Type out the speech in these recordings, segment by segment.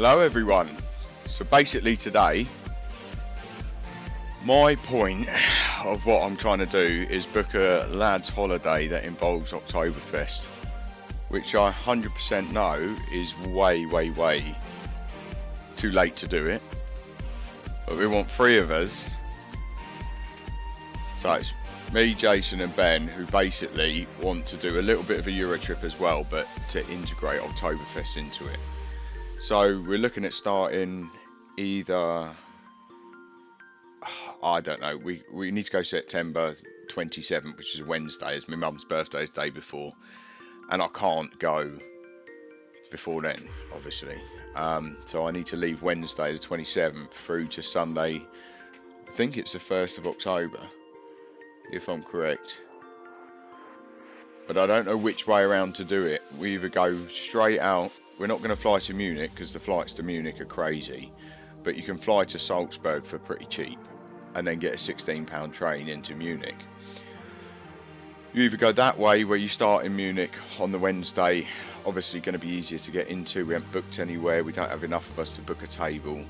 Hello everyone. So basically today, my point of what I'm trying to do is book a lads holiday that involves Oktoberfest, which I 100% know is way too late to do it. But we want 3 of us. So it's me, Jason and Ben, who basically want to do a little bit of a Eurotrip as well, but to integrate Oktoberfest into it. So we're looking at starting either, I don't know, we need to go September 27th, which is a Wednesday, it's my mum's birthday, it's the day before, and I can't go before then, obviously. So I need to leave Wednesday the 27th through to Sunday, I think it's the 1st of October, if I'm correct. But I don't know which way around to do it. We either go straight out. We're not going to fly to Munich because the flights to Munich are crazy. But you can fly to Salzburg for pretty cheap and then get a £16 train into Munich. You either go that way where you start in Munich on the Wednesday. Obviously going to be easier to get into. We haven't booked anywhere. We don't have enough of us to book a table.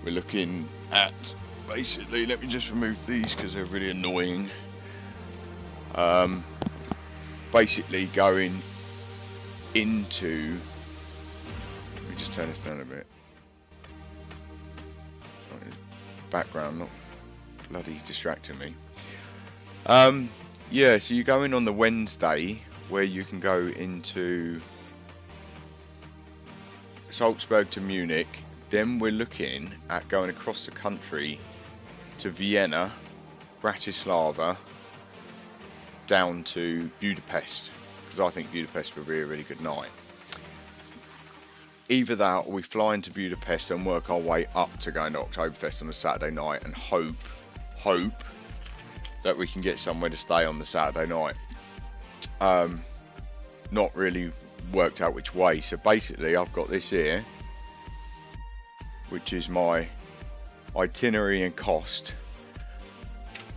We're looking at basically, let me just remove these because they're really annoying. Basically going into, let me just turn this down a bit, background not bloody distracting me. Yeah, so you go in on the Wednesday where you can go into Salzburg to Munich. Then we're looking at going across the country to Vienna, Bratislava, down to Budapest, because I think Budapest would be a really good night. Either that or we fly into Budapest and work our way up to going to Oktoberfest on a Saturday night and hope that we can get somewhere to stay on the Saturday night. Not really worked out which way, so basically I've got this here, which is my itinerary and cost,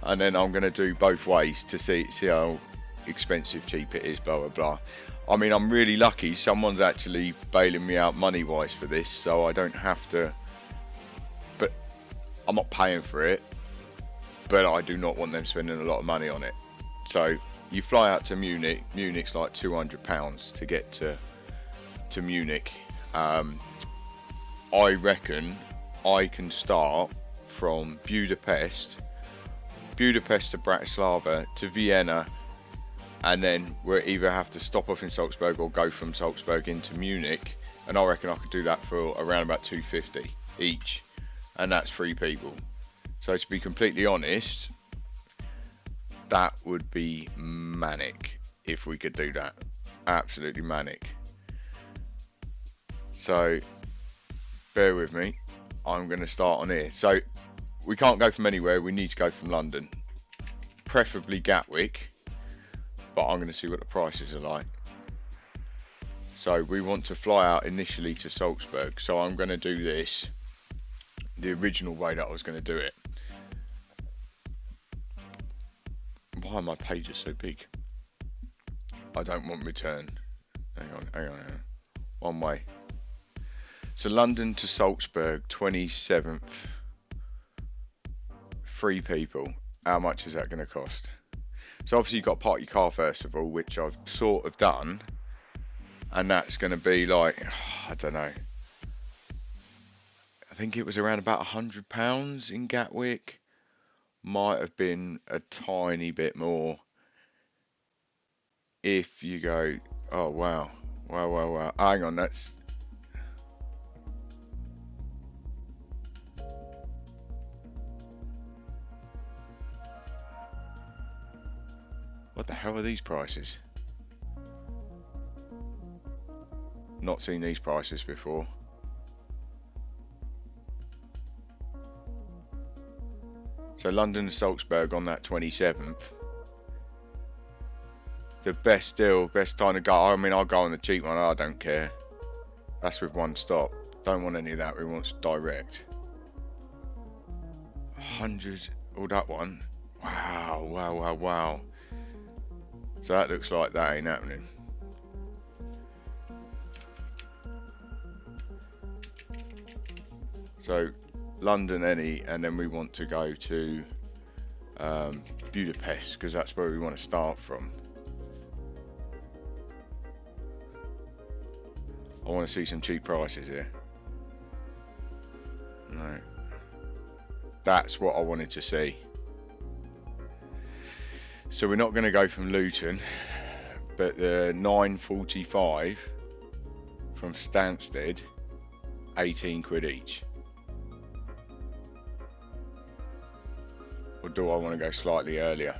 and then I'm going to do both ways to see how expensive, cheap it is, blah blah blah. I mean, I'm really lucky someone's actually bailing me out money wise for this, so I don't have to, but I'm not paying for it, but I do not want them spending a lot of money on it. So you fly out to Munich. Munich's like £200 to get to Munich. I reckon I can start from Budapest to Bratislava to Vienna, and then we'll either have to stop off in Salzburg or go from Salzburg into Munich, and I reckon I could do that for around about £250 each, and that's 3 people. So to be completely honest, that would be manic if we could do that. Absolutely manic. So bear with me, I'm going to start on here. So we can't go from anywhere, we need to go from London, preferably Gatwick, but I'm going to see what the prices are like. So we want to fly out initially to Salzburg, so I'm going to do this the original way that I was going to do it. Why are my pages so big? I don't want return. Hang on. One way. So London to Salzburg, 27th. 3 people. How much is that going to cost? So obviously you've got to park your car first of all, which I've sort of done. And that's going to be like, I don't know. I think it was around about £100 in Gatwick. Might have been a tiny bit more if you go, oh wow. Hang on, that's, what the hell are these prices? Not seen these prices before. So London to Salzburg on that 27th. The best deal, best time to go. I mean, I'll go on the cheap one, I don't care. That's with 1 stop. Don't want any of that, we want direct. 100, oh that one. Wow. So that looks like that ain't happening. So London any, and then we want to go to Budapest because that's where we want to start from. I want to see some cheap prices here. No. That's what I wanted to see. So we're not going to go from Luton, but the 9:45 from Stansted, 18 quid each. Or do I want to go slightly earlier?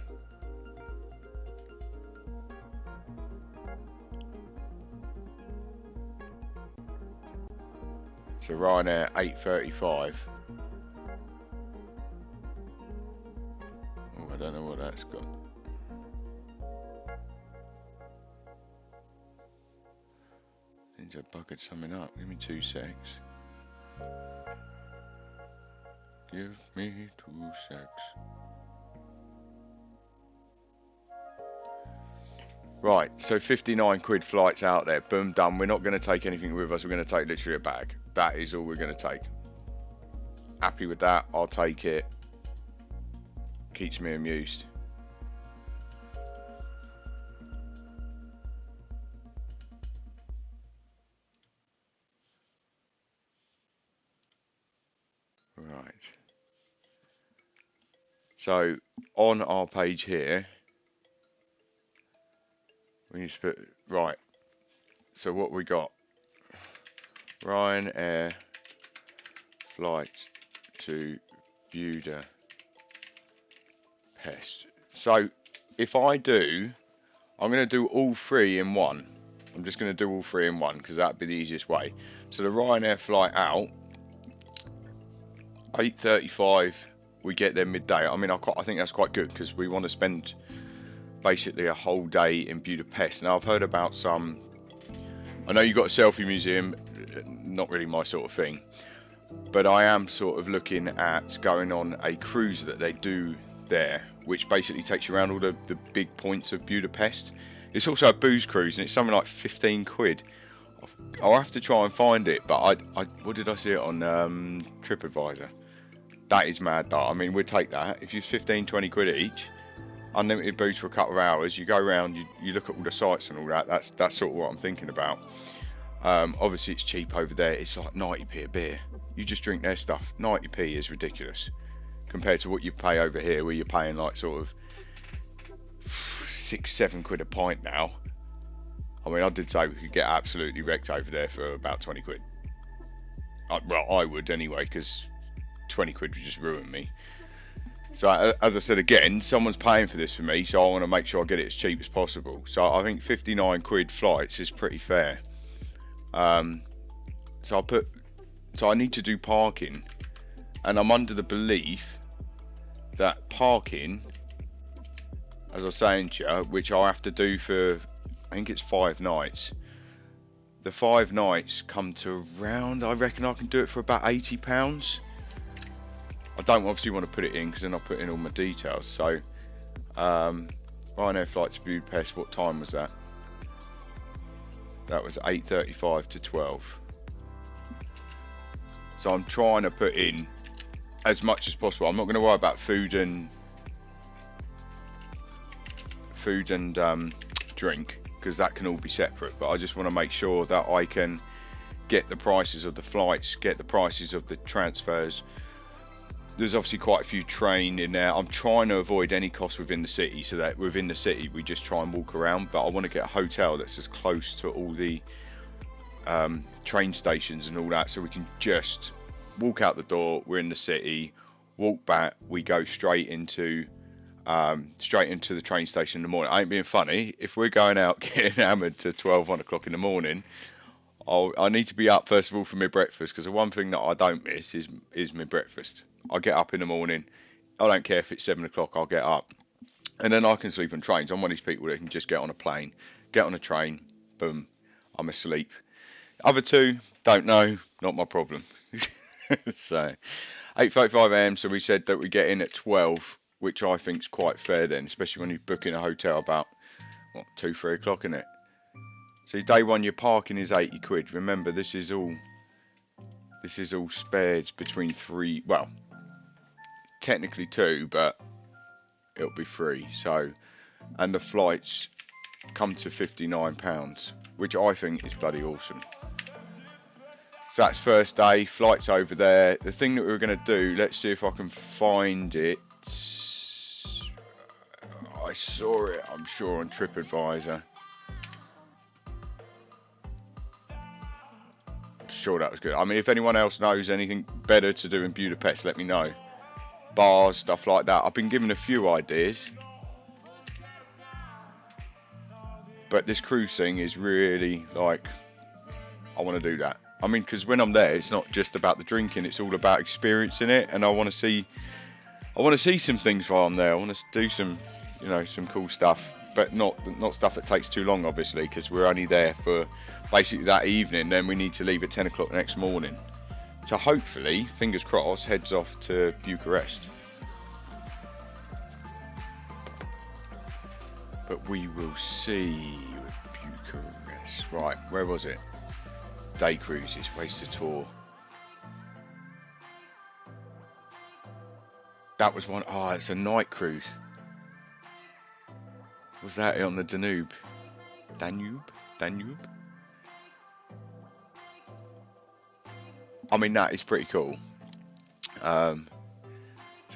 So Ryanair 8:35. Oh, I don't know what that's got. Seems I've buggered something up. Give me 2 secs. Give me 2 secs. Right, so 59 quid flights out there. Boom, done. We're not going to take anything with us. We're going to take literally a bag. That is all we're going to take. Happy with that. I'll take it. Keeps me amused. Right. So on our page here, we need to put, right. So what we got? Ryanair flight to Budapest. So if I do, I'm going to do all three in one. I'm just going to do all three in one because that'd be the easiest way. So the Ryanair flight out, 8:35. We get there midday. I mean, I think that's quite good because we want to spend basically a whole day in Budapest. Now I've heard about some. I know you've got a selfie museum. Not really my sort of thing, but I am sort of looking at going on a cruise that they do there, which basically takes you around all the big points of Budapest. It's also a booze cruise, and it's something like 15 quid. I'll have to try and find it, but what did I see it on TripAdvisor? That is mad, though. I mean, we'd take that. If it's 15, 20 quid each, unlimited booze for a couple of hours, you go around, you look at all the sites and all that. That's sort of what I'm thinking about. Obviously, it's cheap over there. It's like 90p a beer. You just drink their stuff. 90p is ridiculous compared to what you pay over here, where you're paying like sort of 6-7 quid a pint now. I mean, I did say we could get absolutely wrecked over there for about 20 quid. Well, I would anyway, because 20 quid would just ruin me. So, as I said again, someone's paying for this for me, so I want to make sure I get it as cheap as possible. So, I think 59 quid flights is pretty fair. So I need to do parking, and I'm under the belief that parking, as I was saying to you, which I'll have to do for, I think it's 5 nights. The 5 nights come to around, I reckon I can do it for about £80. I don't obviously want to put it in because then I'll put in all my details. So, Ryanair flight to Budapest, what time was that? That was 8:35 to 12. So I'm trying to put in as much as possible. I'm not going to worry about food and drink because that can all be separate. But I just want to make sure that I can get the prices of the flights, get the prices of the transfers. There's obviously quite a few train in there. I'm trying to avoid any cost within the city, so that within the city we just try and walk around. But I want to get a hotel that's as close to all the train stations and all that, so we can just walk out the door, we're in the city, walk back, we go straight into the train station in the morning. I ain't being funny. If we're going out getting hammered to 12, 1 o'clock in the morning, I need to be up first of all for my breakfast, because the one thing that I don't miss is my breakfast. I get up in the morning. I don't care if it's 7 o'clock, I'll get up. And then I can sleep on trains. I'm one of these people that can just get on a plane, get on a train, boom, I'm asleep. Other two, don't know, not my problem. So, 8:35 AM, so we said that we get in at 12, which I think is quite fair then, especially when you book in a hotel about, 2, 3 o'clock, isn't it? So day one, your parking is 80 quid. Remember, this is all This is all spared between 3, well, technically 2, but it'll be 3. So, and the flights come to £59, which I think is bloody awesome. So that's first day, flights over there. The thing that we were going to do, let's see if I can find it. I saw it, I'm sure, on TripAdvisor. I'm sure that was good. I mean, if anyone else knows anything better to do in Budapest, let me know. Bars, stuff like that. I've been given a few ideas. But this cruise thing is really, like, I want to do that. I mean, because when I'm there, it's not just about the drinking, it's all about experiencing it, and I want to see some things while I'm there. I want to do some, you know, some cool stuff, but not stuff that takes too long, obviously, because we're only there for basically that evening. Then we need to leave at 10 o'clock the next morning. So hopefully, fingers crossed, heads off to Bucharest. But we will see with Bucharest. Right, where was it? Day cruises, ways to tour. That was one. Oh, it's a night cruise. Was that on the Danube? Danube? I mean, that is pretty cool. So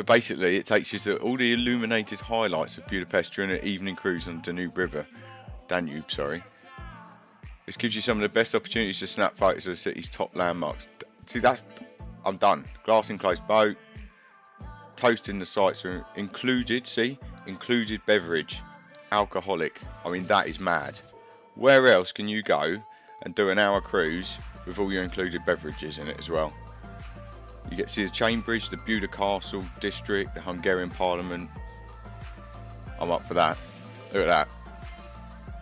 basically, it takes you to all the illuminated highlights of Budapest during an evening cruise on the Danube, sorry. This gives you some of the best opportunities to snap photos of the city's top landmarks. See, I'm done. Glass enclosed boat. Toasting the sights are included, see? Included beverage. Alcoholic. I mean, that is mad. Where else can you go and do an hour cruise with all your included beverages in it as well? You get to see the Chain Bridge, the Buda Castle district, the Hungarian Parliament. I'm up for that. Look at that.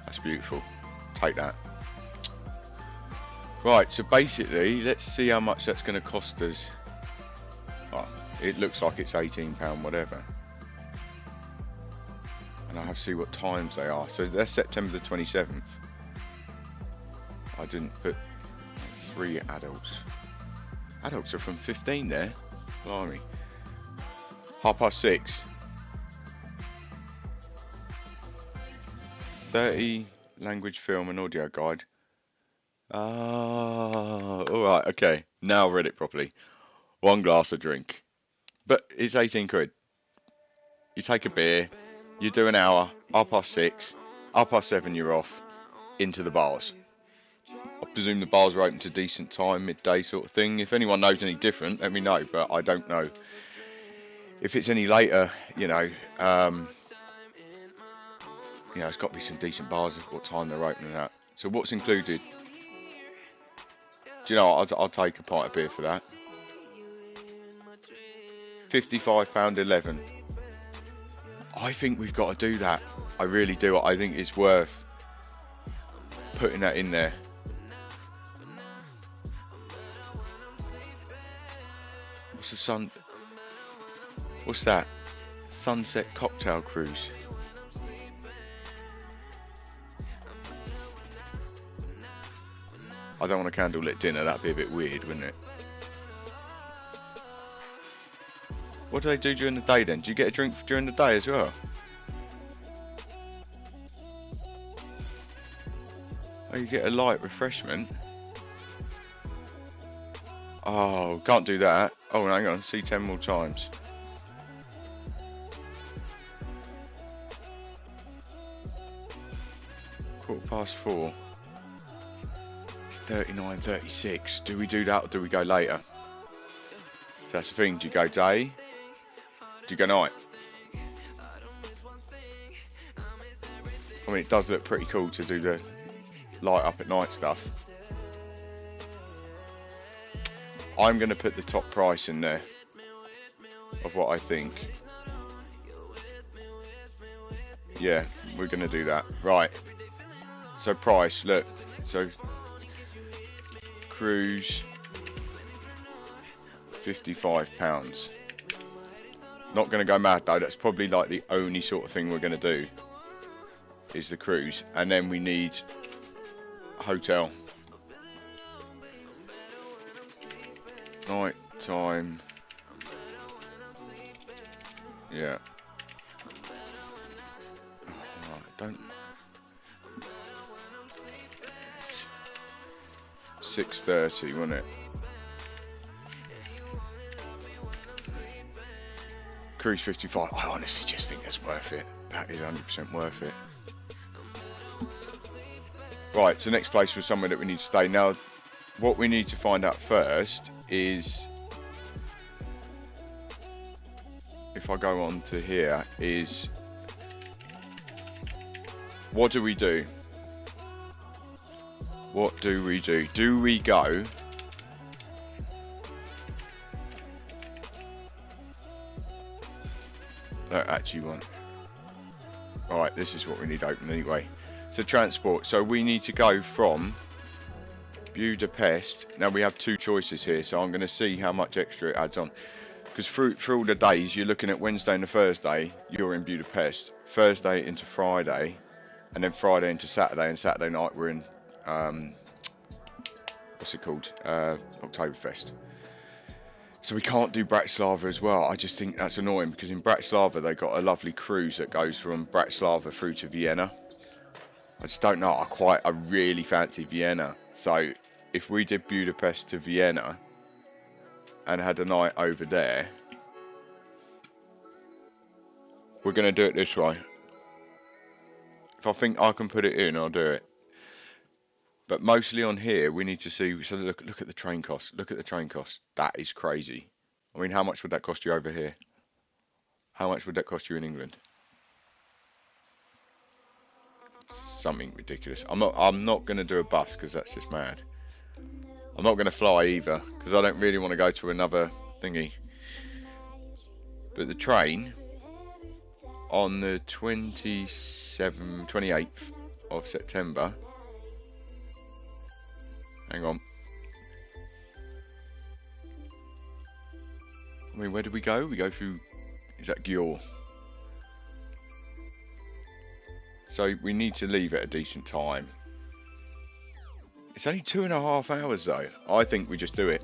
That's beautiful. Take that. Right, so basically, let's see how much that's going to cost us. Oh, it looks like it's £18, whatever. And I'll have to see what times they are. So that's September the 27th. I didn't put 3 adults. Adults are from 15 there. Blimey. 6:30. 30 language film and audio guide. Alright, okay. Now I've read it properly. 1 glass of drink. But it's 18 quid. You take a beer, you do an hour, 6:30, 7:30 you're off, into the bars. I presume the bars are open to decent time, midday sort of thing. If anyone knows any different, let me know, but I don't know. If it's any later, you know, it's got to be some decent bars at what time they're opening at. So what's included? Do you know, I'll take a pint of beer for that. £55.11. I think we've got to do that. I really do. I think it's worth putting that in there. What's that? Sunset cocktail cruise. I don't want a candlelit dinner, that'd be a bit weird, wouldn't it? What do they do during the day then? Do you get a drink during the day as well? Oh, you get a light refreshment? Oh, can't do that. Oh, hang on, see 10 more times. £4:15. 39:36. Do we do that or do we go later? So that's the thing. Do you go day? Do you go night? I mean, it does look pretty cool to do the light up at night stuff. I'm going to put the top price in there of what I think. Yeah, we're going to do that. Right. So price, look. So cruise, £55. Not going to go mad though. That's probably like the only sort of thing we're going to do is the cruise, and then we need a hotel. Night time. Yeah. Oh, don't. 6:30, wasn't it? Cruise 55. I honestly just think that's worth it. That is 100% worth it. Right, so next place was somewhere that we need to stay. Now, what we need to find out first is, if I go on to here, is what do we do? What do we do? Do we go? No, actually one. Alright, this is what we need open anyway. So transport. So we need to go from Budapest. Now we have two choices here, so I'm going to see how much extra it adds on. Because through all the days, you're looking at Wednesday and the Thursday, you're in Budapest. Thursday into Friday, and then Friday into Saturday, and Saturday night we're in, what's it called? Oktoberfest. So we can't do Bratislava as well. I just think that's annoying, because in Bratislava they've got a lovely cruise that goes from Bratislava through to Vienna. I just don't know. I really fancy Vienna. So if we did Budapest to Vienna and had a night over there, we're going to do it this way. If I think I can put it in, I'll do it. But mostly on here, we need to see. So look at the train costs. Look at the train costs. That is crazy. I mean, how much would that cost you over here? How much would that cost you in England? Something ridiculous. I'm not going to do a bus because that's just mad. I'm not going to fly either because I don't really want to go to another thingy. But the train on the 28th of September. Hang on. I mean, where did we go? We go through. Is that Győr? So we need to leave at a decent time. It's only 2.5 hours though. I think we just do it.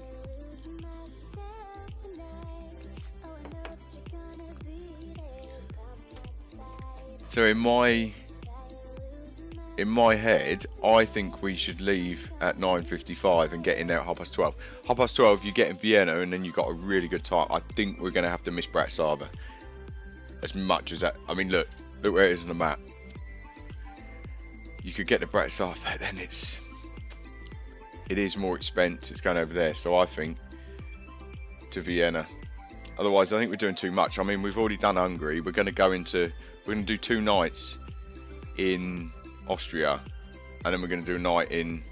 So in my head, I think we should leave at 9:55 and get in there at 12:30. 12:30, you get in Vienna and then you got a really good time. I think we're going to have to miss Bratislava. As much as that. I mean, look where it is on the map. You could get to Bratislava, but then it is more expensive. It's going over there, so I think to Vienna. Otherwise, I think we're doing too much. I mean, we've already done Hungary. We're going to do 2 nights in Austria, and then we're going to do a night in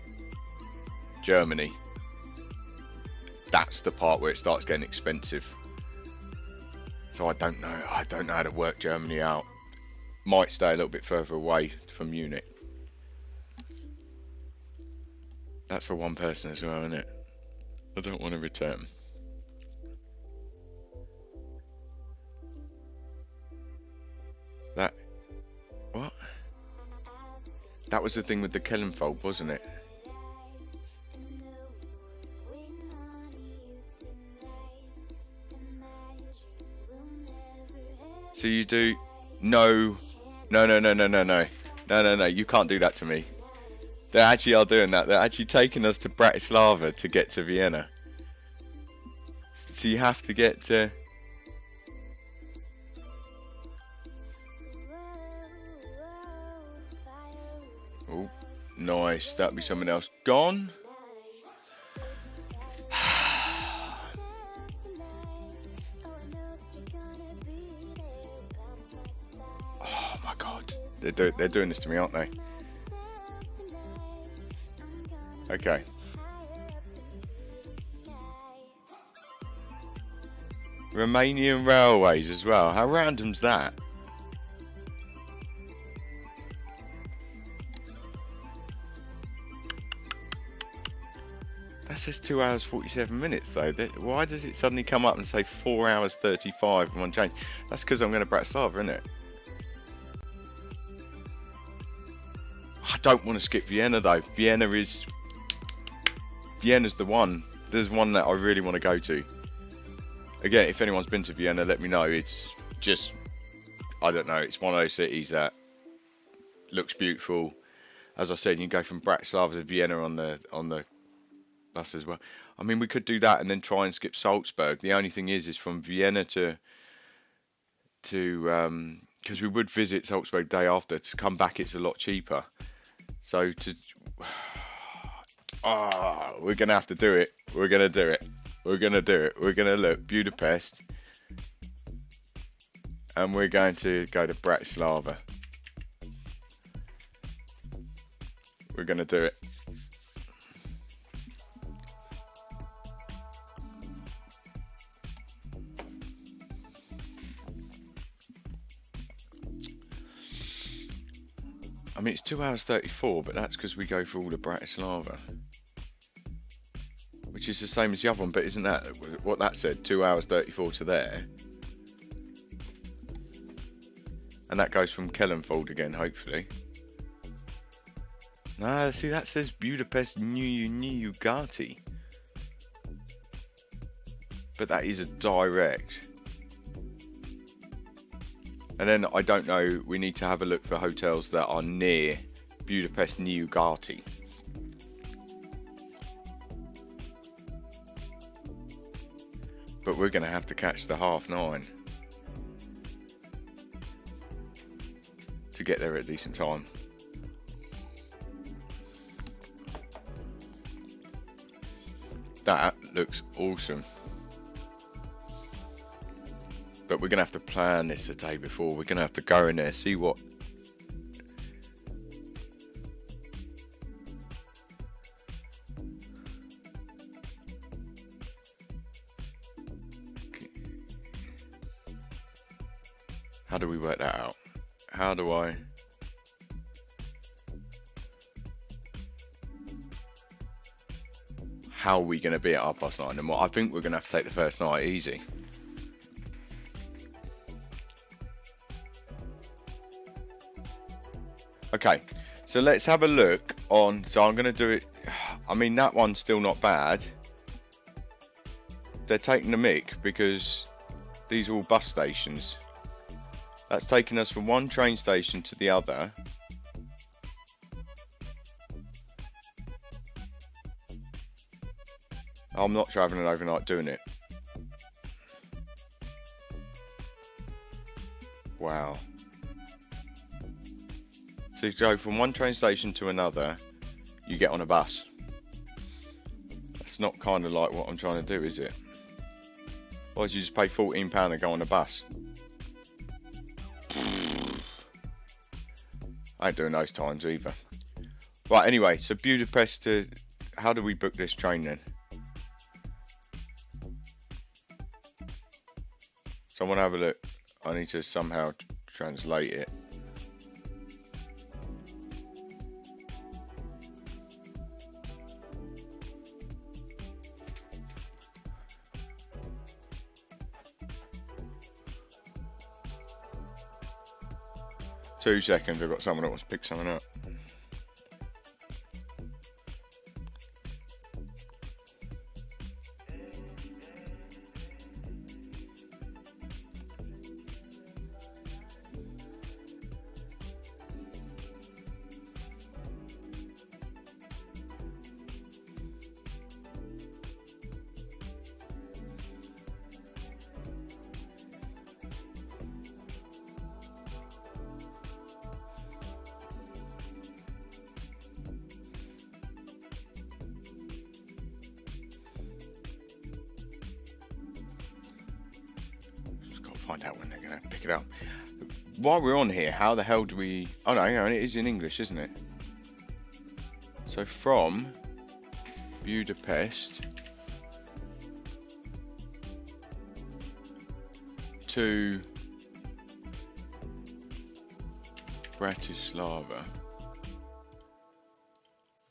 Germany. That's the part where it starts getting expensive. So I don't know how to work Germany out. Might stay a little bit further away from Munich. That's for one person as well, isn't it? I don't want to return. What? That was the thing with the Kellenfold, wasn't it? So you do... No, you can't do that to me. They actually are doing that. They're actually taking us to Bratislava to get to Vienna. So you have to get to... Oh, nice. That'd be something else. Gone? Oh my god. They're doing this to me, aren't they? Okay. Romanian Railways as well. How random's that? That says 2 hours 47 minutes though. Why does it suddenly come up and say 4 hours 35 and one change? That's because I'm going to Bratislava, isn't it? I don't want to skip Vienna though. Vienna's the one. there's one that I really want to go to. Again, if anyone's been to Vienna, let me know. It's just, I don't know, it's one of those cities that looks beautiful. As I said, you can go from Bratislava to Vienna on the bus as well. I mean, we could do that and then try and skip Salzburg. The only thing is from Vienna to because we would visit Salzburg day after. To come back, it's a lot cheaper. So we're gonna have to do it. We're gonna do it. We're gonna do it. We're gonna look Budapest, and we're going to go to Bratislava. We're gonna do it. I mean, it's 2 hours 34, but that's because we go for all of Bratislava. Which is the same as the other one, but isn't that what that said? 2 hours 34 to there. And that goes from Kellenfold again, hopefully. Ah, see, that says Budapest New Ugarte. But that is a direct. And then, I don't know, we need to have a look for hotels that are near Budapest New Ugarte. But we're going to have to catch the 9:30 to get there at a decent time. That looks awesome. But we're going to have to plan this the day before. We're going to have to go in there, see what... How do we work that out? How do I... How are we going to be at 9:30? And I think we're going to have to take the first night easy. Okay, so let's have a look on, so I'm going to do it, I mean that one's still not bad. They're taking the mick because these are all bus stations. That's taking us from one train station to the other. I'm not travelling overnight doing it. Wow. So you go from one train station to another, you get on a bus. That's not kind of like what I'm trying to do, is it? Otherwise you just pay £14 and go on a bus. I ain't doing those times either. Right, anyway, so Budapest to... How do we book this train then? Someone have a look. I need to somehow translate it. Two seconds, I've got someone that wants to pick something up. Find out when they're going to pick it up. While we're on here, how the hell do we... Oh no, hang on, it is in English, isn't it? So from Budapest to Bratislava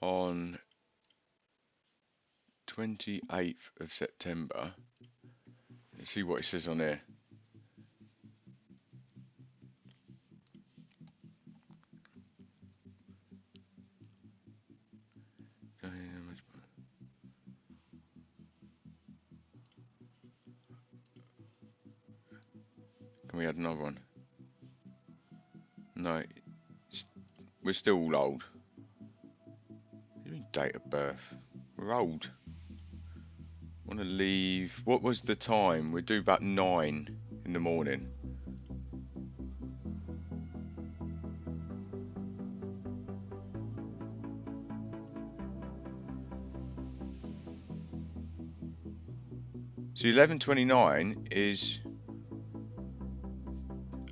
on 28th of September. Let's see what it says on there. we had another one. No, we're still all old. What do you mean date of birth? We're old. Want to leave. What was the time? We'd do about 9 in the morning. So 11:29 is.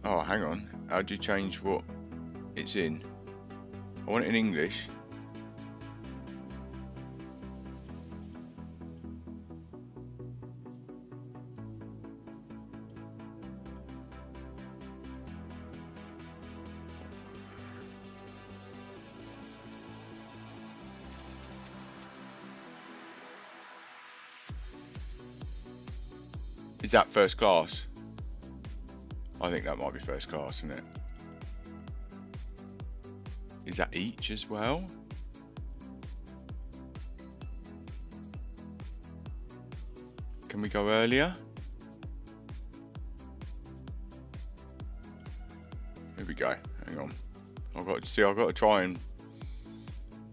Oh, hang on. How do you change what it's in? I want it in English. Is that first class? I think that might be first class, isn't it? Is that each as well? Can we go earlier? Here we go. Hang on. I've got to try and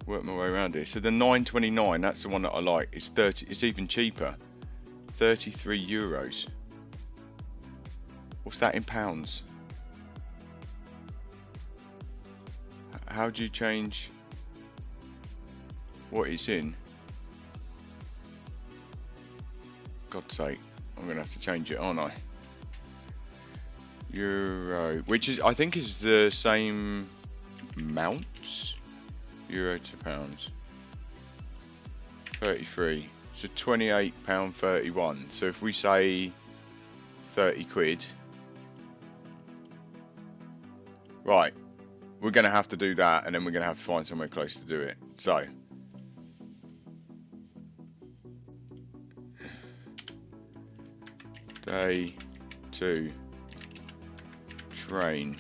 work my way around here. So the 9.29, that's the one that I like. It's 30. It's even cheaper. 33 euros. What's that in pounds? How do you change what it's in? God's sake, I'm gonna have to change it, aren't I? Euro, which is, I think, is the same amounts. Euro to pounds. 33. So £28.31. So if we say 30 quid. Right. We're going to have to do that, and then we're going to have to find somewhere close to do it. So. Day 2. Train.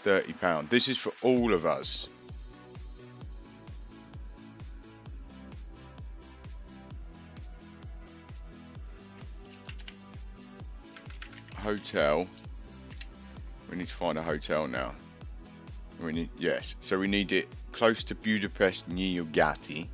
£30. This is for all of us. Hotel. We need to find a hotel now. We need, yes. So we need it close to Budapest, Nyugati.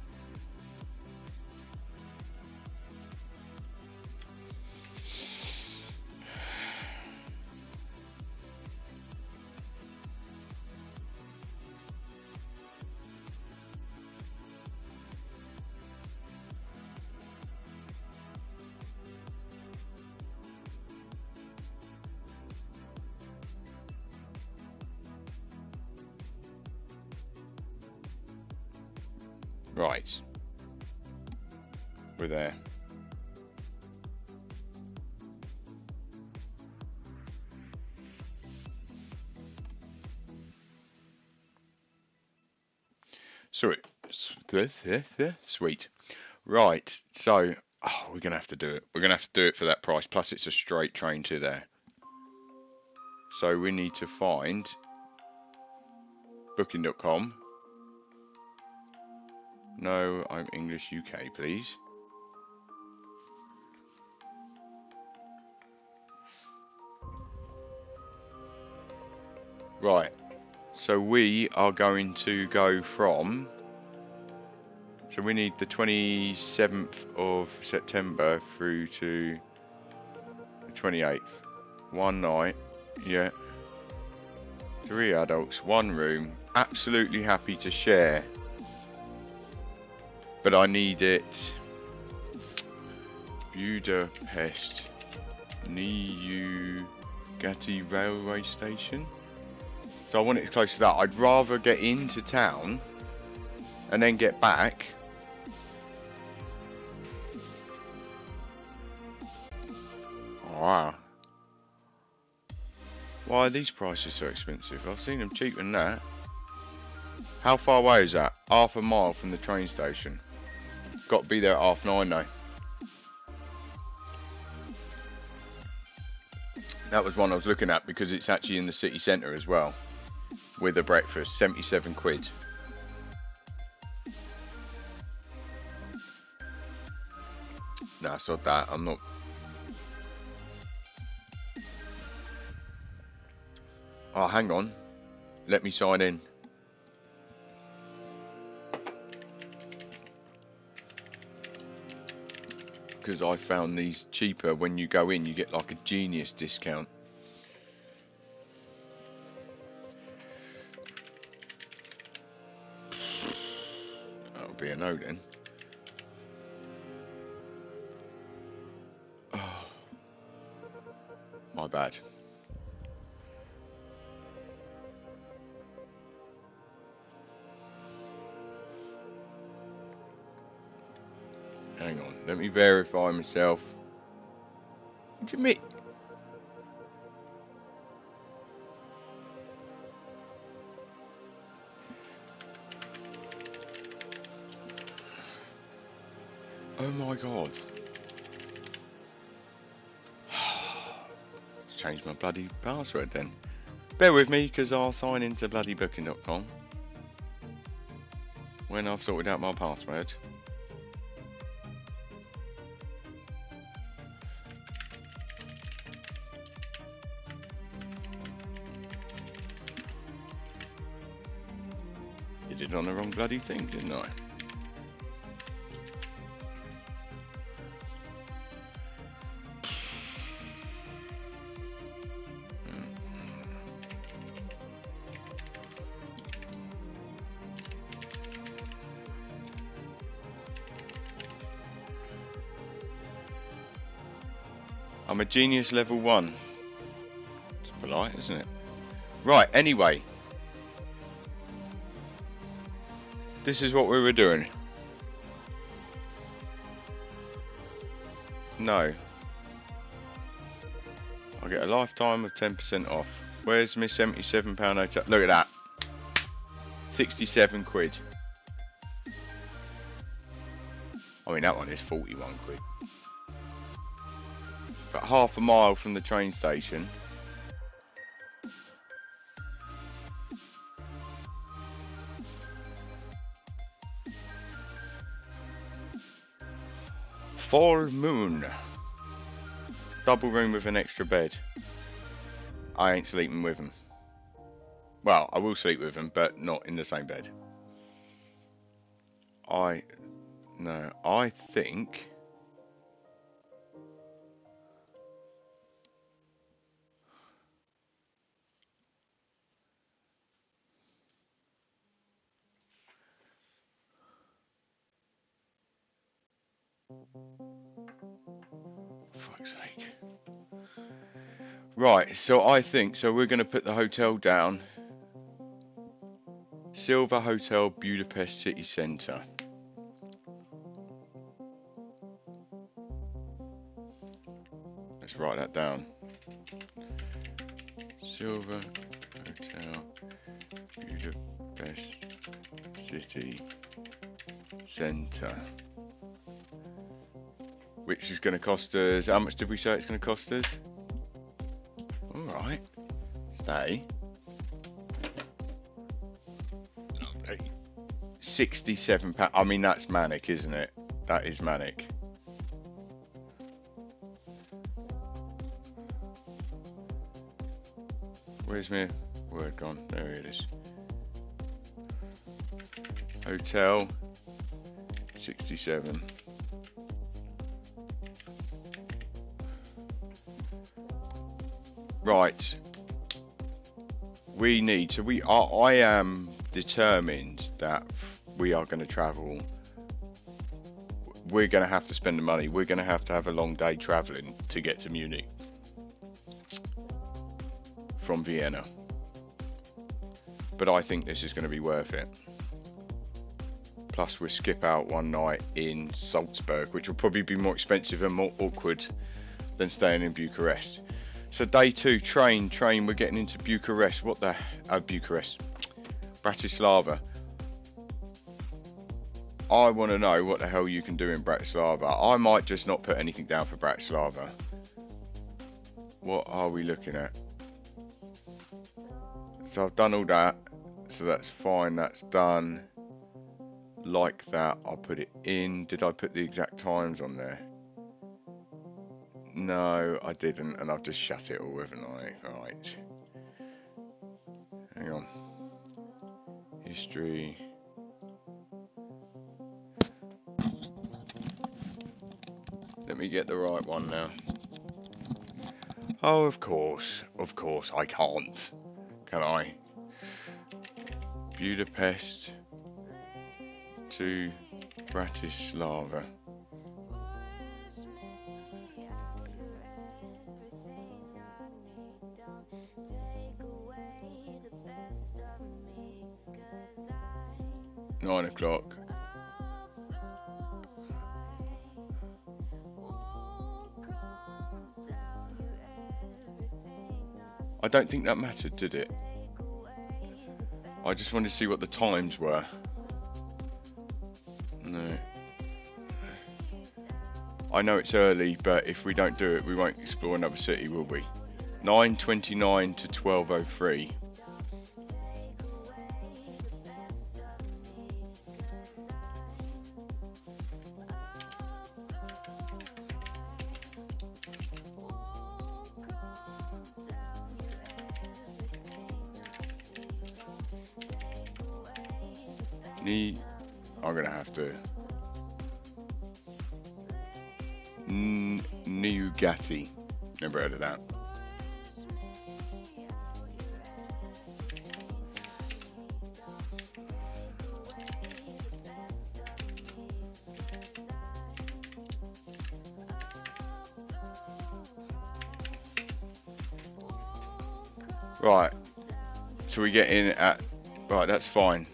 Right, we're there. Sweet. Right, so we're gonna have to do it. We're gonna have to do it for that price. Plus, it's a straight train to there. So we need to find booking.com. No, I'm English UK, please. Right, so we are going to go from, so we need the 27th of September through to the 28th. One night, yeah. 3 adults, 1 room, absolutely happy to share. But I need it Budapest Nyugati railway station. So I want it close to that. I'd rather get into town and then get back. Wow. Why are these prices so expensive? I've seen them cheaper than that. How far away is that? Half a mile from the train station. Got to be there at 9:30 though. That was one I was looking at because it's actually in the city centre as well. With a breakfast, 77 quid. Nah, sod that. I'm not. Oh, hang on. Let me sign in. Because I found these cheaper. When you go in, you get like a genius discount. That'll be a no then. Oh, my bad. Hang on, let me verify myself. What do you mean? Oh my god. Change my bloody password then. Bear with me, because I'll sign into bloody booking.com when I've sorted out my password. Did it on the wrong bloody thing, didn't I? I'm a genius level 1. It's polite, isn't it? Right, anyway. This is what we were doing. No. I get a lifetime of 10% off. Where's my £77 hotel? Look at that. 67 quid. I mean, that one is 41 quid. But half a mile from the train station. Full moon. Double room with an extra bed. I ain't sleeping with him. Well, I will sleep with him, but not in the same bed. I think... Fuck's sake. Right, so I think, so we're going to put the hotel down. Silver Hotel, Budapest City Centre. Let's write that down. Silver Hotel, Budapest City Centre. Which is going to cost us, how much did we say it's going to cost us? Alright. Stay. Lovely. £67. I mean, that's manic, isn't it? That is manic. Where's my word gone? There it is. Hotel 67. Right. We need to. I am determined that we are going to travel. We're going to have to spend the money. We're going to have a long day traveling to get to Munich from Vienna. But I think this is going to be worth it. Plus we'll skip out one night in Salzburg, which will probably be more expensive and more awkward than staying in Bucharest. So day 2, train, we're getting into Bucharest. What the, Bucharest, Bratislava. I want to know what the hell you can do in Bratislava. I might just not put anything down for Bratislava. What are we looking at? So I've done all that, so that's fine, that's done. Like that, I'll put it in. Did I put the exact times on there? No, I didn't, and I've just shut it all, haven't I? Right. Hang on. History. Let me get the right one now. Oh, of course I can't. Can I? Budapest to Bratislava. £9. I don't think that mattered, did it? I just wanted to see what the times were. No. I know it's early, but if we don't do it, we won't explore another city, will we? 9:29 to 12:03. I'm gonna have to. Nugatti. Never heard of that. Right. So we get in at. Right, that's fine.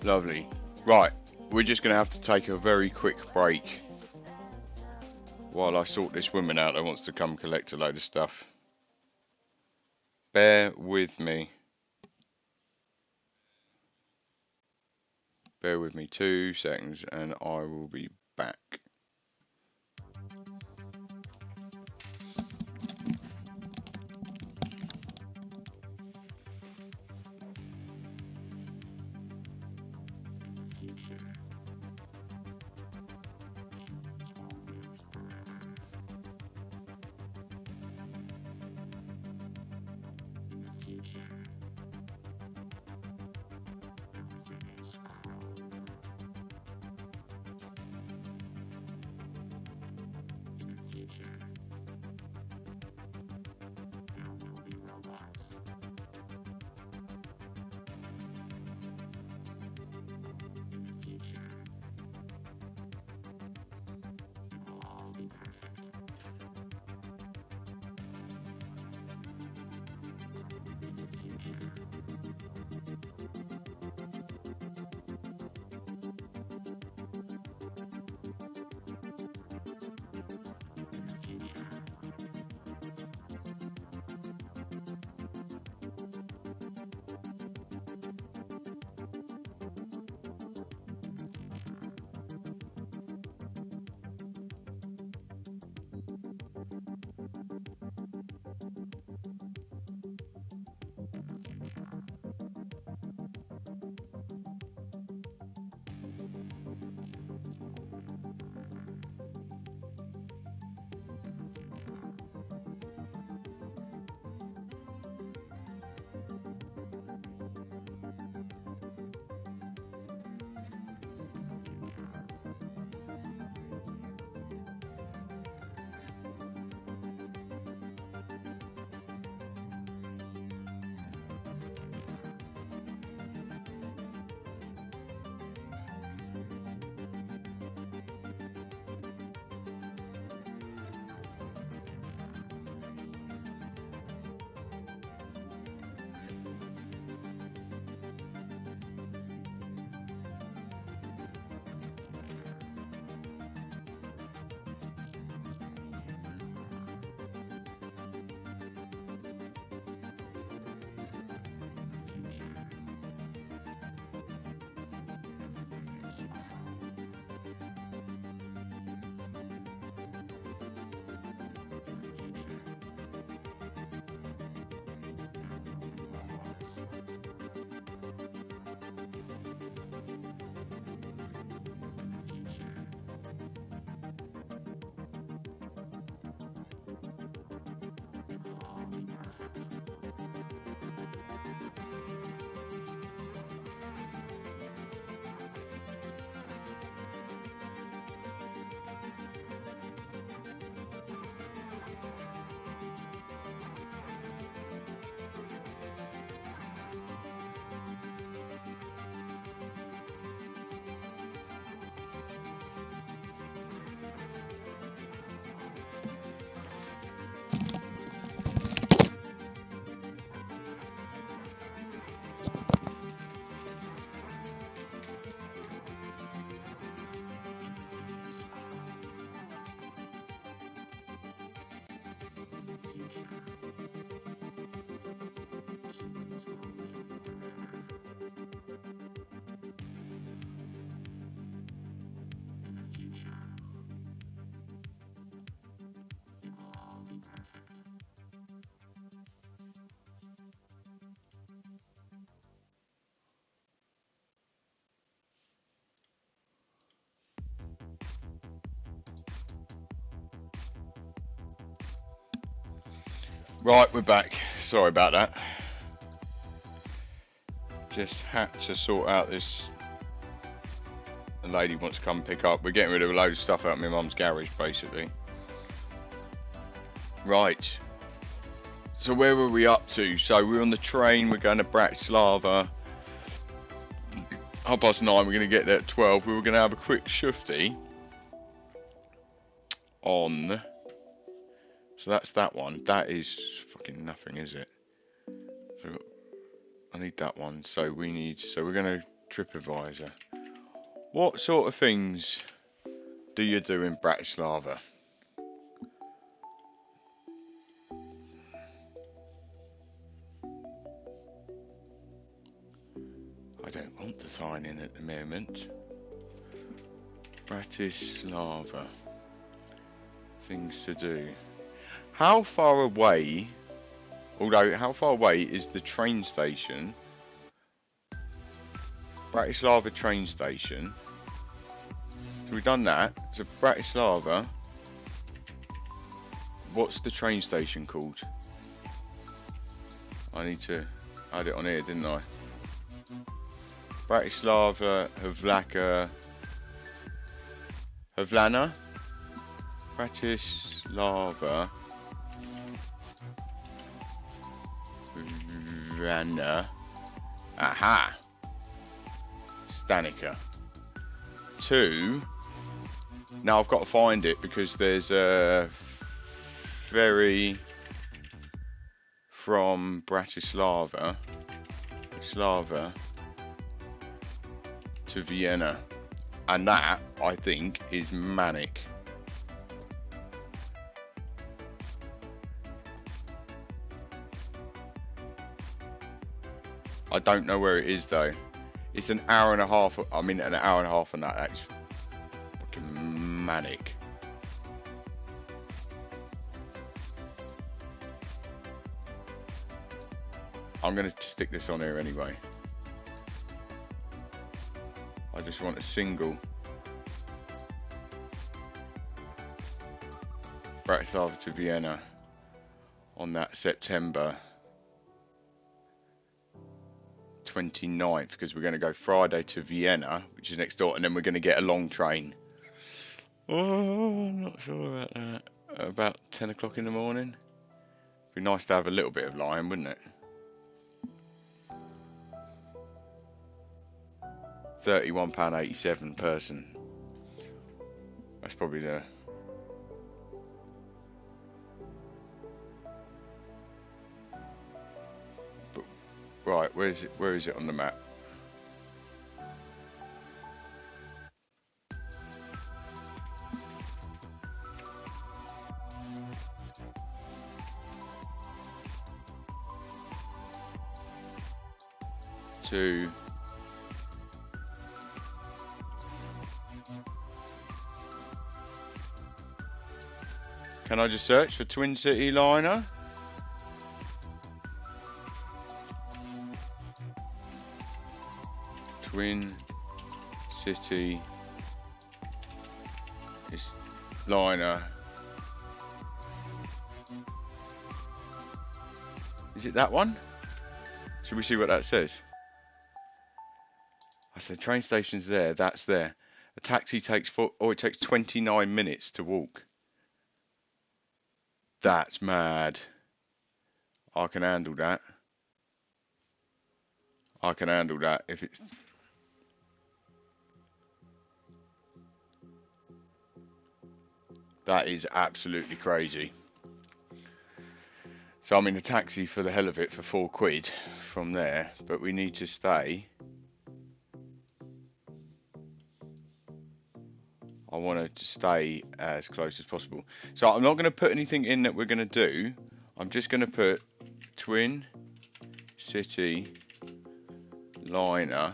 Lovely. Right, we're just going to have to take a very quick break while I sort this woman out that wants to come collect a load of stuff. Bear with me. Bear with me 2 seconds and I will be back. Right, we're back. Sorry about that. Just had to sort out this. A lady wants to come pick up. We're getting rid of a load of stuff out of my mum's garage, basically. Right. So where were we up to? So we're on the train. We're going to Bratislava. 9:30. We're going to get there at 12. We were going to have a quick shufty on. So that's that one. That is fucking nothing, is it? So I need that one. So we need. So we're going to TripAdvisor. What sort of things do you do in Bratislava? I don't want to sign in at the moment. Bratislava. Things to do. How far away, how far away is the train station? Bratislava train station. So we've done that. So Bratislava. What's the train station called? I need to add it on here, didn't I? Bratislava, Havlana. Bratislava. Havlana. Aha. Stanica. 2. Now I've got to find it because there's a ferry from Bratislava to Vienna, and that I think is manic. I don't know where it is though. It's an hour and a half. I mean, an hour and a half on that. That's fucking manic. I'm gonna stick this on here anyway. I just want a single Bratislava to Vienna on that September 29th, because we're going to go Friday to Vienna, which is next door, and then we're going to get a long train. Oh, I'm not sure about that. About 10 o'clock in the morning. Be nice to have a little bit of lime, wouldn't it? £31.87 person. That's probably the. But, right, where is it? Where is it on the map? To. Can I just search for Twin City Liner? Twin City Liner. Is it that one? Should we see what that says? I said train station's there, that's there. A taxi takes it takes 29 minutes to walk. That's mad. I can handle that. I can handle that if it's. That is absolutely crazy. So I'm in a taxi for the hell of it for £4 from there, but we need to stay. I want to stay as close as possible. So I'm not going to put anything in that we're going to do. I'm just going to put Twin City Liner,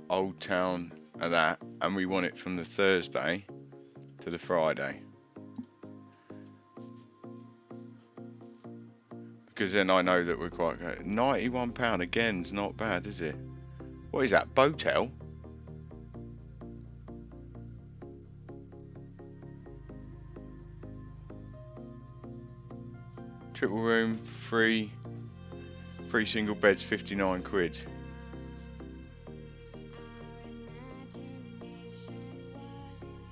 Old Town and that, and we want it from the Thursday to the Friday. Because then I know that we're quite good. £91 again is not bad, is it? What is that? Botel? Triple room, three single beds, 59 quid.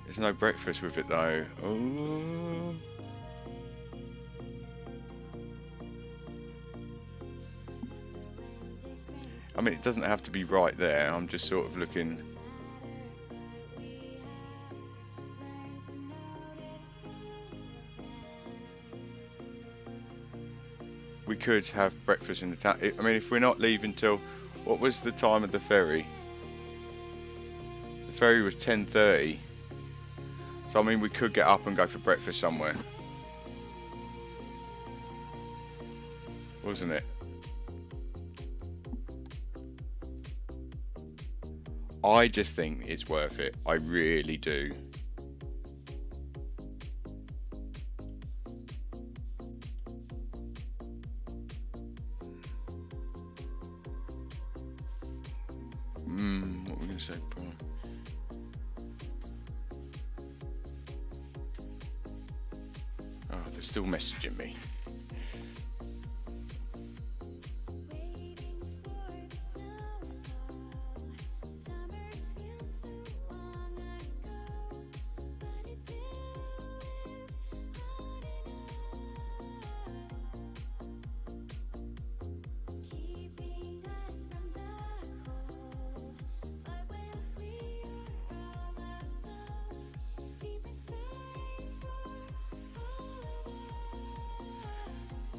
There's no breakfast with it though. Oh. I mean, it doesn't have to be right there. I'm just sort of looking. We could have breakfast in the town. I mean, if we're not leaving till, what was the time of the ferry? The ferry was 10:30. So I mean, we could get up and go for breakfast somewhere, wasn't it? I just think it's worth it. I really do. What were we going to say? Oh, they're still messaging me.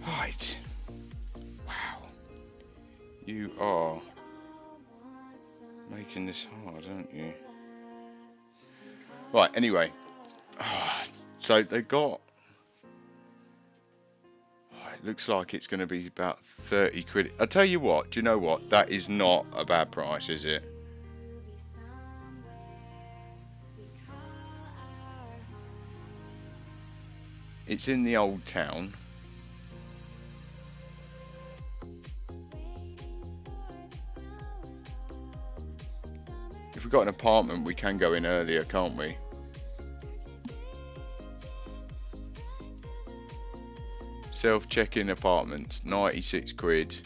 Right. Wow. You are making this hard, aren't you? Right, anyway. So they got... it looks like it's going to be about 30 quid. I'll tell you what, do you know what? That is not a bad price, is it? It's in the old town. If we've got an apartment, we can go in earlier, can't we? Self-check-in apartments, 96 quid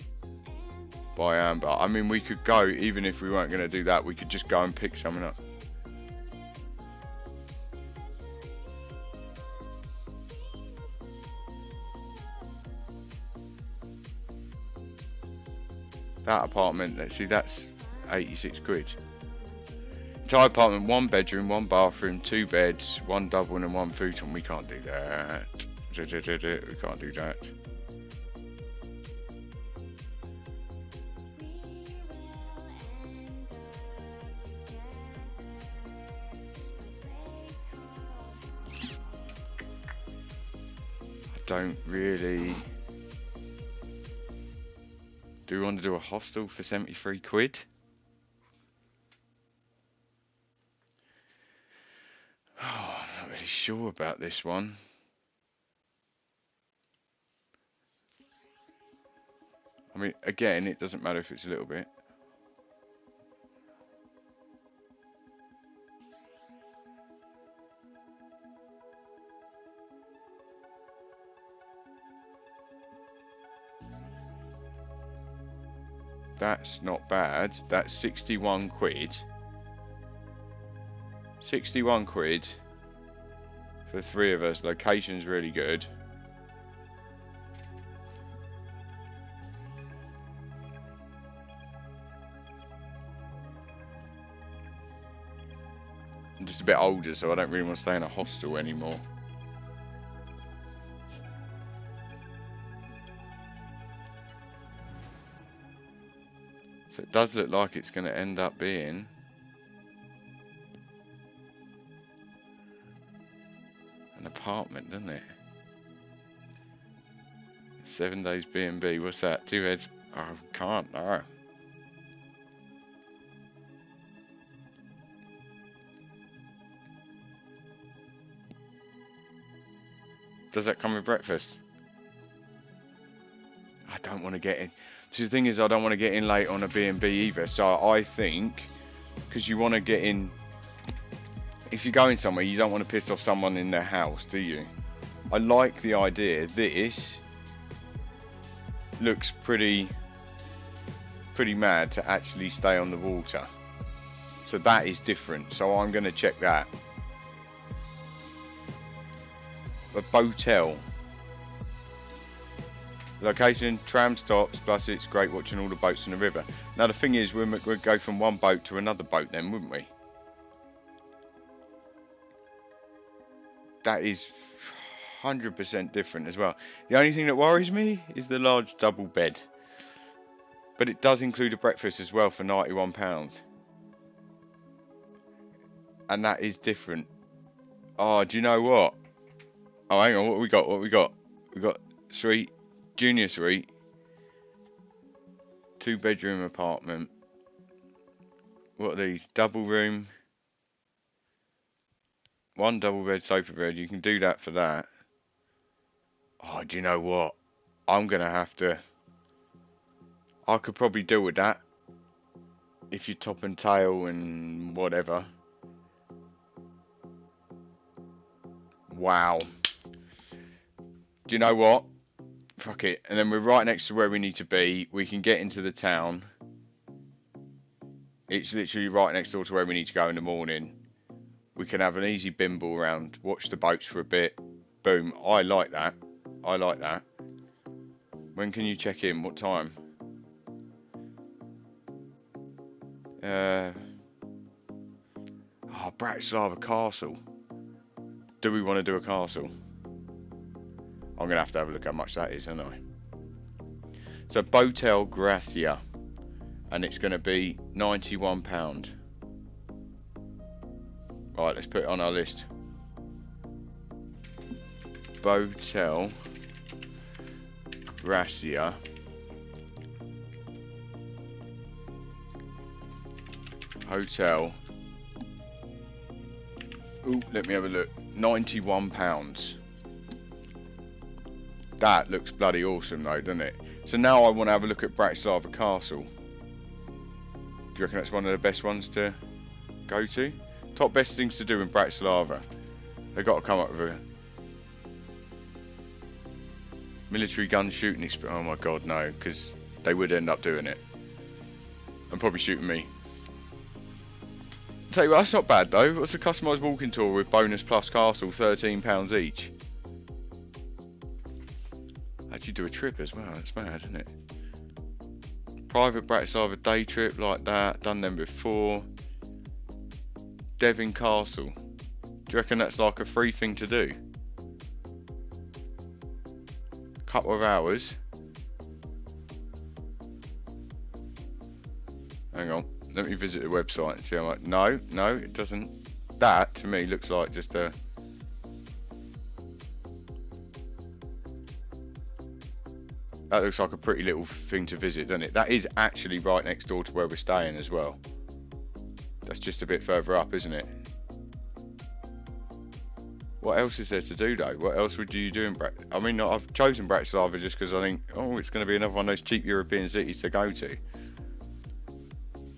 by Amber. I mean, we could go, even if we weren't going to do that, we could just go and pick something up. That apartment, let's see, that's 86 quid. Entire apartment, 1 bedroom, 1 bathroom, 2 beds, 1 double and 1 futon. We can't do that. We can't do that. I don't really... Do we want to do a hostel for 73 quid? Oh, I'm not really sure about this one. I mean, again, it doesn't matter if it's a little bit. That's not bad. That's 61 quid. 61 quid for 3 of us. Location's really good. I'm just a bit older, so I don't really want to stay in a hostel anymore. So it does look like it's going to end up being an apartment, doesn't it? 7 days B&B. What's that? 2 heads? Oh, can't. No. Does that come with breakfast? I don't want to get in. So the thing is, I don't want to get in late on a B&B either. So I think, because you want to get in, if you're going somewhere, you don't want to piss off someone in their house, do you? I like the idea. This looks pretty mad to actually stay on the water. So that is different. So I'm going to check that. A boatel. Location, tram stops, plus it's great watching all the boats on the river. Now the thing is, we'd go from one boat to another boat then, wouldn't we? That is 100% different as well. The only thing that worries me is the large double bed. But it does include a breakfast as well for £91. And that is different. Oh, do you know what? Oh, hang on, what we got? We got suite, junior suite, 2-bedroom apartment. What are these? Double room, 1 double bed, sofa bed. You can do that for that. Oh, do you know what? I'm gonna have to. I could probably deal with that if you top and tail and whatever. Wow. Do you know what? Fuck it. And then we're right next to where we need to be. We can get into the town. It's literally right next door to where we need to go in the morning. We can have an easy bimble around, watch the boats for a bit. Boom. I like that. I like that. When can you check in? What time? Bratislava Castle. Do we want to do a castle? I'm going to have a look how much that is, aren't I? So, Botel Gracia. And it's going to be £91. Right, let's put it on our list. Botel Gracia. Hotel. Ooh, let me have a look. £91. That looks bloody awesome though, doesn't it? So now I want to have a look at Bratislava Castle. Do you reckon that's one of the best ones to go to? Top best things to do in Bratislava. They've got to come up with a military gun shooting experience. Oh my god, no, because they would end up doing it. And probably shooting me. Tell you what, that's not bad though. What's a customised walking tour with bonus plus castle, £13 each? Actually do a trip as well, that's mad, isn't it? Private Bratislava day trip like that, done them before. Devon Castle. Do you reckon that's like a free thing to do? Couple of hours. Hang on. Let me visit the website and see how much. No, it doesn't. That to me looks like just a. That looks like a pretty little thing to visit, doesn't it? That is actually right next door to where we're staying as well. That's just a bit further up, isn't it? What else is there to do though? What else would you do in I mean, I've chosen Bratislava just because I think, oh, it's going to be another one of those cheap European cities to go to.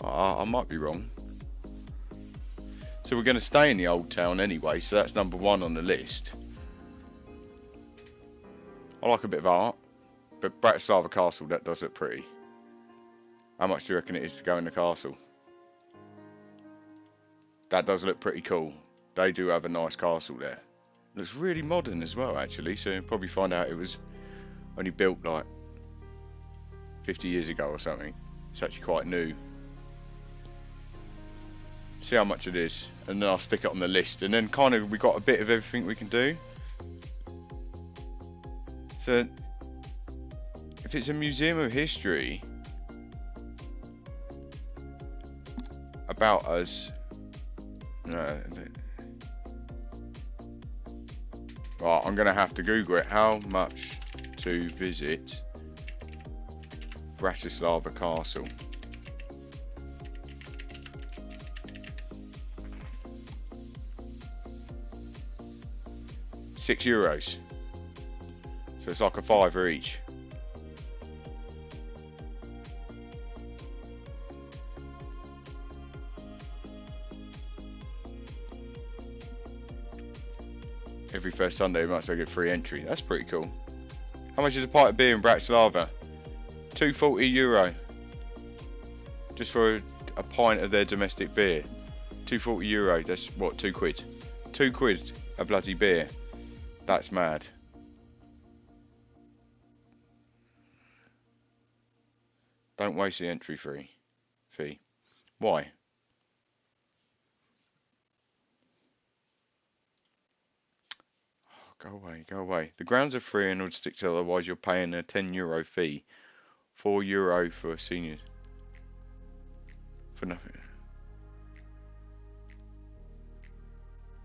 I might be wrong. So we're going to stay in the old town anyway, so that's number 1 on the list. I like a bit of art, but Bratislava Castle, that does look pretty. How much do you reckon it is to go in the castle? That does look pretty cool. They do have a nice castle there. Looks really modern as well, actually, so you'll probably find out it was only built like 50 years ago or something. It's actually quite new. See how much it is, and then I'll stick it on the list, and then kind of we got a bit of everything we can do. So if it's a museum of history about us, no, right, I'm gonna have to Google it. How much to visit Bratislava Castle? €6. So it's like a £5 each. Every first Sunday we might still get free entry. That's pretty cool. How much is a pint of beer in Bratislava? €240 just for a pint of their domestic beer. €240. That's what, £2? £2 a bloody beer. That's mad. Don't waste the entry fee. Why? Oh, go away, go away. The grounds are free and would stick to, otherwise you're paying a €10 fee. €4 for a senior. For nothing.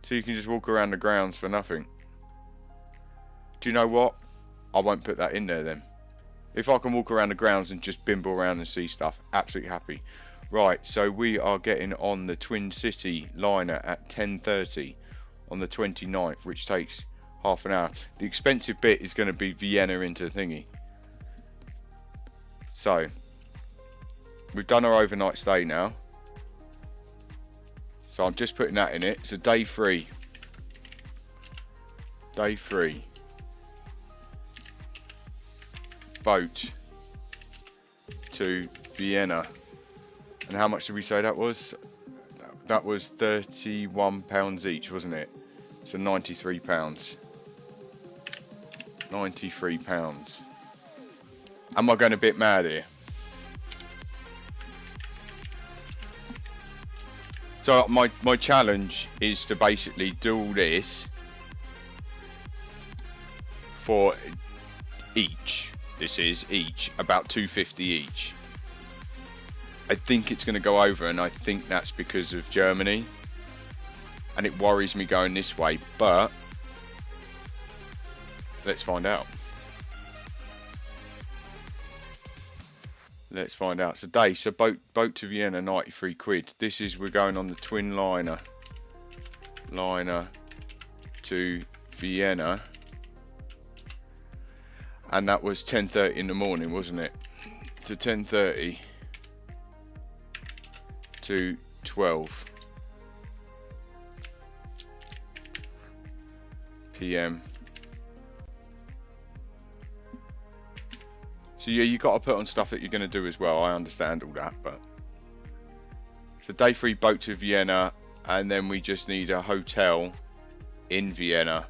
So you can just walk around the grounds for nothing. Do you know what? I won't put that in there then. If I can walk around the grounds and just bimble around and see stuff, absolutely happy. Right, so we are getting on the Twin City liner at 10:30 on the 29th, which takes half an hour. The expensive bit is going to be Vienna into thingy. So, we've done our overnight stay now. So I'm just putting that in it. So day 3. Day 3. Boat to Vienna. And how much did we say that was? That was £31 each, wasn't it? So £93. £93. Am I going a bit mad here? So my challenge is to basically do all this for each. This is each about £250 each. I think it's going to go over, and I think that's because of Germany, and it worries me going this way, but let's find out. Let's find out. So day, so boat to Vienna, £93. This is, we're going on the twin liner to Vienna, and that was 10:30 in the morning, wasn't it? So 10:30 to 12 PM. So yeah, you got to put on stuff that you're going to do as well. I understand all that, but so day 3 boat to Vienna, and then we just need a hotel in Vienna,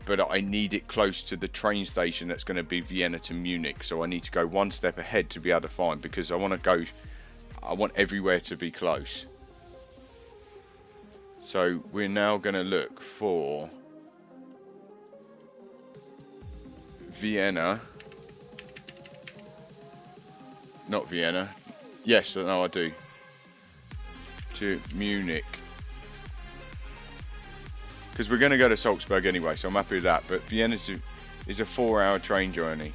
but I need it close to the train station that's going to be Vienna to Munich. So I need to go one step ahead to be able to find, because I want everywhere to be close. So we're now going to look for Vienna. Not Vienna. Yes, no, I do. To Munich. Because we're going to go to Salzburg anyway, so I'm happy with that. But Vienna is a 4-hour train journey.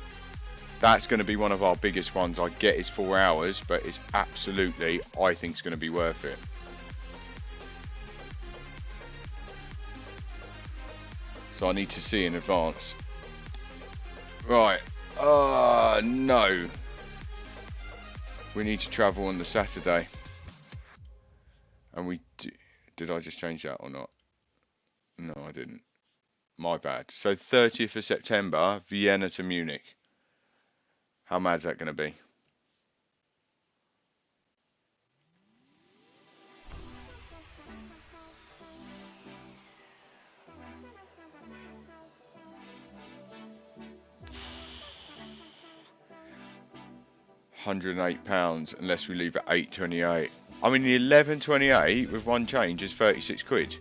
That's going to be one of our biggest ones. I get it's 4 hours, but it's absolutely, I think it's going to be worth it. So I need to see in advance. Right. No. We need to travel on the Saturday. And we did I just change that or not? No, I didn't. My bad. So 30th of September, Vienna to Munich. How mad is that going to be? £108 unless we leave at 8:28. I mean, the 11:28 with one change is £36.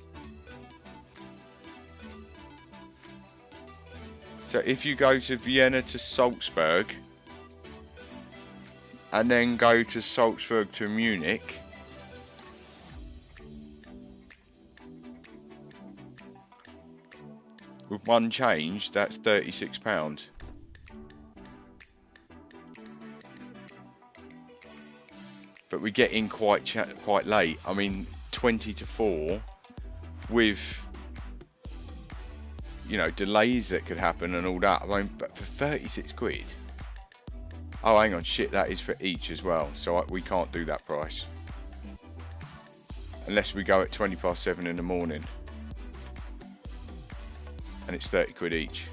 So if you go to Vienna to Salzburg and then go to Salzburg to Munich, with one change, that's £36. But we get in quite late. I mean, 20 to 4 with, you know, delays that could happen and all that. I mean, but for £36. Oh, hang on, shit, that is for each as well. So we can't do that price. Unless we go at 7:20 in the morning. And it's £30 each.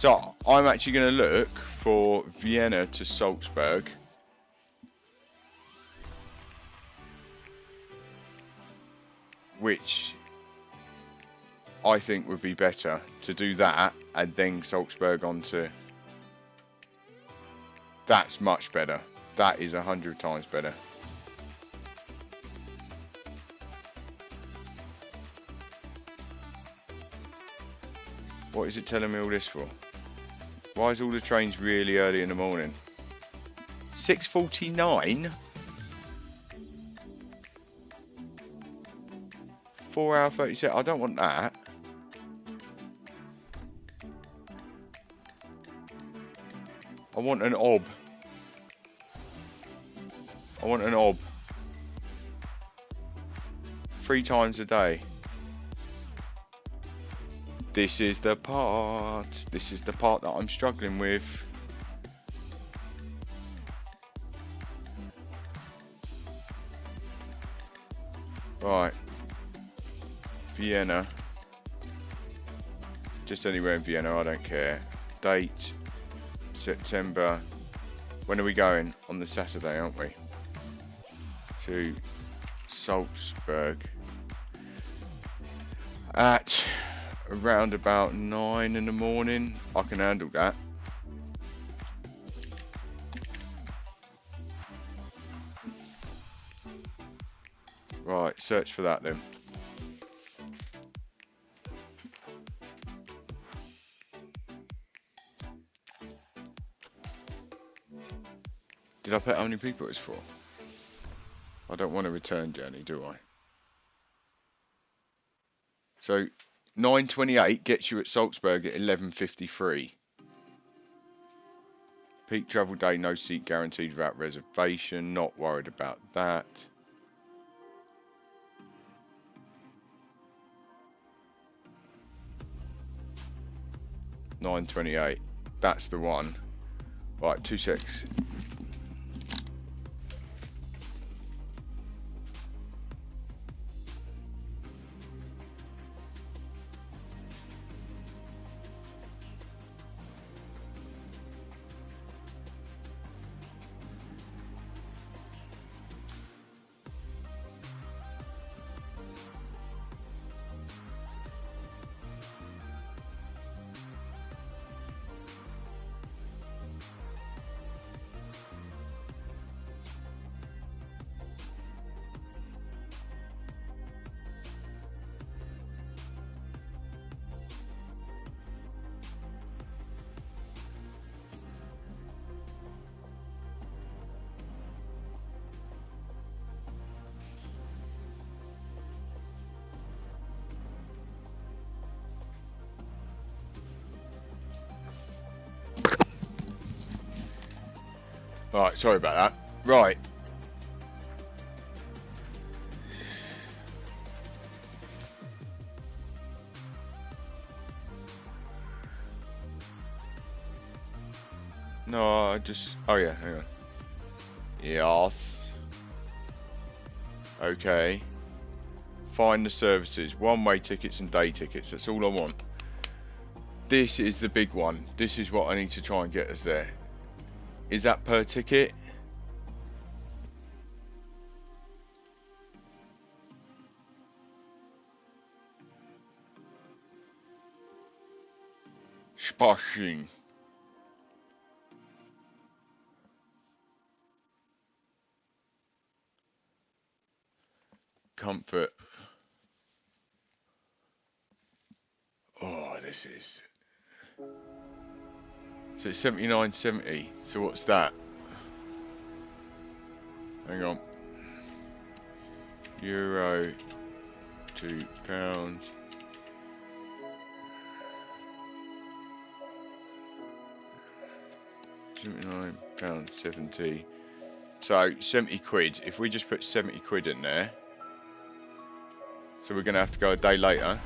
So I'm actually going to look for Vienna to Salzburg. Which I think would be better to do that and then Salzburg onto. That's much better. That is 100 times better. What is it telling me all this for? Why is all the trains really early in the morning? 6:49? 4 hour 37. I don't want that. I want an ob. I want an ob. 3 times a day. This is the part. This is the part that I'm struggling with. Right. Vienna. Just anywhere in Vienna, I don't care. Date. September. When are we going? On the Saturday, aren't we? To Salzburg. At around about 9 in the morning. I can handle that. Right, search for that then. Did I put how many people it's for? I don't want a return journey, do I? So 9:28 gets you at Salzburg at 11:53. Peak travel day, no seat guaranteed without reservation. Not worried about that. $9.28. That's the one. Right, 2 secs. Right, sorry about that. Right. No, I just... Oh yeah, hang on. Yes. Okay. Find the services. One-way tickets and day tickets. That's all I want. This is the big one. This is what I need to try and get us there. Is that per ticket? Spasching. Comfort. Oh, this is... So it's 79.70. So what's that? Hang on. Euro, £2. £79.70. So 70 quid. If we just put 70 quid in there, so we're gonna have to go a day later.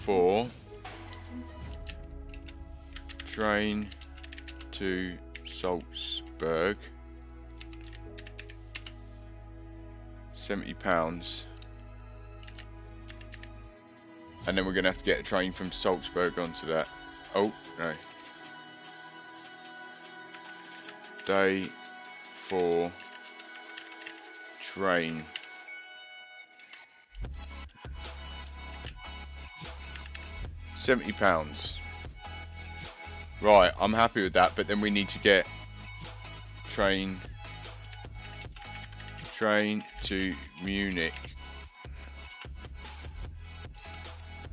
For train to Salzburg £70. And then we're going to have to get a train from Salzburg onto that. Oh, no. Day 4 train. £70. Right, I'm happy with that, but then we need to get train to Munich.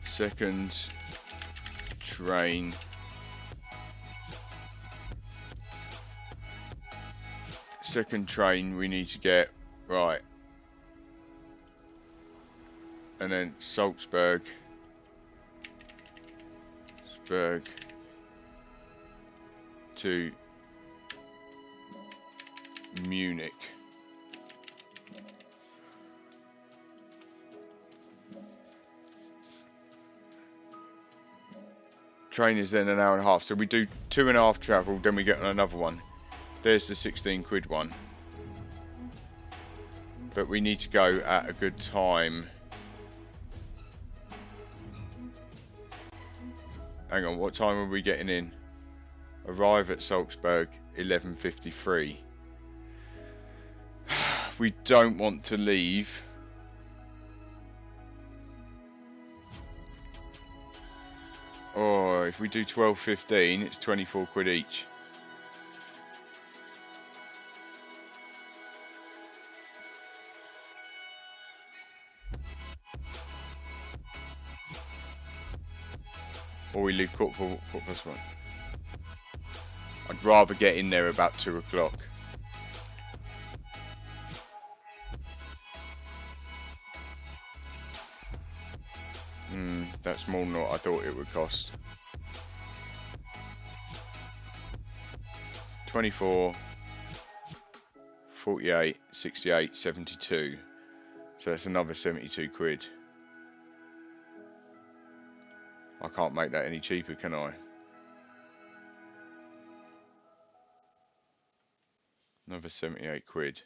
Second train we need to get, right, and then Salzburg to Munich. Train is then an hour and a half, so we do 2.5 travel, then we get on another one. There's the 16 quid one, but we need to go at a good time. Hang on, what time are we getting in? Arrive at Salzburg 11:53. We don't want to leave. Or if we do 12:15, it's 24 quid each. Or we leave quarter past 1. I'd rather get in there about 2 o'clock. That's more than what I thought it would cost. 24, 48, 68, 72. So that's another 72 quid. I can't make that any cheaper, can I? Another 78 quid.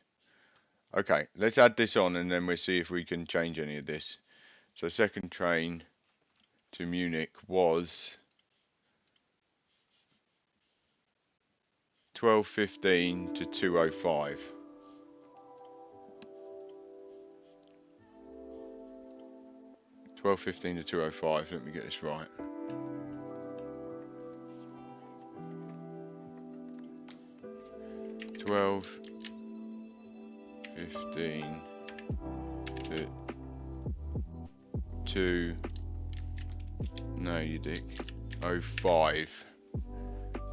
Okay, let's add this on and then we'll see if we can change any of this. So second train to Munich was 12:15 to 2:05. $12:15 to 2:05. Let me get this right. $12:15 to 2. No, you dick. 05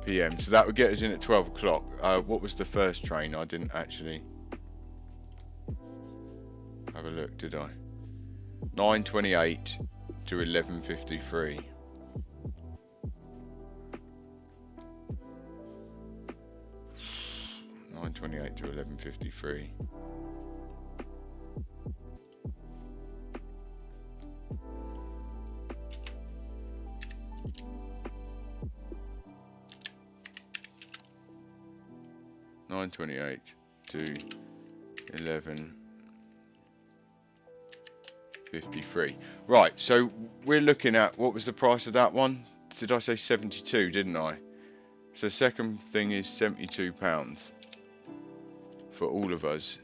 p.m. So that would get us in at 12 o'clock. What was the first train? I didn't actually have a look, did I? 9:28 to 11:53. $9:28 to 11:53. $9:28 to 11:53. Right, so we're looking at, what was the price of that one? Did I say 72, didn't I? So second thing is £72 for all of us,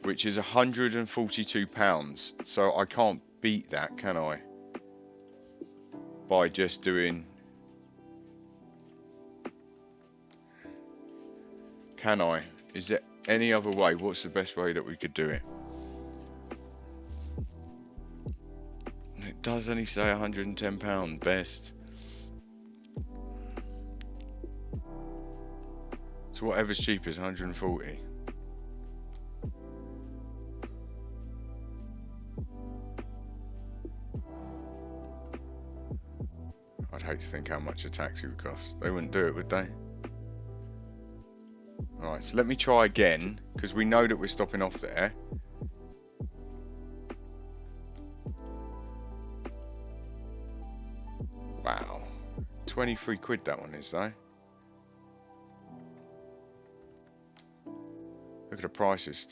which is £142. So I can't beat that, can I? By just doing... Can I? Is there any other way? What's the best way that we could do it? It does only say £110 best. So whatever's cheap is 140. I'd hate to think how much a taxi would cost. They wouldn't do it, would they? Alright, so let me try again, because we know that we're stopping off there. Wow. 23 quid that one is, though. Look at the prices.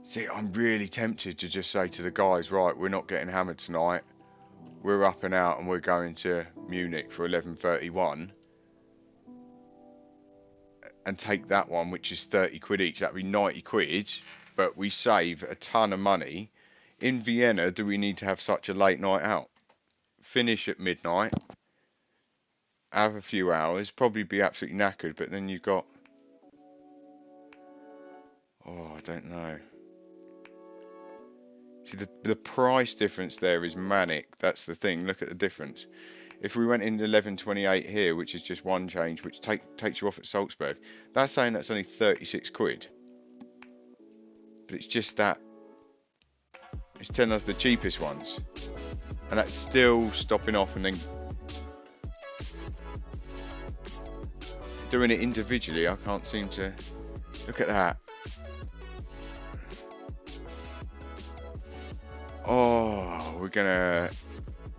See, I'm really tempted to just say to the guys, right, we're not getting hammered tonight. We're up and out and we're going to Munich for 11:31 and take that one, which is 30 quid each. That'd be 90 quid, but we save a ton of money. In Vienna, do we need to have such a late night out? Finish at midnight, have a few hours, probably be absolutely knackered, but then you've got... Oh, I don't know. See, the price difference there is manic. That's the thing. Look at the difference. If we went in 11.28 here, which is just one change, which takes you off at Salzburg, that's saying that's only 36 quid. But it's just that. It's telling us the cheapest ones. And that's still stopping off and then doing it individually. I can't seem to... Look at that. Oh, we're gonna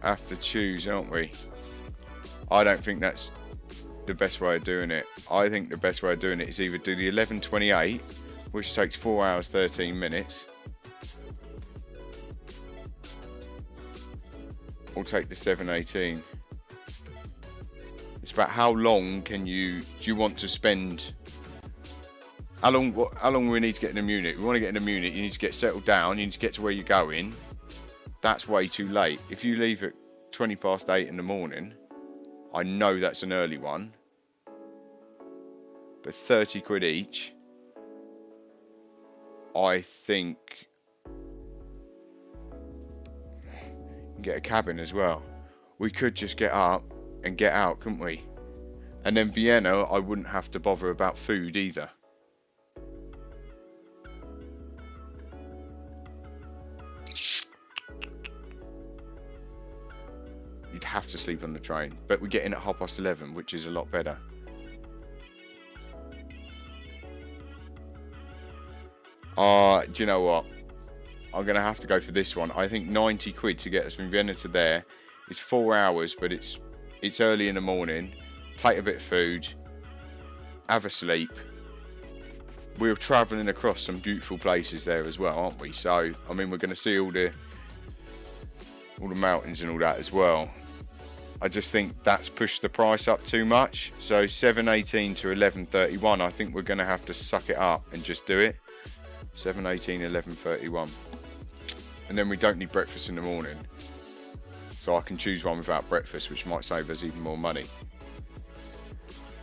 have to choose, aren't we? I don't think that's the best way of doing it. I think the best way of doing it is either do the 11.28, which takes 4 hours 13 minutes, or take the 7.18. It's about how long do you want to spend? How long we need to get into Munich? We want to get into Munich. You need to get settled down. You need to get to where you're going. That's way too late. If you leave at 8:20 in the morning, I know that's an early one, but 30 quid each, I think you can get a cabin as well. We could just get up and get out, couldn't we? And then Vienna, I wouldn't have to bother about food either. You'd have to sleep on the train, but we get in at 11:30, which is a lot better. Do you know what? I'm going to have to go for this one. I think 90 quid to get us from Vienna to there. It's 4 hours, but it's early in the morning. Take a bit of food, have a sleep. We're travelling across some beautiful places there as well, aren't we? So, I mean, we're going to see all the mountains and all that as well. I just think that's pushed the price up too much. So 7.18 to 11.31, I think we're going to have to suck it up and just do it. 7.18, 11.31. And then we don't need breakfast in the morning. So I can choose one without breakfast, which might save us even more money.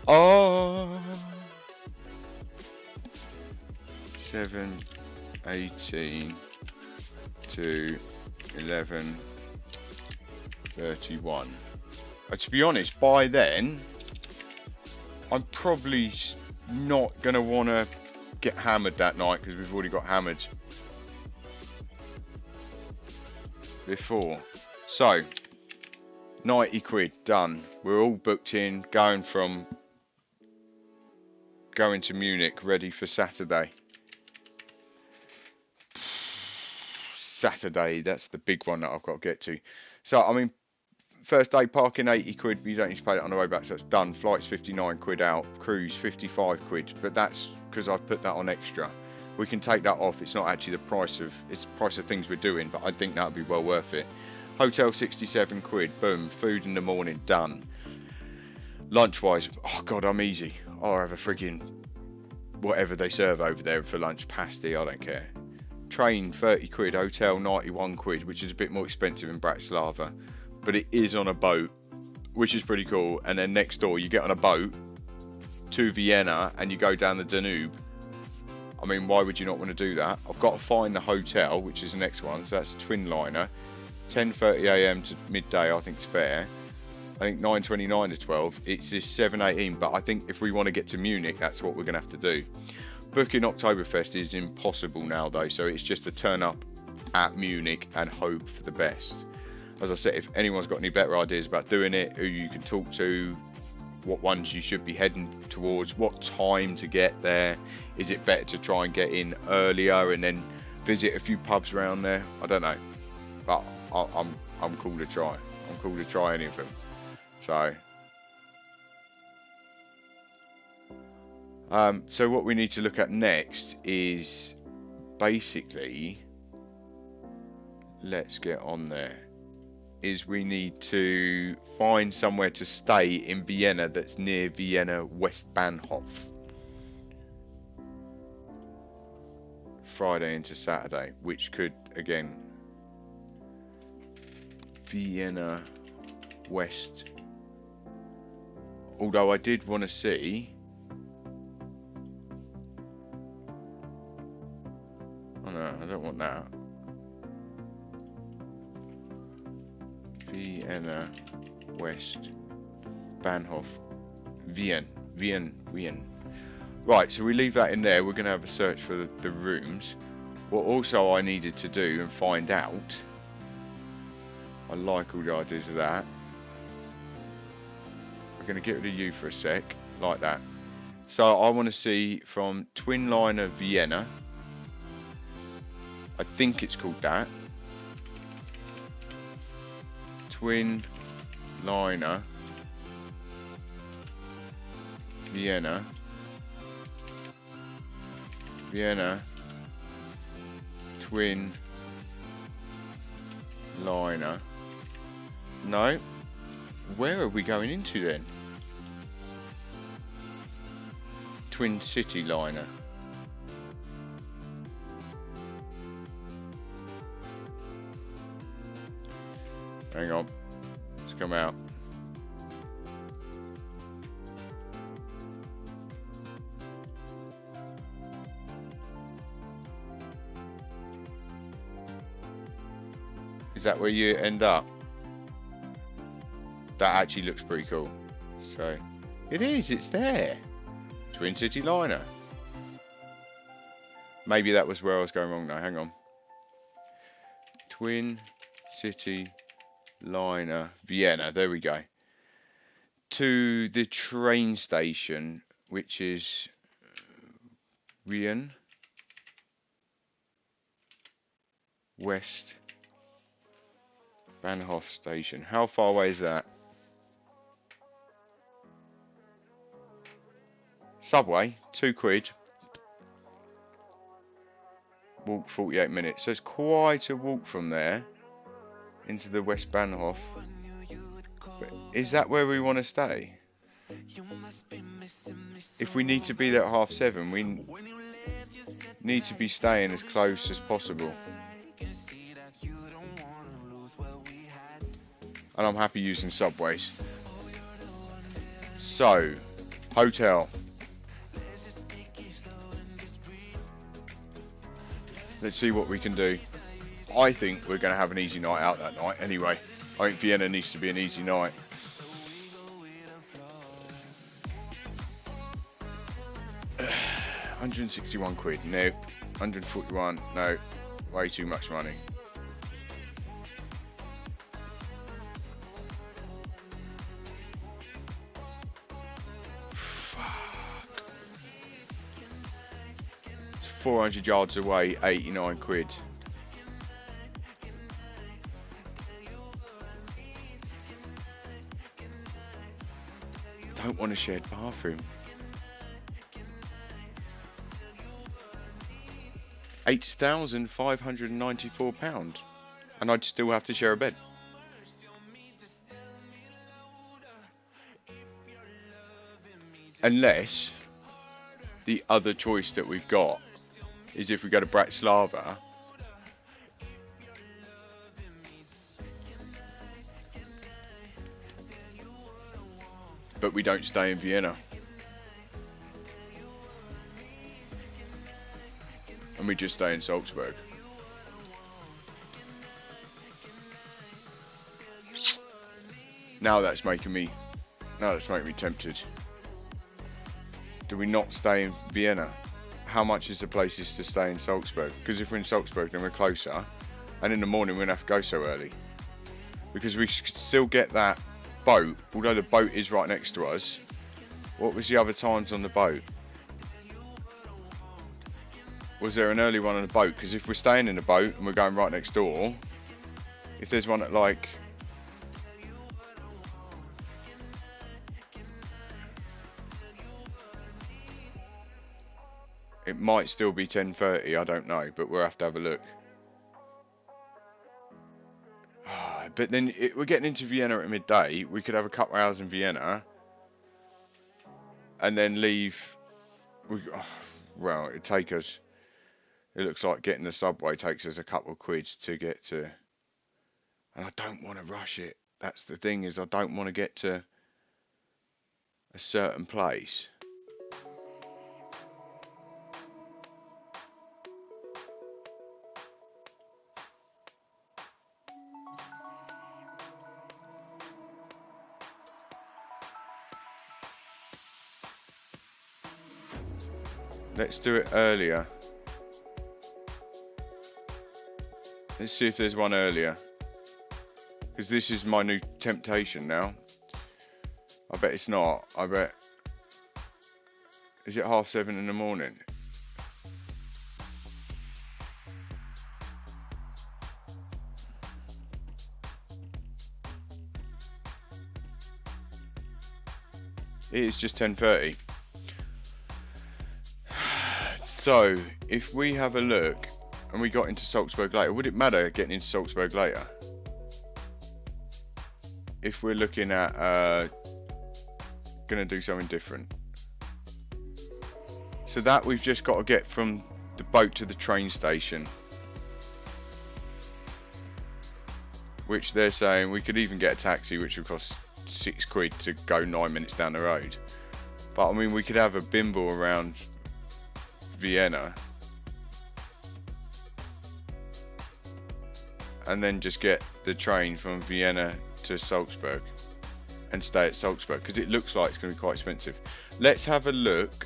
Oh! 7.18 to 11.31. To be honest, by then, I'm probably not going to want to get hammered that night because we've already got hammered before. So, 90 quid, done. We're all booked in, going to Munich, ready for Saturday. Saturday, that's the big one that I've got to get to. So, I mean, first day parking 80 quid, but you don't need to pay it on the way back, so that's done. Flights 59 quid out, cruise 55 quid, but that's because I've put that on extra. We can take that off. It's not actually the price of, it's the price of things we're doing, but I think that would be well worth it. Hotel 67 quid, boom, food in the morning, done. Lunch wise, oh god, I'm easy. I'll have a friggin' whatever they serve over there for lunch, pasty, I don't care. Train 30 quid, hotel 91 quid, which is a bit more expensive in Bratislava, but it is on a boat, which is pretty cool. And then next door you get on a boat to Vienna and you go down the Danube. I mean, why would you not want to do that? I've got to find the hotel, which is the next one, so that's a twin liner. 10:30 AM to midday, I think it's fair. I think 9:29 to 12, it's this 7:18, but I think if we want to get to Munich, that's what we're going to have to do. Booking Oktoberfest is impossible now though, so it's just to turn up at Munich and hope for the best. As I said, if anyone's got any better ideas about doing it, who you can talk to, what ones you should be heading towards, what time to get there, is it better to try and get in earlier and then visit a few pubs around there? I don't know, but I'm cool to try. I'm cool to try any of them. So what we need to look at next is basically, let's get on there, is we need to find somewhere to stay in Vienna that's near Vienna Westbahnhof. Friday into Saturday, which could, again, Vienna West. Although I did want to see. Oh no, I don't want that. Vienna West Bahnhof. Wien. Right, so we leave that in there. We're going to have a search for the rooms. What also I needed to do and find out. I like all the ideas of that. We're going to get rid of you for a sec. Like that. So I want to see from Twin Liner Vienna. I think it's called that. Twin Liner Vienna Twin Liner. No, where are we going into then? Twin City Liner. Hang on, let's come out. Is that where you end up? That actually looks pretty cool. So, it is, it's there. Twin City Liner. Maybe that was where I was going wrong now, hang on. Twin City Liner Vienna, there we go. To the train station, which is Wien West Bahnhof Station. How far away is that? Subway, £2. Walk 48 minutes. So it's quite a walk from there into the West Bahnhof. But is that where we want to stay? If we need to be there at 7:30, we need to be staying as close as possible. And I'm happy using subways. So, hotel. Let's see what we can do. I think we're going to have an easy night out that night anyway. I think Vienna needs to be an easy night. £161, no. 141, no. Way too much money. Fuck. It's 400 yards away, £89. Don't want a shared bathroom. £8,594, and I'd still have to share a bed. Unless the other choice that we've got is if we go to Bratislava, but we don't stay in Vienna. And we just stay in Salzburg. Now that's making me tempted. Do we not stay in Vienna? How much is the places to stay in Salzburg? Because if we're in Salzburg, then we're closer. And in the morning, we're going to have to go so early. Because we still get that boat, although the boat is right next to us. What was the other times on the boat? Was there an early one on the boat? Because if we're staying in the boat and we're going right next door, if there's one at like It might still be 10:30, I don't know, but we'll have to have a look. But then we're getting into Vienna at midday. We could have a couple hours in Vienna and then leave. Well, it'd take us. It looks like getting the subway takes us a couple of quid to get to. And I don't want to rush it. That's the thing, is I don't want to get to a certain place. Let's do it earlier. Let's see if there's one earlier. Because this is my new temptation now. I bet it's not. I bet... Is it 7:30 in the morning? It is just 10:30. So, if we have a look and we got into Salzburg later, would it matter getting into Salzburg later? If we're looking at going to do something different. So that we've just got to get from the boat to the train station. Which they're saying we could even get a taxi, which would cost 6 quid to go 9 minutes down the road. But I mean, we could have a bimble around Vienna and then just get the train from Vienna to Salzburg and stay at Salzburg, because it looks like it's going to be quite expensive. Let's have a look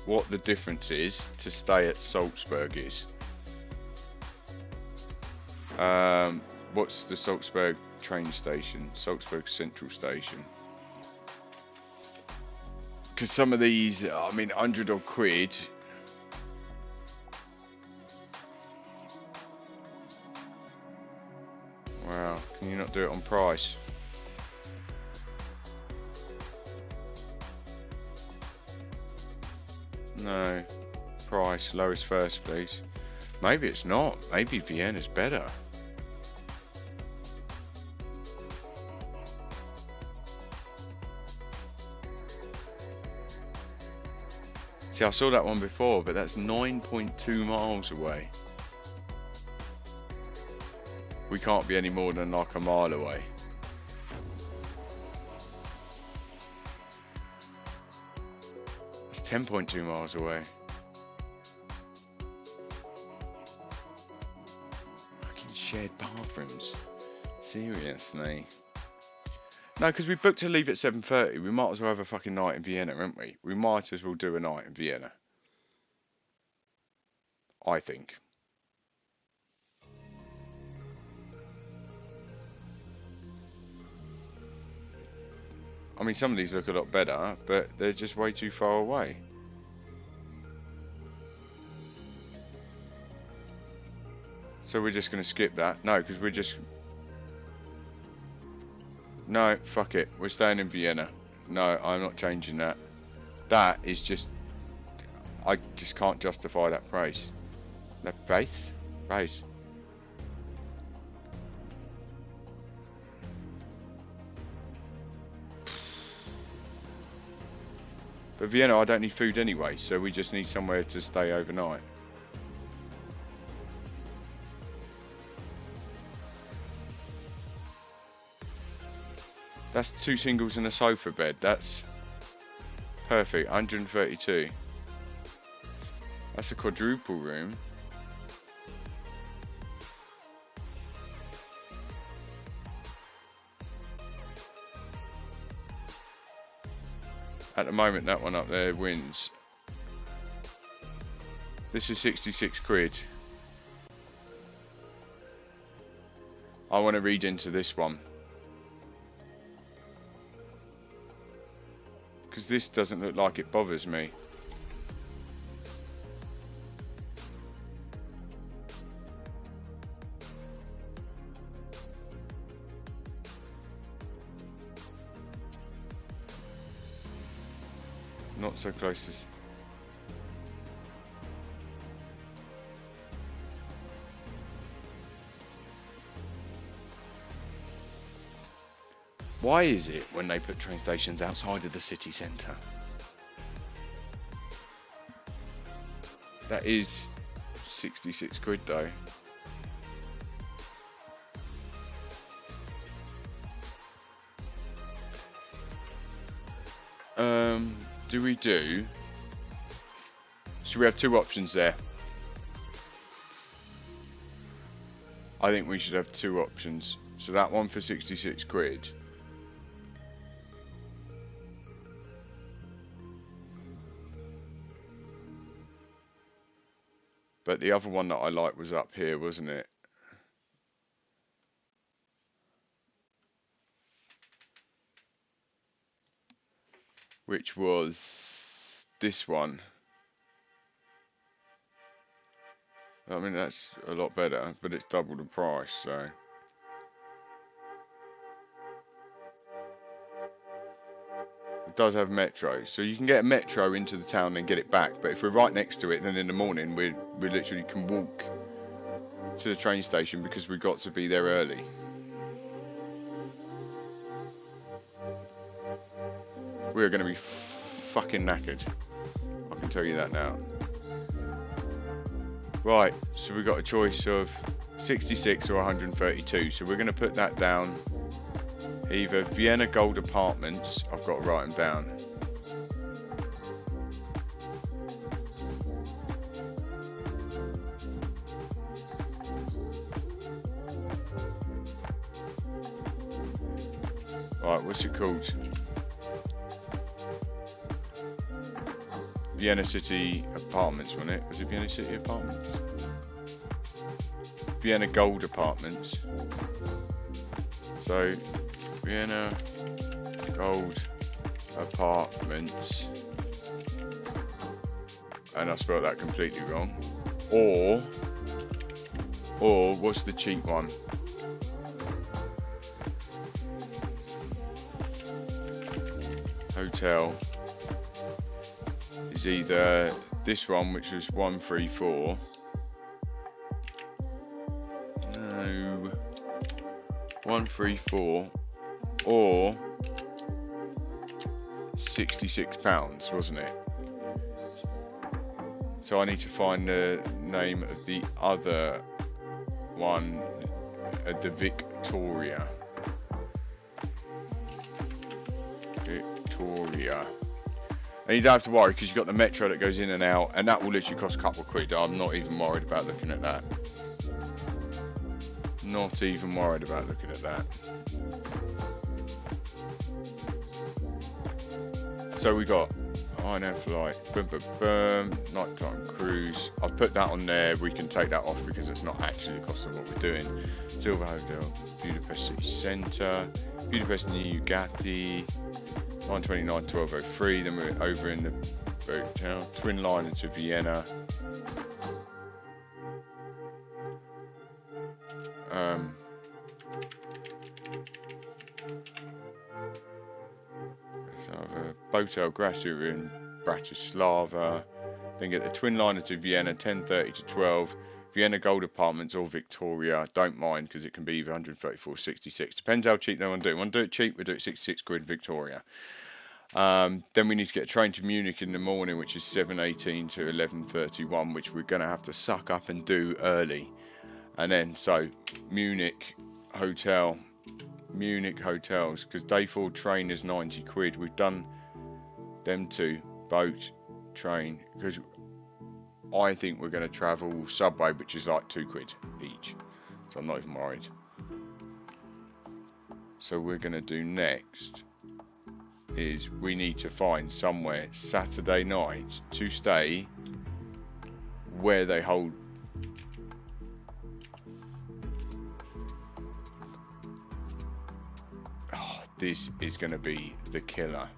what the difference is to stay at Salzburg is. What's the Salzburg train station? Salzburg Central Station. Because some of these, I mean, 100 odd quid. Wow, can you not do it on price? No. Price, lowest first, please. Maybe it's not. Maybe Vienna's better. See, I saw that one before, but that's 9.2 miles away. We can't be any more than like a mile away. That's 10.2 miles away. Fucking shared bathrooms. Seriously. No, because we booked to leave at 7:30. We might as well have a fucking night in Vienna, haven't we? We might as well do a night in Vienna. I think. I mean, some of these look a lot better, but they're just way too far away. So we're just going to skip that. No, because we're just... No, fuck it. We're staying in Vienna. No, I'm not changing that. That is just... I just can't justify that price. That price? Price. But Vienna, I don't need food anyway, so we just need somewhere to stay overnight. That's 2 singles and a sofa bed. That's perfect. 132. That's a quadruple room. At the moment, that one up there wins. This is 66 quid. I want to read into this one. Because this doesn't look like it bothers me. Not so close as... Why is it when they put train stations outside of the city centre? That is 66 quid though. Do we do? So we have two options there. I think we should have two options. So that one for 66 quid. But the other one that I liked was up here, wasn't it? Which was this one. I mean, that's a lot better, but it's double the price, so. It does have metro, so you can get a metro into the town and get it back, but if we're right next to it, then in the morning we literally can walk to the train station because we've got to be there early. We're going to be fucking knackered. I can tell you that now. Right, so we've got a choice of 66 or 132, so we're going to put that down. Either Vienna Gold Apartments, I've got to write them down. Right, what's it called? Vienna City Apartments, wasn't it? Was it Vienna City Apartments? Vienna Gold Apartments. So, Vienna Gold Apartments. And I spelled that completely wrong. Or what's the cheap one? Hotel is either this one, which was 134. No, 134, or £66, wasn't it? So I need to find the name of the other one, the Victoria. And you don't have to worry because you've got the metro that goes in and out, and that will literally cost a couple of quid. I'm not even worried about looking at that. Not even worried about looking at that. So we got INF flight, boom, boom, boom, nighttime cruise. I've put that on there. We can take that off because it's not actually the cost of what we're doing. Silver Hotel, Budapest City Centre, Budapest New Ugati, 929 1203. Then we're over in the hotel, twin line into Vienna. Hotel Gracia in Bratislava, then get the twin liner to Vienna, 10:30 to 12, Vienna Gold Apartments or Victoria. Don't mind because it can be either 134 or 66. Depends how cheap they want to do it. Want to do it cheap, we'll do it 66 quid Victoria. Then we need to get a train to Munich in the morning, which is 7:18 to 11:31, which we're going to have to suck up and do early. And then, so, Munich hotels, because day 4 train is 90 quid. We've done them two, boat, train, because I think we're going to travel subway, which is like 2 quid each, so I'm not even worried. So we're going to do next is we need to find somewhere Saturday night to stay where they hold this is going to be the killer.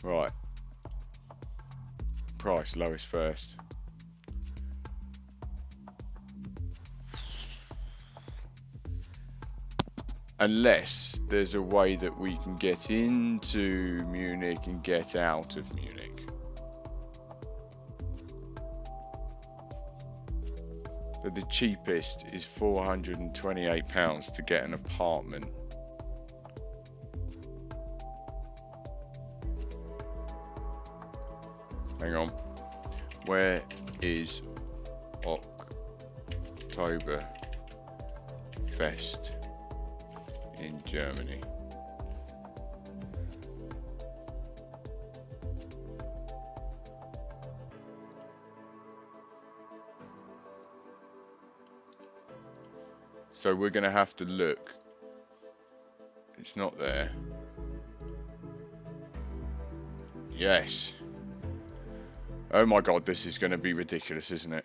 Right. Price, lowest first. Unless there's a way that we can get into Munich and get out of Munich. But the cheapest is £428 to get an apartment. Hang on. Where is Oktoberfest in Germany? So we're going to have to look. It's not there. Yes. Oh my god, this is going to be ridiculous, isn't it?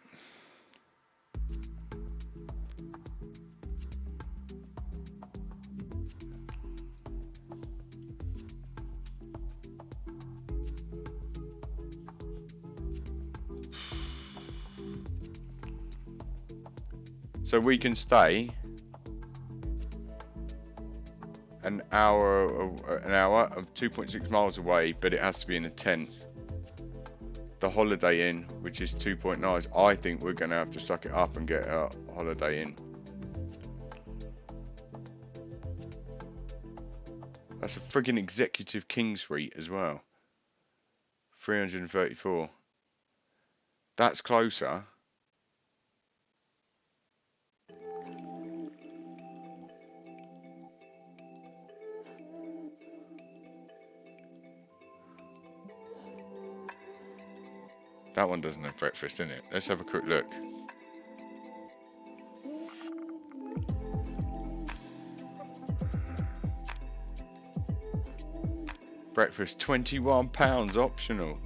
So we can stay an hour of 2.6 miles away, but it has to be in a tent. The Holiday Inn, which is 2.9, I think we're going to have to suck it up and get a Holiday Inn. That's a friggin' executive king suite as well. 334. That's closer. That one doesn't have breakfast in it. Let's have a quick look. Breakfast, £21 optional.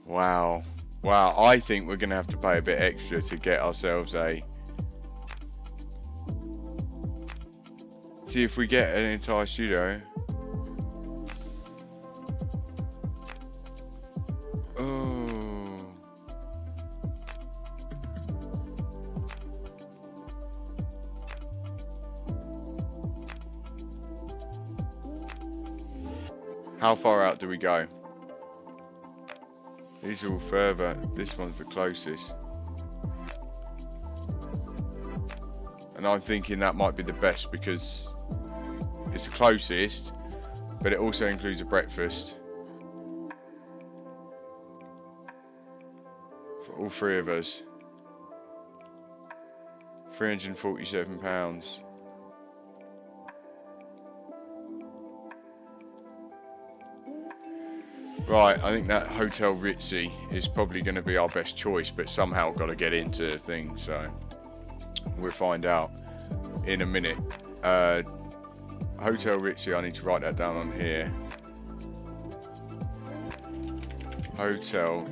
Wow. Wow, I think we're going to have to pay a bit extra to get ourselves a... See if we get an entire studio. Oh. How far out do we go? These are all further. This one's the closest. And I'm thinking that might be the best because it's the closest, but it also includes a breakfast for all three of us. £347. Right, I think that Hotel Ritzy is probably going to be our best choice, but somehow got to get into things, so we'll find out in a minute. Hotel Ritzy, I need to write that down on here. Hotel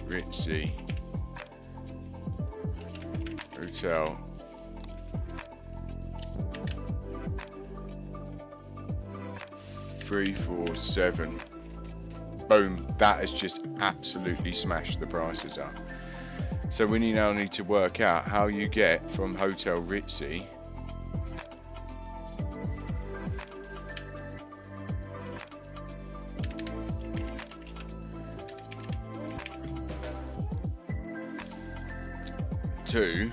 Ritzy. Hotel. $347. Boom, that has just absolutely smashed the prices up. So we now need to work out how you get from Hotel Ritzy to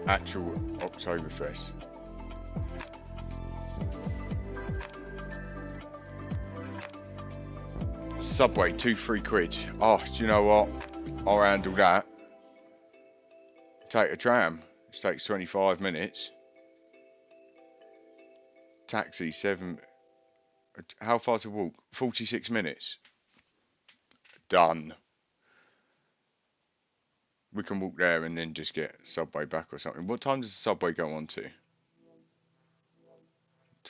actual Oktoberfest. Subway, 2-3 quid. Oh, do you know what? I'll handle that. Take a tram, which takes 25 minutes. Taxi, 7. How far to walk? 46 minutes. Done. We can walk there and then just get Subway back or something. What time does the Subway go on to?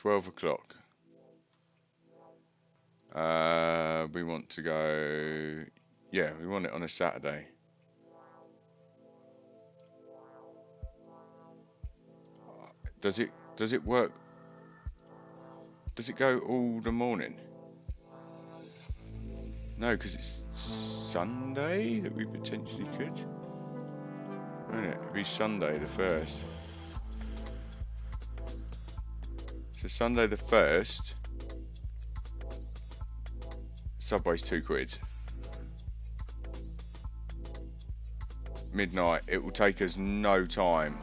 12 o'clock. We want to go... Yeah, we want it on a Saturday. Does it work? Does it go all the morning? No, because it's Sunday that we potentially could. Wouldn't it? It'd be Sunday the 1st. So Sunday the 1st, Subway's £2. Midnight. It will take us no time.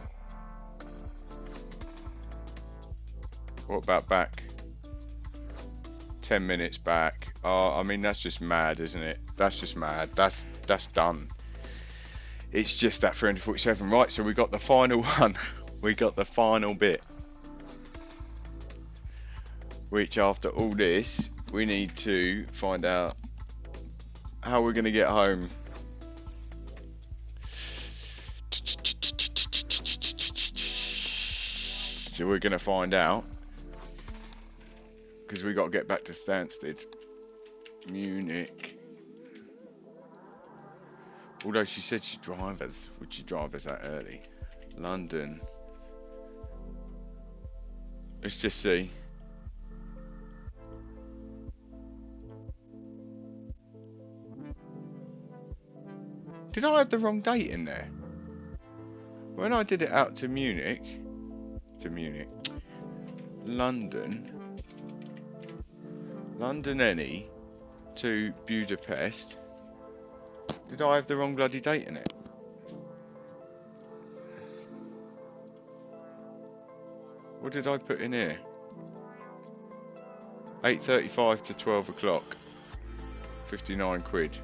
What about back? 10 minutes back. Oh, I mean, that's just mad, isn't it? That's just mad. That's done. It's just that 347. Right, so we got the final one. We got the final bit. Which, after all this, we need to find out how we're going to get home. So we're going to find out. Because we got to get back to Stansted. Munich. Although she said she'd drive us. Would she drive us that early? London. Let's just see. Did I have the wrong date in there? When I did it out to Munich. London any to Budapest. Did I have the wrong bloody date in it? What did I put in here? 8:35 to 12 o'clock. 59 quid.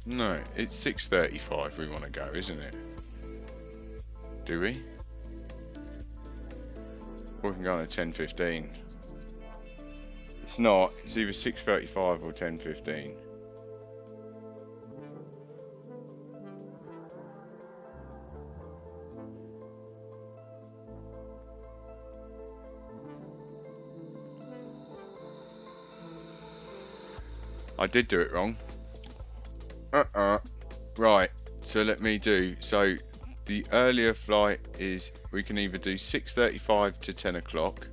No, it's 6:35 we want to go, isn't it? Do we? Or we can go on at 10:15. It's not. It's either 6:35 or 10:15. I did do it wrong. Right, so let me do, so the earlier flight is, we can either do 6:35 to 10 o'clock.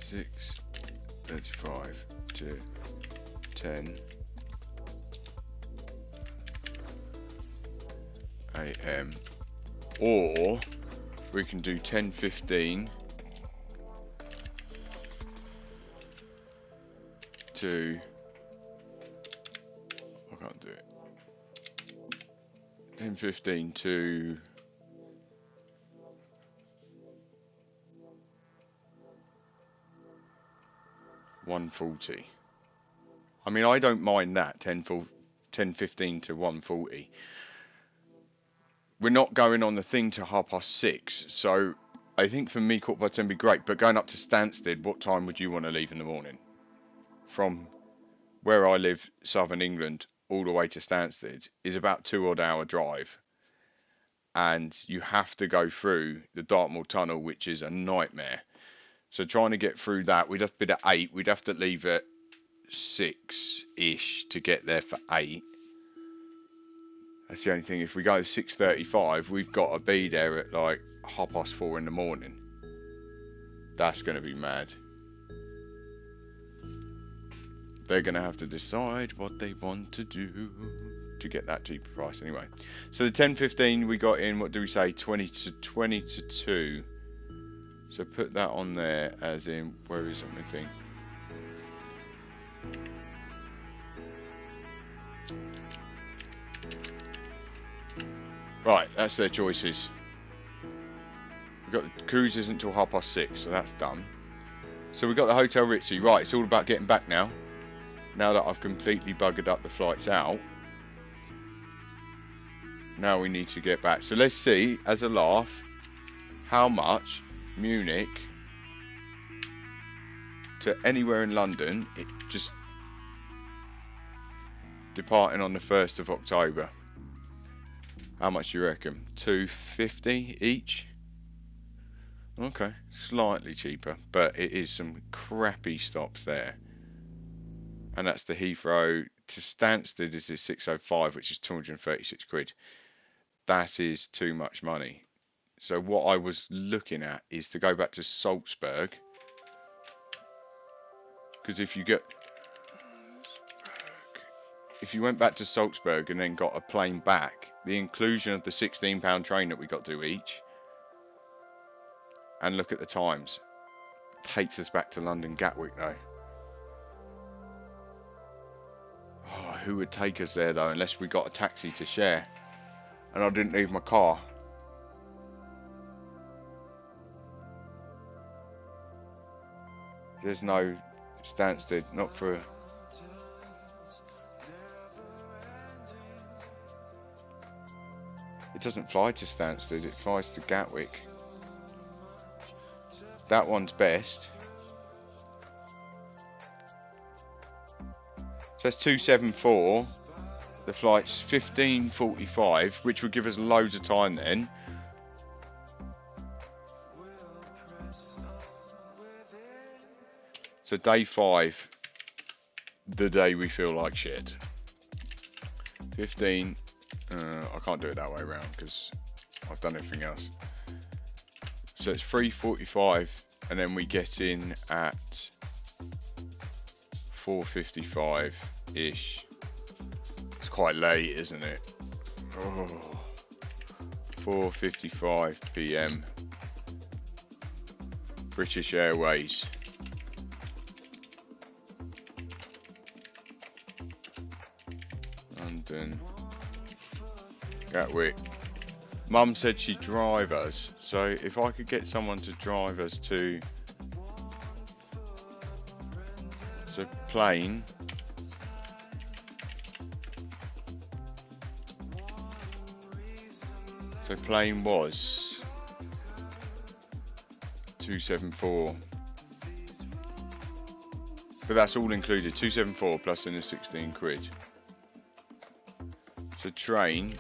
Six 35 to 10 a.m. Or we can do 10:15 to, I can't do it, 10:15 to 1:40. I mean, I don't mind that, 10:15 to 1:40. We're not going on the thing to 6:30, so I think for me, 10:15 would be great, but going up to Stansted, what time would you want to leave in the morning? From where I live, southern England, all the way to Stansted is about 2 odd hour drive, and you have to go through the Dartmoor Tunnel, which is a nightmare. So trying to get through that, we'd have to be at 8. We'd have to leave at 6-ish to get there for 8. That's the only thing. If we go to 6:35, we've got to be there at like 4:30 in the morning. That's going to be mad. They're going to have to decide what they want to do to get that cheaper price anyway. So the 10:15 we got in, what do we say, 20 to 2. So put that on there as in, where is it on the thing? Right, that's their choices. We've got the cruise isn't until 6:30, so that's done. So we've got the Hotel Ritzy. Right, it's all about getting back now. Now that I've completely buggered up the flights out, Now we need to get back. So let's see, as a laugh, how much Munich to anywhere in London, it just departing on the 1st of October. How much do you reckon? 250 each? Okay, slightly cheaper, but it is some crappy stops there. And that's the Heathrow to Stansted is the 605, which is 236 quid. That is too much money. So what I was looking at is to go back to Salzburg, because if you went back to Salzburg and then got a plane back, the inclusion of the £16 train that we got to do each, and look at the times, takes us back to London Gatwick though. Oh, who would take us there though, unless we got a taxi to share, and I didn't leave my car. There's no Stansted, not for... It doesn't fly to Stansted, it flies to Gatwick. That one's best. So that's 274. The flight's 15:45, which would give us loads of time then. So day 5, the day we feel like shit. 15. I can't do it that way around because I've done everything else. So it's 3:45, and then we get in at 4:55-ish. It's quite late, isn't it? Oh, 4:55 PM. British Airways. London Gatwick. Mum said she'd drive us, so if I could get someone to drive us to plane. So plane was 274. But that's all included, 274 plus in the 16 quid. So train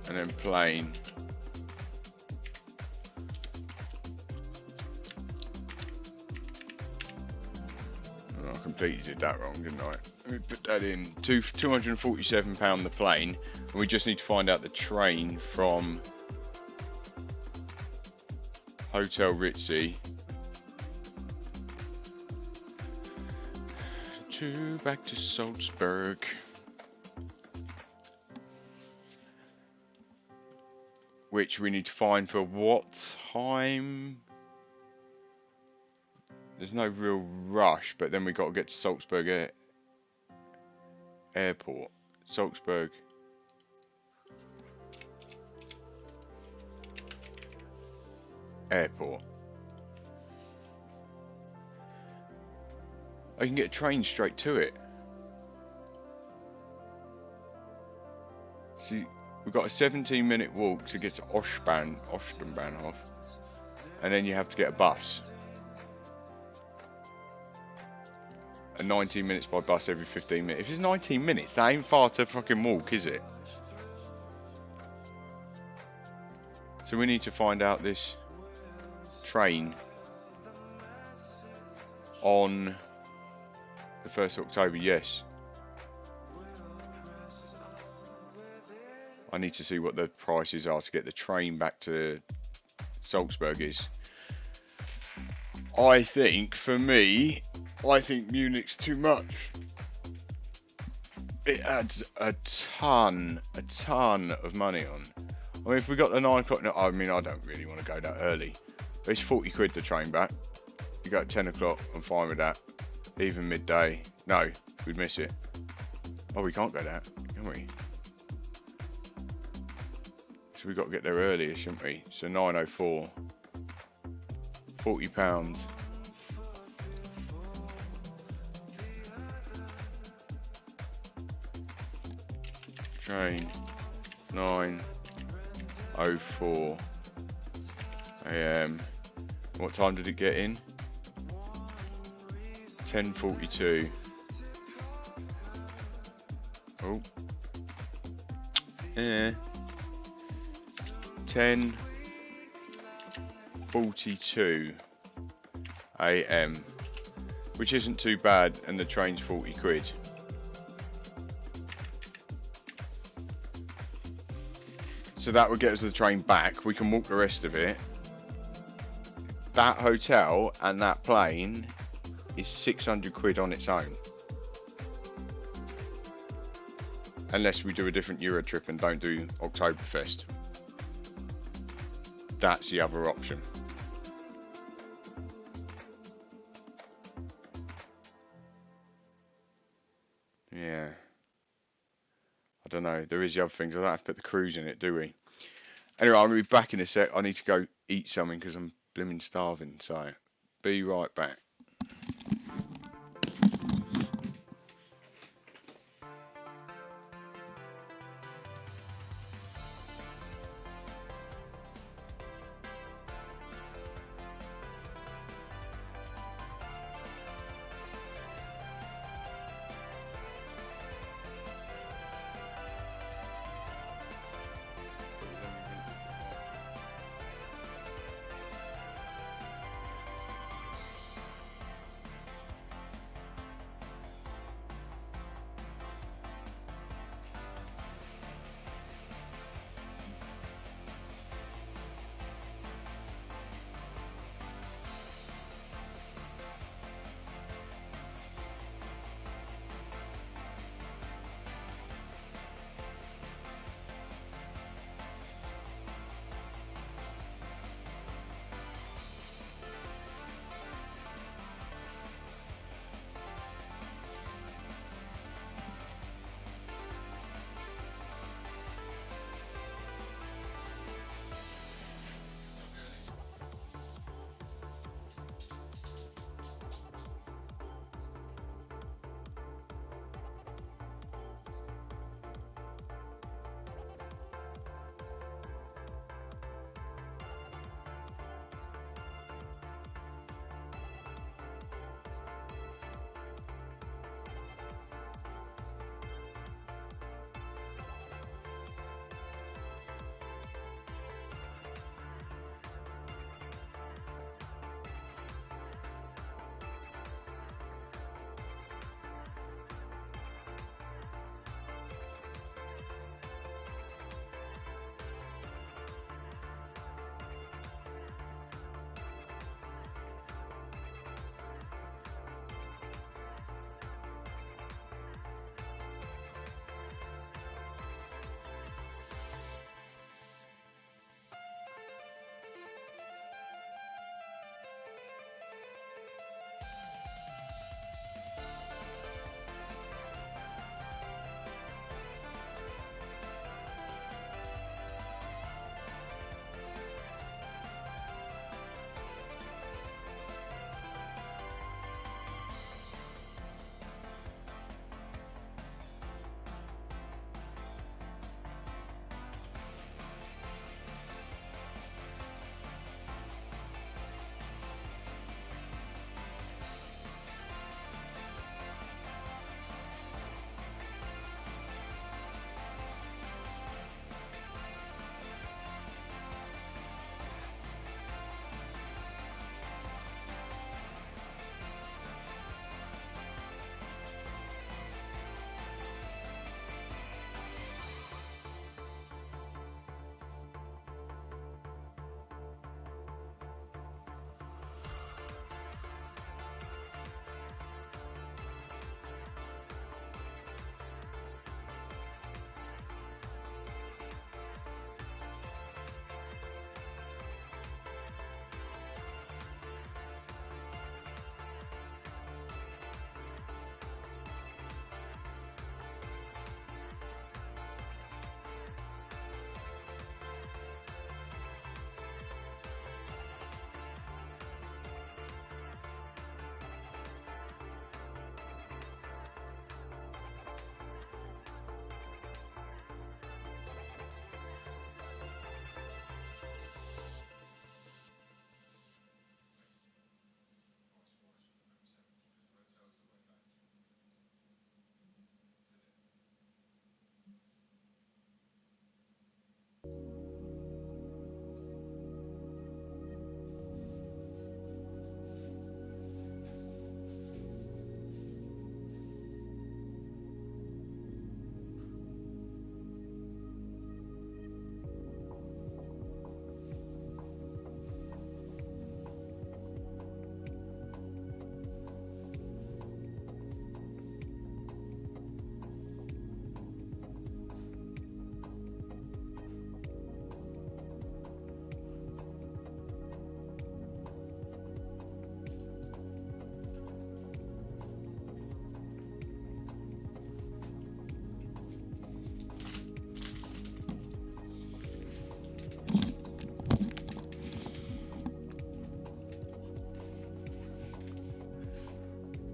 and then plane. Oh, I completely did that wrong, didn't I? Let me put that in. £247 the plane, and we just need to find out the train from Hotel Ritzy back to Salzburg. Which we need to find for what time? There's no real rush, but then we got to get to Salzburg Airport. Salzburg. Airport. I can get a train straight to it. See, we've got a 17-minute walk to get to Ostenbahnhof, and then you have to get a bus. And 19 minutes by bus every 15 minutes. If it's 19 minutes, that ain't far to fucking walk, is it? So we need to find out this train on the 1st of October, yes. I need to see what the prices are to get the train back to Salzburg is. I think, for me, I think Munich's too much. It adds a ton of money on. I mean, if we got the 9 o'clock, no, I mean, I don't really want to go that early. But it's 40 quid the train back. You go at 10 o'clock, I'm fine with that. Even midday. No, we'd miss it. Oh, we can't go that, can we? So we've got to get there earlier, shouldn't we? So 9:04. £40. train 9:04 a.m. What time did it get in? 10:42. Oh. Yeah. 10:42 a.m. which isn't too bad, and the train's 40 quid. So that would get us the train back. We can walk the rest of it. That hotel and that plane is 600 quid on its own. Unless we do a different Eurotrip and don't do Oktoberfest. That's the other option. Yeah. I don't know. There is the other things. I don't have to put the cruise in it, do we? Anyway, I'm going to be back in a sec. I need to go eat something because I'm blooming starving. So, be right back.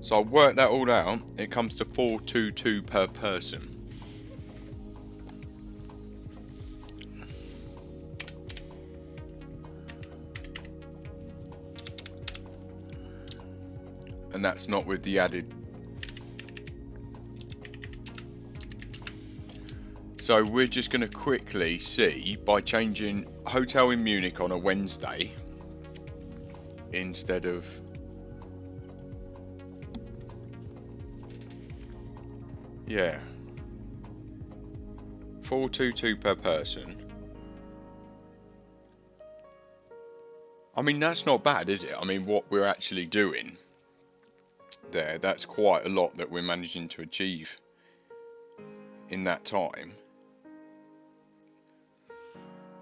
So I worked that all out. It comes to 422 per person. And that's not with the added. So we're just going to quickly see by changing hotel in Munich on a Wednesday instead of yeah, 422 per person. I mean, that's not bad, is it? I mean, what we're actually doing there, that's quite a lot that we're managing to achieve in that time.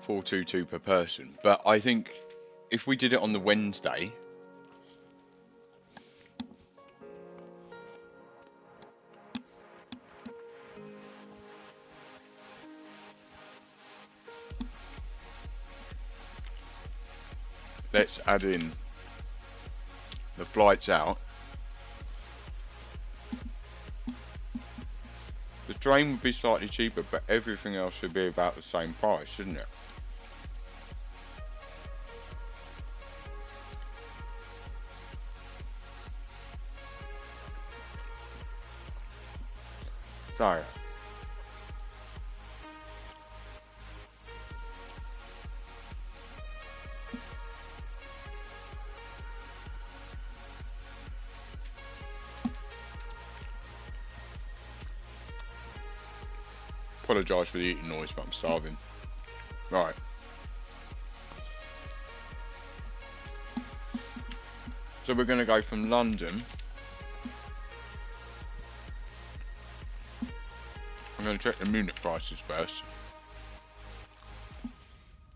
422 per person. But I think if we did it on the Wednesday, let's add in the flights out. The train would be slightly cheaper, but everything else should be about the same price, shouldn't it? So apologise for the eating noise, but I'm starving. Right. So we're going to go from London. I'm going to check the Munich prices first.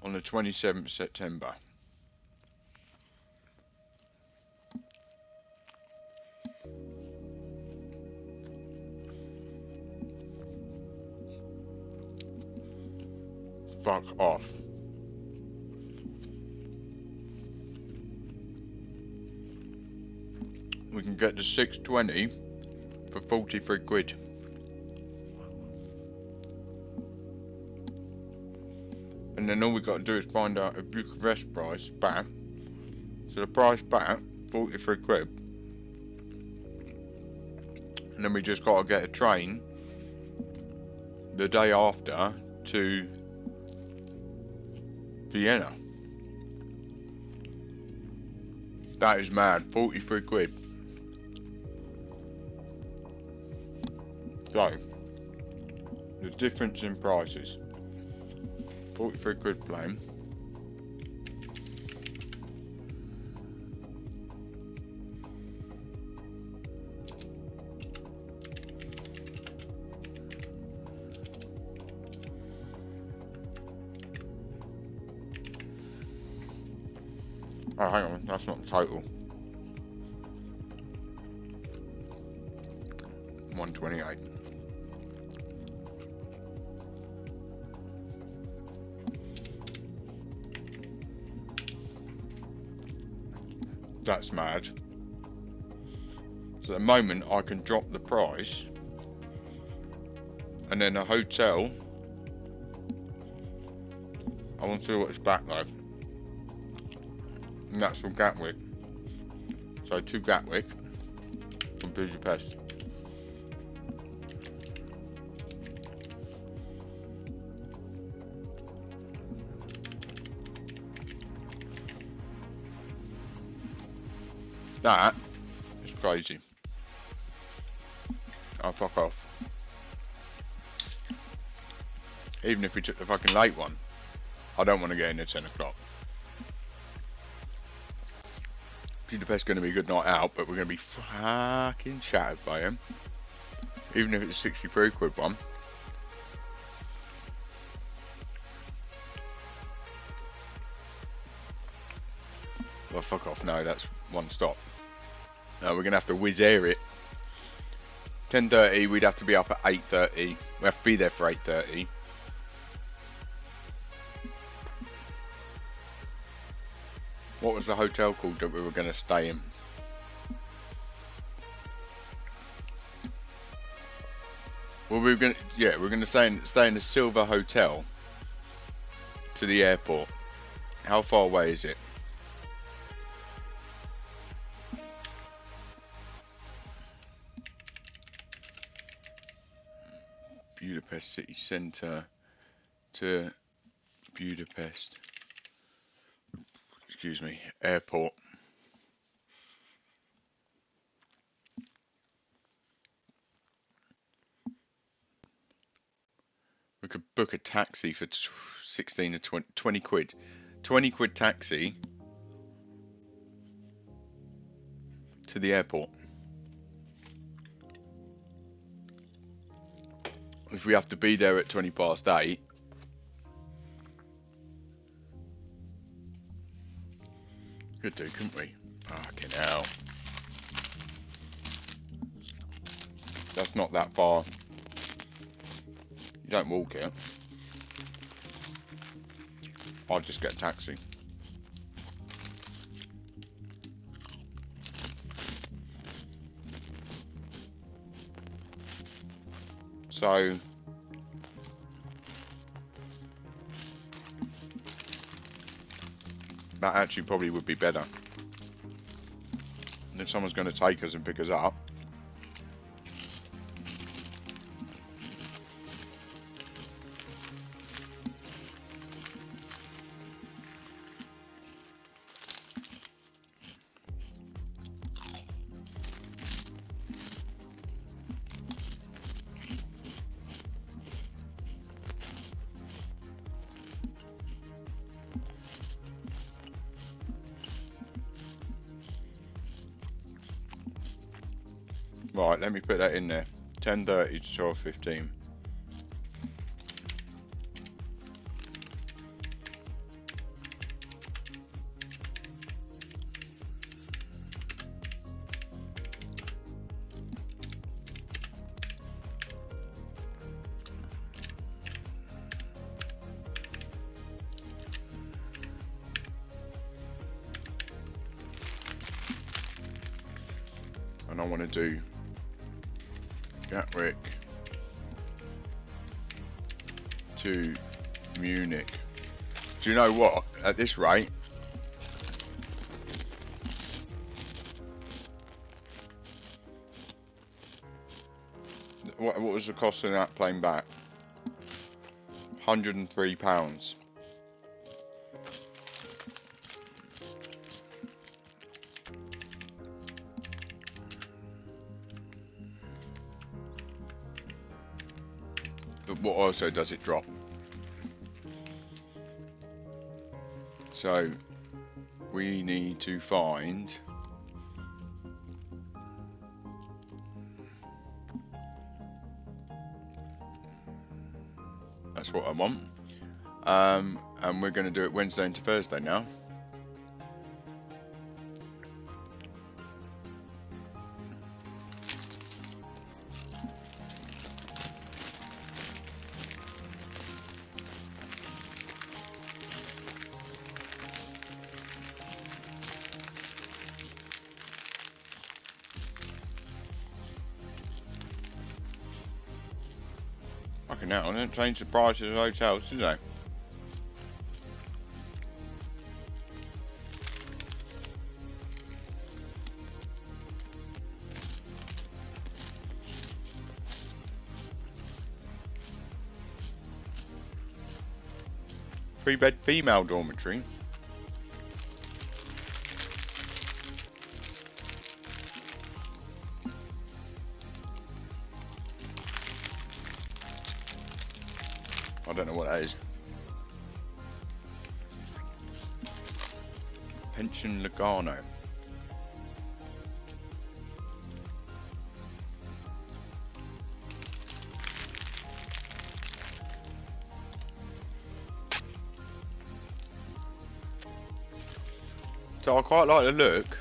On the 27th of September. Fuck off. We can get the 620 for 43 quid. And then all we got to do is find out a Bucharest price back. So the price back, 43 quid. And then we just got to get a train the day after to Vienna. That is mad, 43 quid. So, the difference in prices. 43 quid plane. Oh, hang on, that's not the total. 128. That's mad. So at the moment I can drop the price, and then a hotel, I want to see what it's back though. And that's from Gatwick. So to Gatwick from Budapest. That is crazy. Oh, fuck off. Even if we took the fucking late one, I don't want to get in at 10 o'clock. Budapest's going to be a good night out, but we're going to be fucking shattered by him. Even if it's 63 quid one. Well, fuck off, no, that's one stop. No, we're going to have to whiz air it. 10:30, we'd have to be up at 8:30. We have to be there for 8:30. What was the hotel called that we were going to stay in? Well, we're gonna stay in the Silver Hotel to the airport. How far away is it? Budapest city centre to Budapest. Excuse me, airport. We could book a taxi for 16 to 20 quid. 20 quid taxi to the airport. If we have to be there at 20 past 8, could do, couldn't we? Fucking hell. That's not that far. You don't walk it. I'll just get a taxi. So that actually probably would be better. And if someone's going to take us and pick us up, right, let me put that in there. 10:30 to 12:15. And I want to do Gatwick to Munich. Do you know what? At this rate, what was the cost of that plane back? £103. But what also does it drop? So we need to find that's what I want. And we're going to do it Wednesday into Thursday now. Fucking hell, they don't change the prices of hotels, do they? Three-bed female dormitory. I don't know what that is. Pension Lugano. So I quite like the look.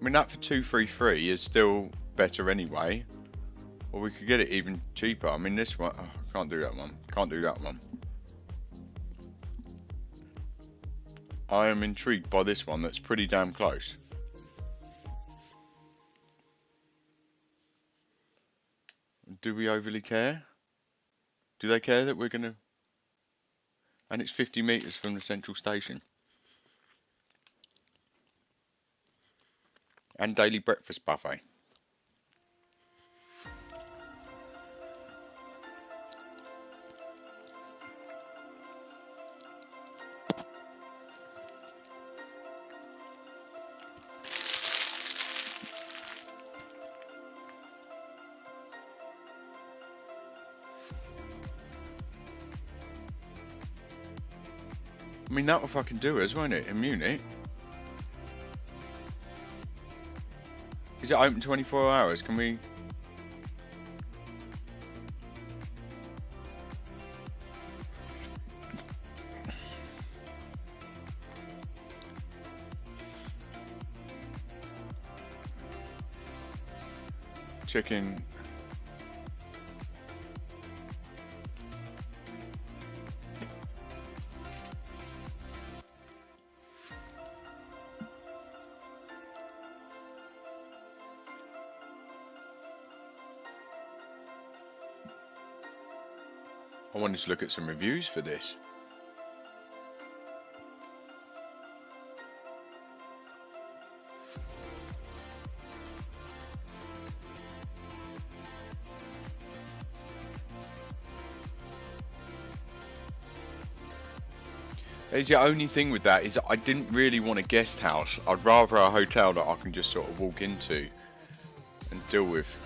I mean, that for 233 is still better anyway. Or we could get it even cheaper. I mean, this one, oh, I can't do that one. Can't do that one. I am intrigued by this one that's pretty damn close. Do we overly care? Do they care that we're going to... And it's 50 metres from the central station. And daily breakfast buffet. I mean, that will fucking do us, won't it, in Munich? Is it open 24 hours? Can we... Chicken... I wanted to look at some reviews for this. There's the only thing with that is I didn't really want a guest house. I'd rather a hotel that I can just sort of walk into and deal with.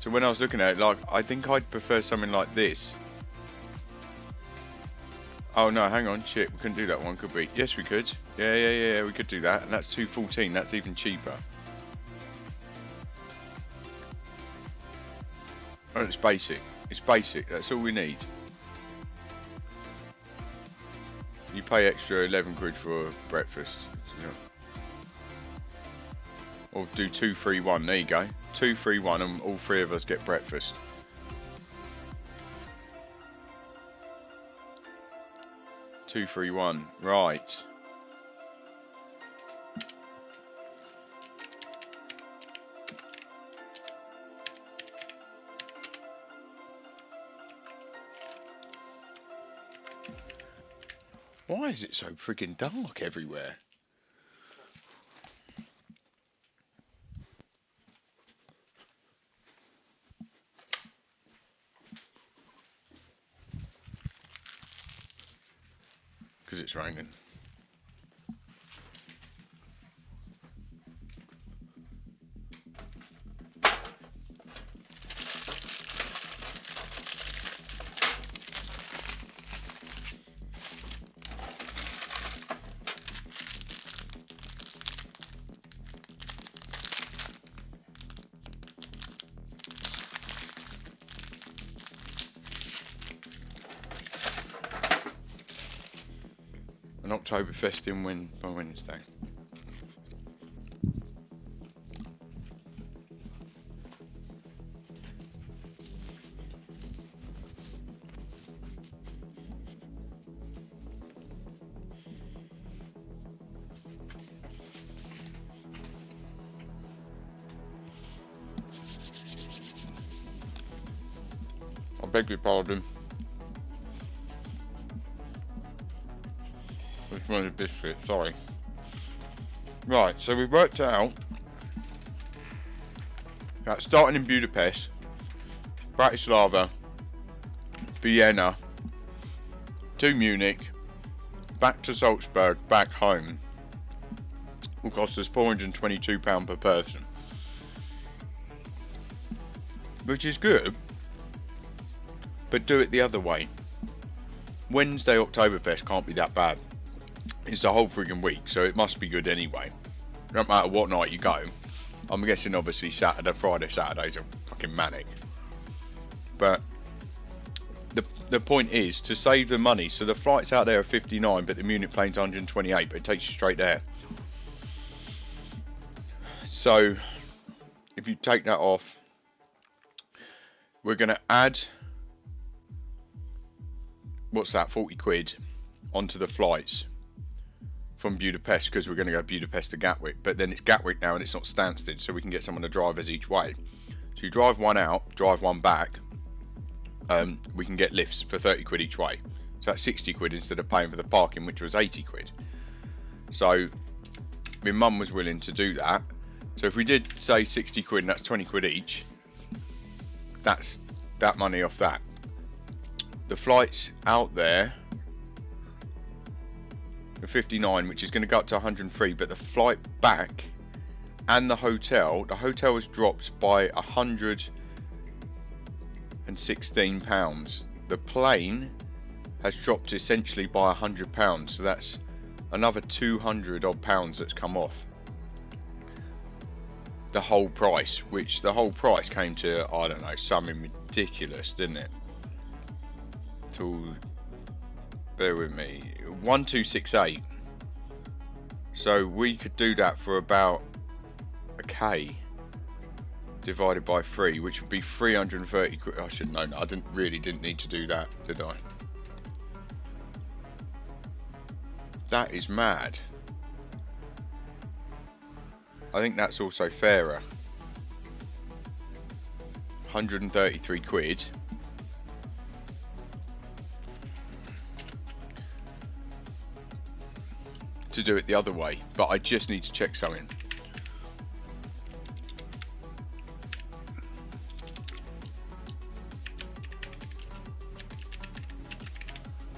So when I was looking at it, like, I think I'd prefer something like this. Oh no, hang on, shit, we couldn't do that one, could we? Yes, we could. Yeah, we could do that, and that's 214. That's even cheaper. Oh, it's basic. It's basic. That's all we need. You pay extra 11 quid for breakfast. You know. Or do 2, 3, 1. There you go. 2, 3, 1, and all three of us get breakfast. Two, 3, 1. Right. Why is it so freaking dark everywhere? Because it's raining. An Oktoberfest in by Wednesday. I beg your pardon. Which one is biscuit? Sorry. Right, so we worked out that starting in Budapest, Bratislava, Vienna, to Munich, back to Salzburg, back home, will cost us £422 per person. Which is good, but do it the other way. Wednesday Oktoberfest can't be that bad. It's the whole friggin' week, so it must be good anyway. No matter what night you go. I'm guessing obviously Friday, Saturdays are fucking manic. But the point is to save the money. So the flights out there are 59, but the Munich plane's 128, but it takes you straight there. So if you take that off, we're going to add, what's that, 40 quid onto the flights from Budapest, because we're going to go Budapest to Gatwick. But then it's Gatwick now and it's not Stansted, so we can get someone to drive us each way. So you drive one out, drive one back. We can get lifts for 30 quid each way. So that's 60 quid instead of paying for the parking, which was 80 quid. So my mum was willing to do that. So if we did say 60 quid and that's 20 quid each, that's that money off that. The flights out there are 59, which is going to go up to 103, but the flight back and the hotel has dropped by £116. The plane has dropped essentially by £100, so that's another 200 odd pounds that's come off the whole price, which the whole price came to, I don't know, something ridiculous, didn't it? To, bear with me, 1268. So we could do that for about a K divided by 3, which would be 330 quid. I should know. I didn't need to do that, did I? That is mad. I think that's also fairer. 133 quid. To do it the other way, but I just need to check something.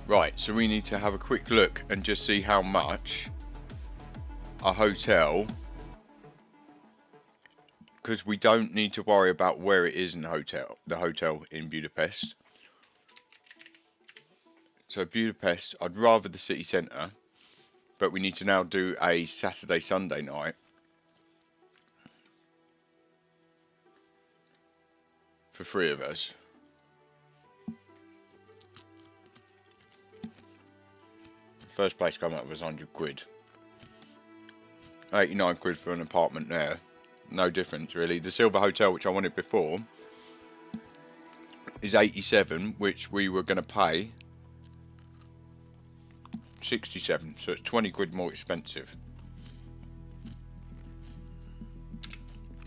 Right, so we need to have a quick look and just see how much a hotel, because we don't need to worry about where it is in the hotel in Budapest. So Budapest, I'd rather the city centre, but we need to now do a Saturday, Sunday night for 3 of us. First place come up was 100 quid. 89 quid for an apartment there. No difference really. The Silver Hotel, which I wanted before, is 87, which we were going to pay 67, so it's 20 quid more expensive.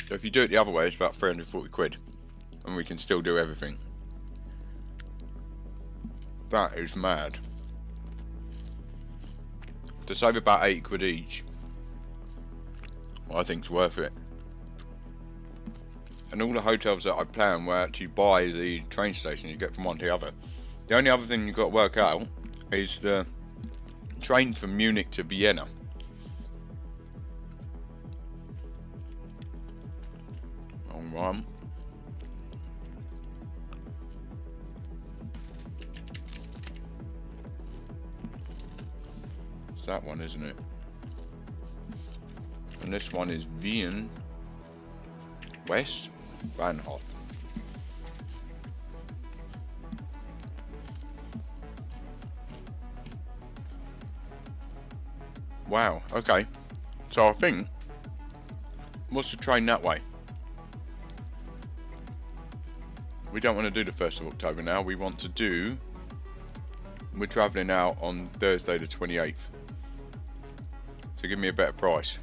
So if you do it the other way, it's about 340 quid, and we can still do everything. That is mad. To save about 80 quid each, well, I think it's worth it. And all the hotels that I plan were actually by the train station. You get from one to the other. The only other thing you've got to work out is the train from Munich to Vienna. Wrong one. It's that one, isn't it? And this one is Wien West Bahnhof. Wow, okay. So I think, what's the train that way? We don't want to do the 1st of October now. We want to do, we're travelling out on Thursday the 28th. So give me a better price.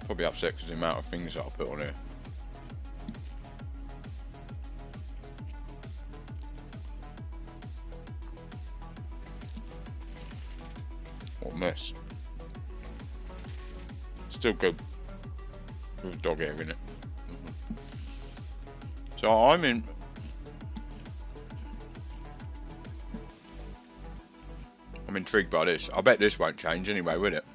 Probably upset because the amount of things that I'll put on here. What a mess. Still good. With a dog hair in it. So I'm intrigued by this. I bet this won't change anyway, will it?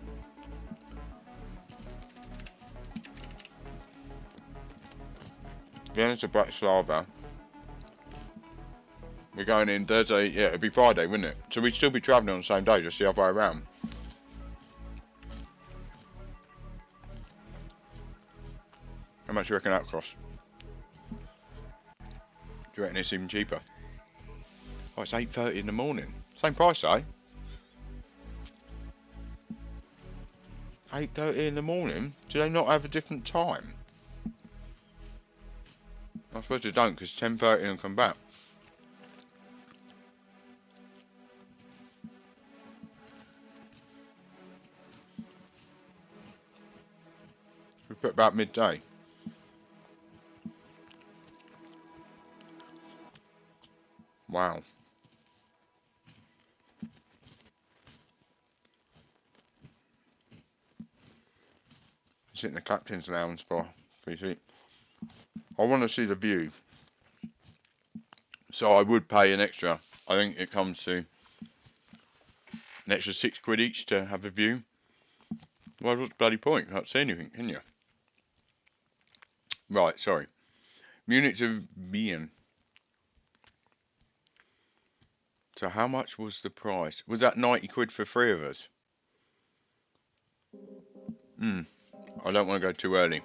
Vienna to Bratislava. We're going in Thursday, yeah, it'd be Friday, wouldn't it? So we'd still be travelling on the same day, just the other way around. How much do you reckon that costs? Do you reckon it's even cheaper? Oh, it's 8:30 in the morning. Same price, eh? 8:30 in the morning? Do they not have a different time? I suppose they don't, because 10:30 and come back. We put about midday. Wow. Sit in the captain's lounge for 3 seats. I want to see the view, so I would pay an extra. I think it comes to an extra £6 each to have a view. Well, what's the bloody point? You can't see anything, can you? Right, sorry. Munich to Wien. So how much was the price? Was that £90 for 3 of us? I don't want to go too early.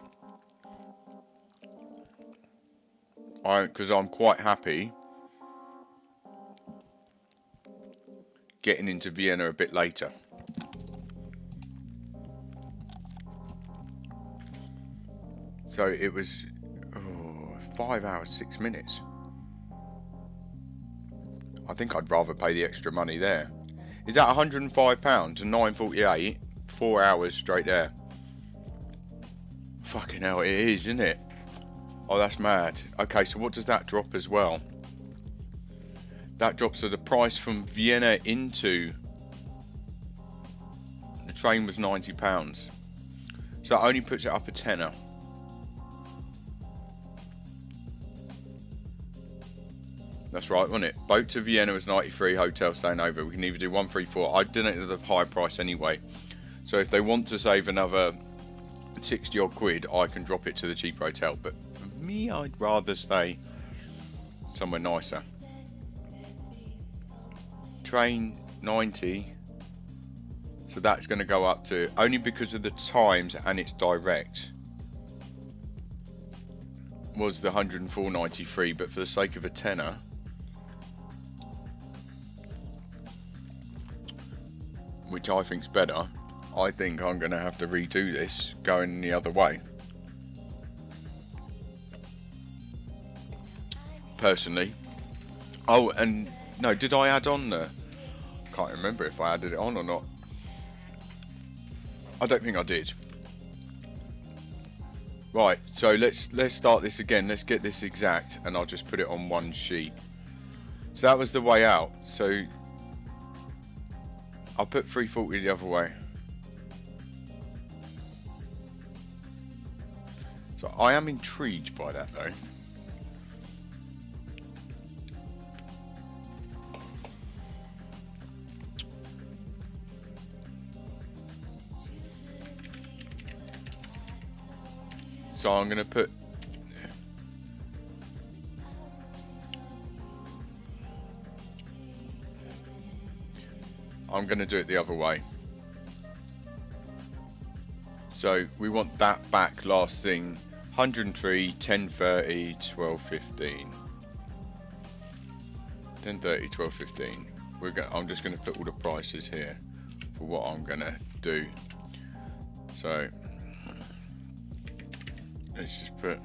Because I'm quite happy getting into Vienna a bit later. So it was 5 hours 6 minutes. I think I'd rather pay the extra money there. Is that £105 and 9.48? 4 hours straight there. Fucking hell, it is, isn't it? Oh, that's mad. Okay, so what does that drop as well? That drops to the price from Vienna into the train was £90. So that only puts it up a tenner. That's right, wasn't it? Boat to Vienna was 93, hotel staying over. We can either do 134. I did it at the high price anyway. So if they want to save another 60 odd quid, I can drop it to the cheap hotel. But for me, I'd rather stay somewhere nicer. Train 90. So that's going to go up to, only because of the times and it's direct, was the 104.93. But for the sake of a tenner, which I think's better, I think I'm going to have to redo this going the other way. Personally. Oh, and no, did I add on the... Can't remember if I added it on or not. I don't think I did. Right, so let's start this again. Let's get this exact, and I'll just put it on one sheet. So that was the way out. So I'll put 340 the other way. So I am intrigued by that though. So I'm going to put... I'm going to do it the other way. So we want that back last thing. 103, 1030, 1215. 1030, 1215. I'm just going to put all the prices here for what I'm going to do. So let's just put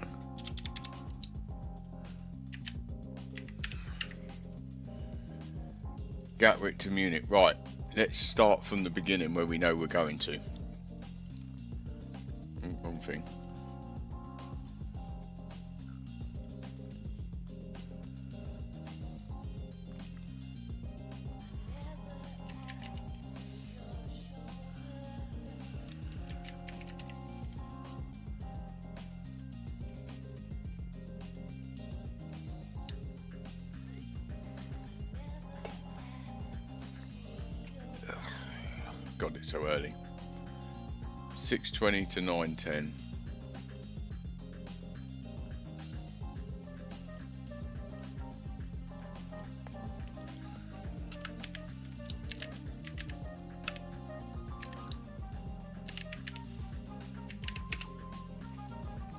Gatwick to Munich. Right, let's start from the beginning where we know we're going to. Wrong thing. God, it's so early. 6:20 to 9:10.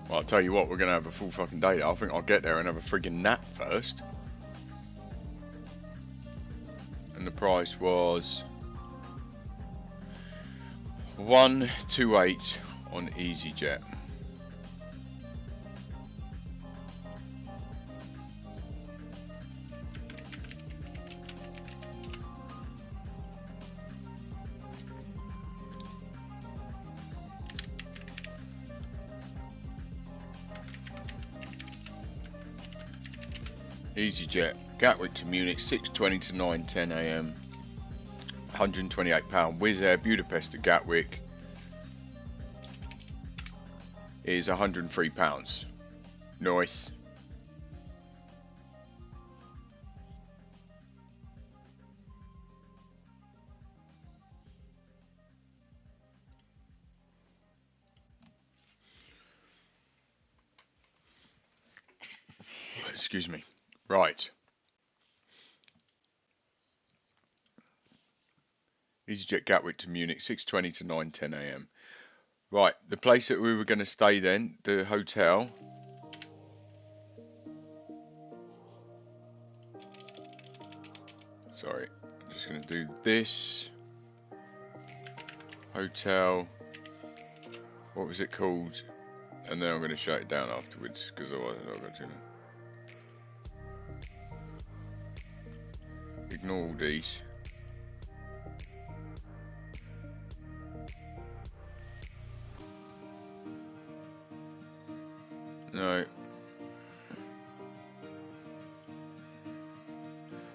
Well, I'll tell you what, we're going to have a full fucking day. I think I'll get there and have a friggin' nap first. And the price was... 128 on EasyJet. EasyJet, Gatwick to Munich, 6:20 to 9:10 a.m. £128. Wizz Air, Budapest to Gatwick is £103. Nice. Excuse me. Right. EasyJet Gatwick to Munich, 6:20 to 9:10 a.m. Right, the place that we were going to stay then, the hotel. Sorry, I'm just going to do this. Hotel. What was it called? And then I'm going to shut it down afterwards because otherwise I'm not going to. Ignore all these. No.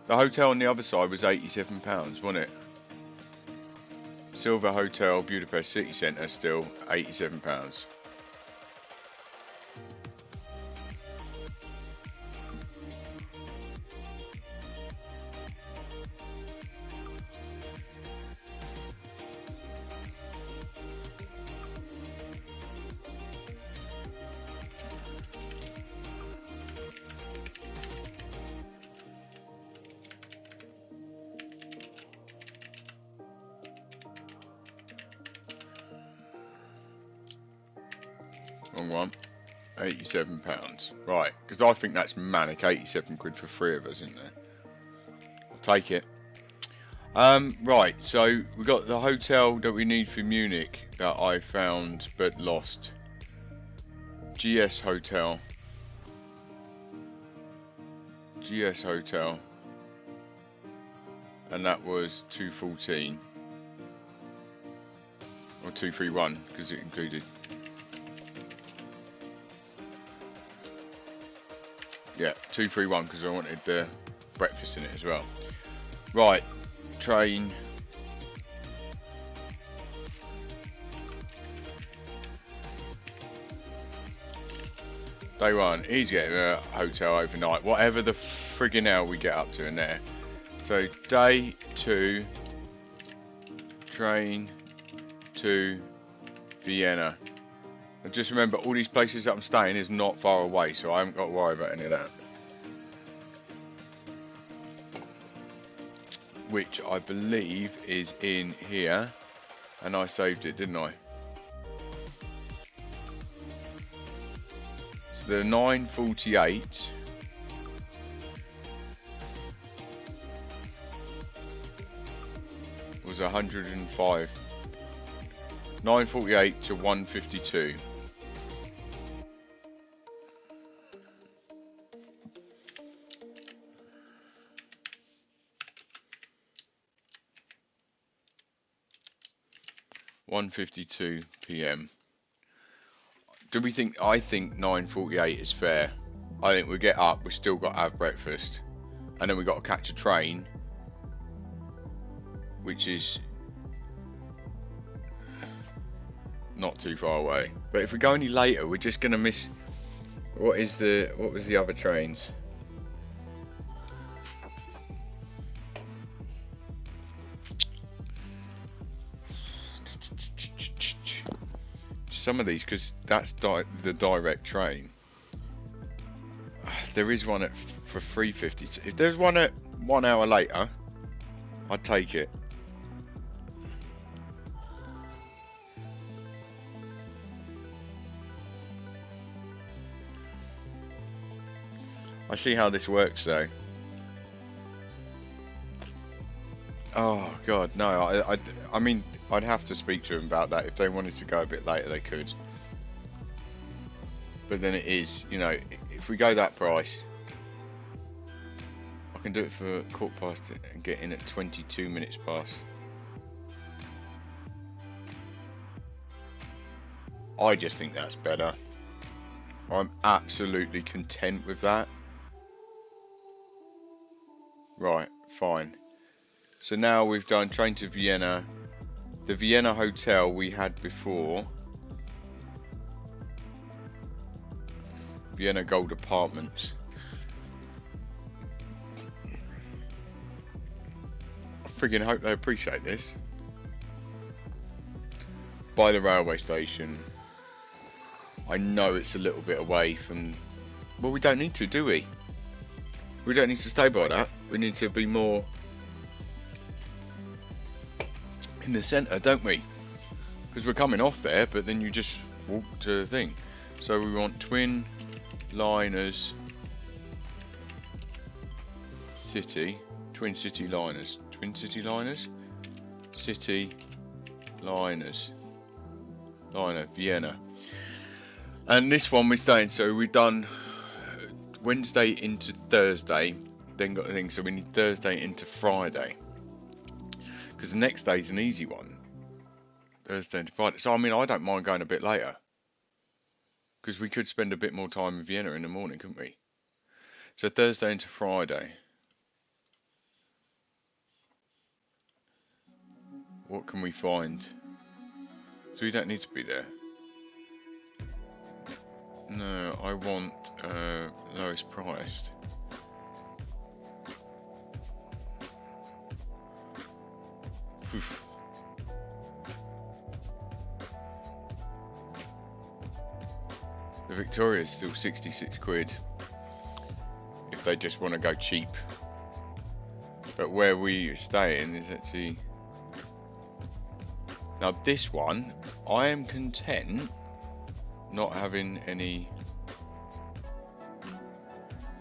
The hotel on the other side was £87, wasn't it? Silver Hotel, Budapest City Centre, still £87. Wrong one. £87. Right, because I think that's manic. 87 quid for 3 of us, isn't there? I'll take it. Right, so we got the hotel that we need for Munich that I found but lost. GS Hotel. GS Hotel. And that was 214. Or 231, because it included. Yeah, 231 because I wanted the breakfast in it as well. Right, train. Day one, he's getting a hotel overnight, whatever the friggin' hell we get up to in there. So day 2, train to Vienna. And just remember, all these places that I'm staying is not far away, so I haven't got to worry about any of that. Which I believe is in here, and I saved it, didn't I? So the 948 was 105. 948 to 152. £1:52 p.m. Do we think? I think 9:48 is fair. I think we get up, we still got to have breakfast, and then we got to catch a train, which is not too far away. But if we go any later, we're just gonna miss. What was the other trains? Some of these, because that's the direct train. There is one for 3:50. If there's one at 1 hour later, I'd take it. I see how this works though. Oh God, no. I mean, I'd have to speak to them about that. If they wanted to go a bit later, they could. But then it is, you know, if we go that price, I can do it for 1/4 past and get in at 22 minutes past. I just think that's better. I'm absolutely content with that. Right, fine. So now we've done train to Vienna. The Vienna hotel we had before, Vienna Gold Apartments. I friggin' hope they appreciate this. By the railway station. I know it's a little bit away from... Well, we don't need to, do we? We don't need to stay by that. We need to be more in the centre, don't we? Because we're coming off there, but then you just walk to the thing. So we want twin liners city, twin city liners, city liners, liner Vienna. And this one we're staying, so we've done Wednesday into Thursday, then got the thing, so we need Thursday into Friday. Because the next day's an easy one. Thursday into Friday. So I mean, I don't mind going a bit later. Because we could spend a bit more time in Vienna in the morning, couldn't we? So Thursday into Friday. What can we find? So we don't need to be there. No, I want lowest priced. Oof. The Victoria's still 66 quid if they just want to go cheap. But where we staying is actually... Now this one, I am content not having any...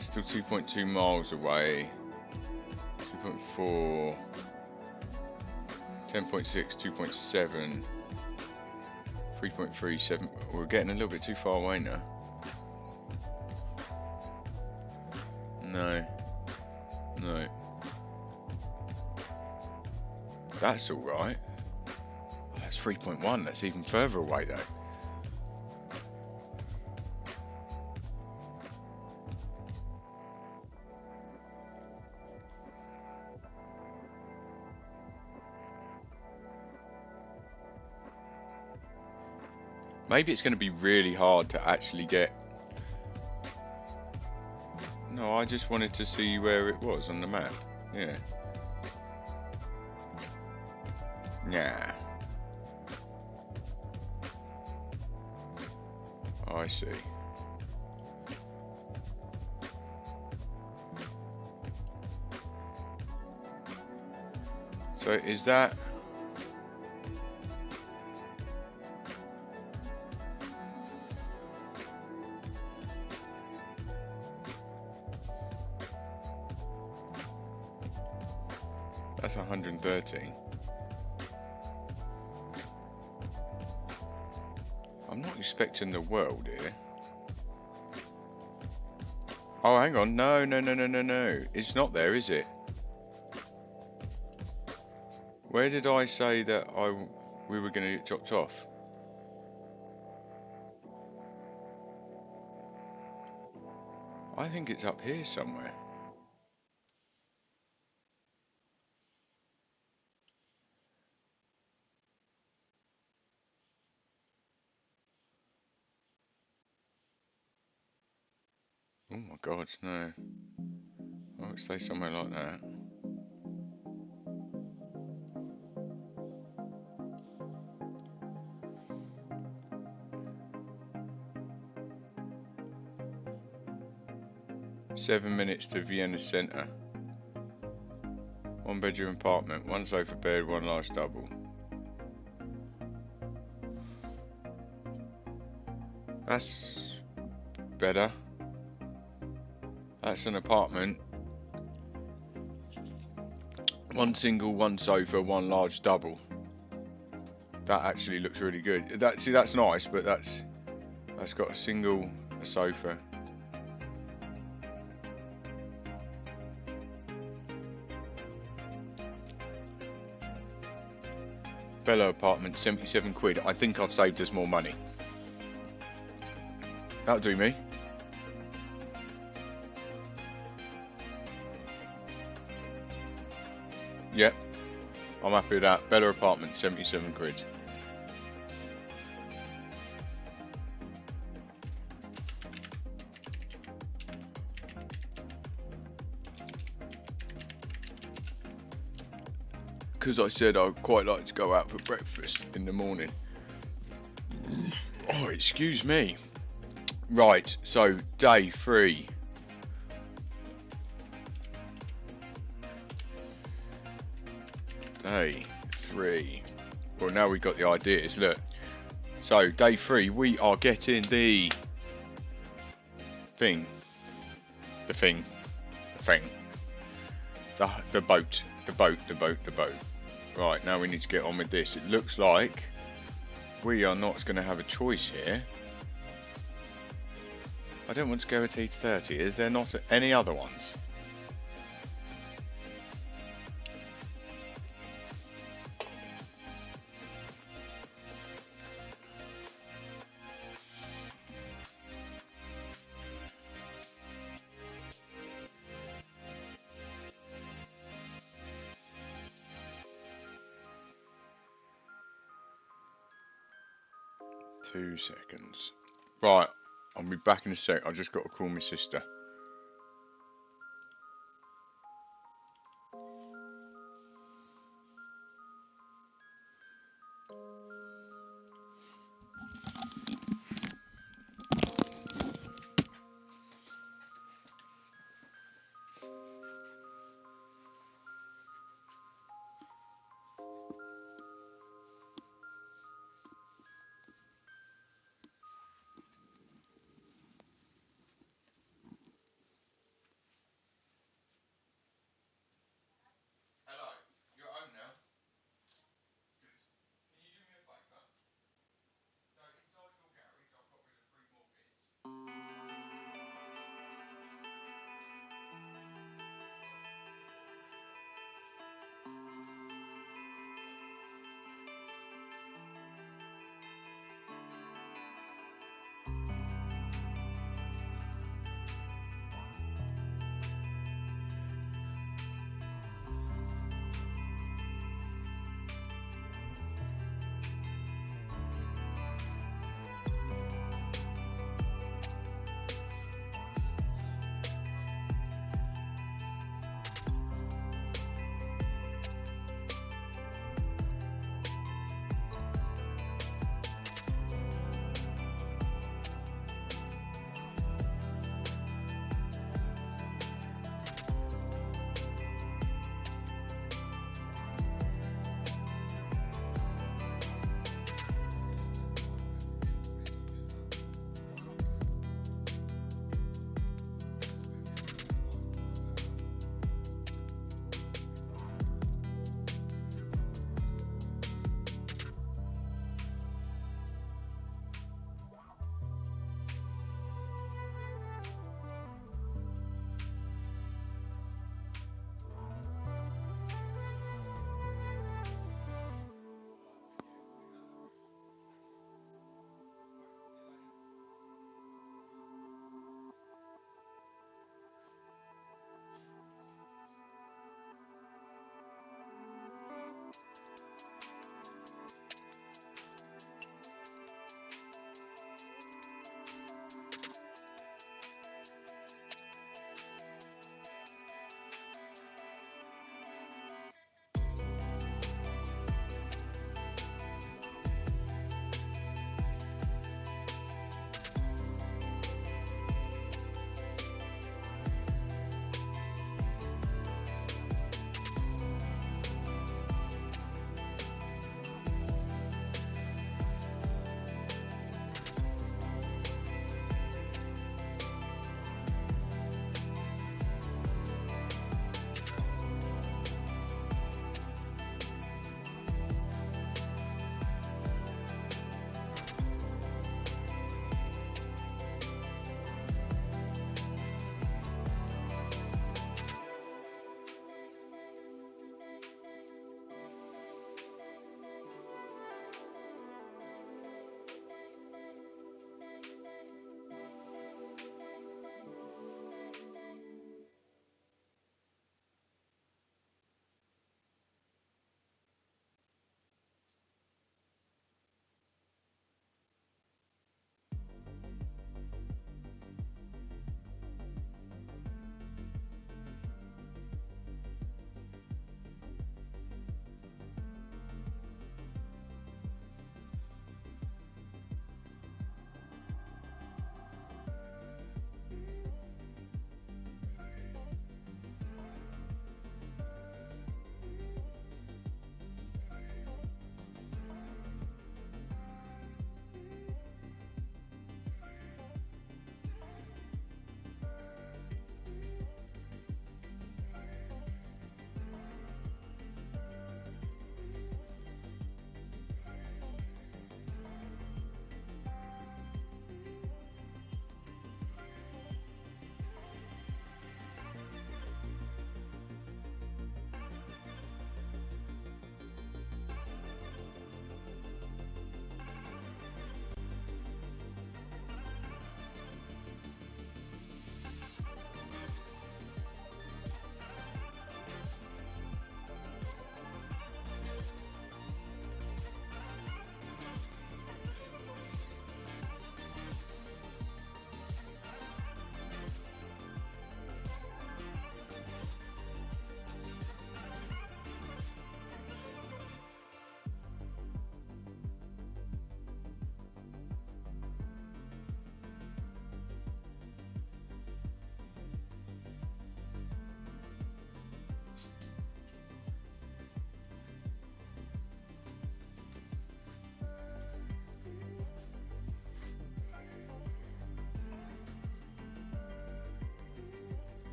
Still 2.2 miles away. 2.4... 10.6, 2.7... 3.37. We're getting a little bit too far away now. No. No. That's alright. That's 3.1. That's even further away though. Maybe it's going to be really hard to actually get... No, I just wanted to see where it was on the map. Yeah. Yeah. Oh, I see. So is that... That's 113. I'm not expecting the world here. Oh, hang on. No, no, no, no, no, no. It's not there, is it? Where did I say that we were going to get dropped off? I think it's up here somewhere. Oh my God, no. I would say somewhere like that. Seven minutes to Vienna Centre. One bedroom apartment, one sofa bed, one large double. That's better. That's an apartment One single, one sofa, one large double. That actually looks really good. See, that's nice, but that's got a single, a sofa. Bella apartment, 77 quid. I think I've saved us more money. That'll do me. Yep, I'm happy with that. Bella apartment, 77 quid. Because I said I'd quite like to go out for breakfast in the morning. Oh, excuse me. Right, so day 3. Day 3. Well, now we've got the ideas, look. So, day 3, we are getting the thing. The boat. Right, now we need to get on with this. It looks like we are not going to have a choice here. I don't want to go at T30. Is there not any other ones? 2 seconds. Right, I'll be back in a sec. I've just got to call my sister.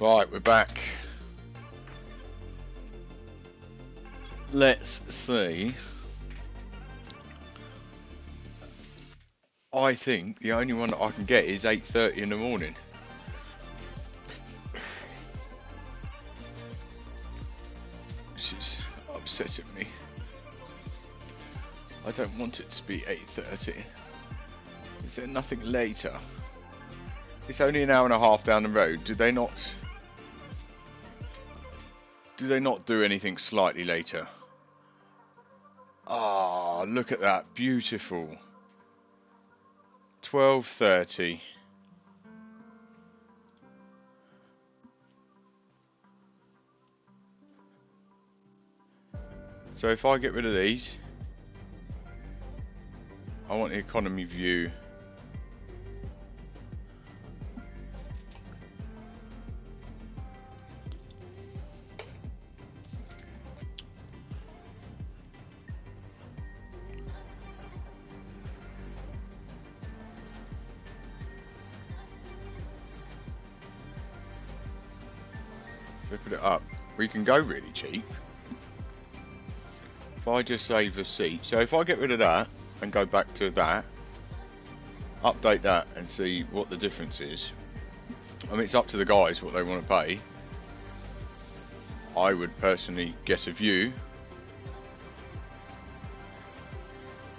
Right, we're back. Let's see. I think the only one that I can get is 8:30 in the morning. Which is upsetting me. I don't want it to be 8:30. Is there nothing later? It's only an hour and a half down the road. Do they not do anything slightly later? Ah, look at that. Beautiful. 12:30. So if I get rid of these, I want the economy view. If I put it up, we can go really cheap. If I just save a seat, so if I get rid of that and go back to that, update that and see what the difference is. I mean, it's up to the guys what they want to pay. I would personally get a view.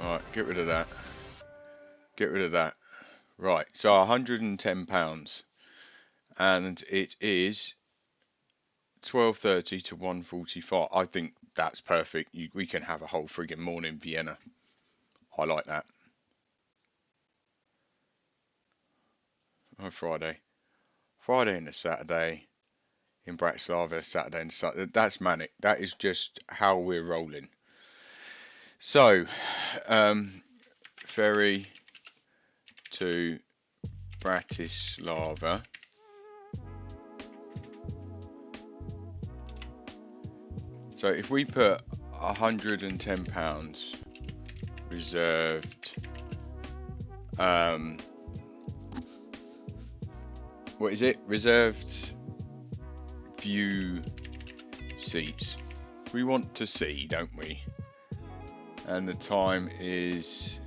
Alright, get rid of that. Get rid of that. Right, so £110. And it is 12:30 to 1:45. I think that's perfect. We can have a whole friggin' morning in Vienna. I like that. Oh, Friday and a Saturday in Bratislava, Saturday and Saturday. That's manic. That is just how we're rolling. So, ferry to Bratislava. So if we put £110 reserved, what is it? Reserved view seats. We want to see, don't we? And the time is,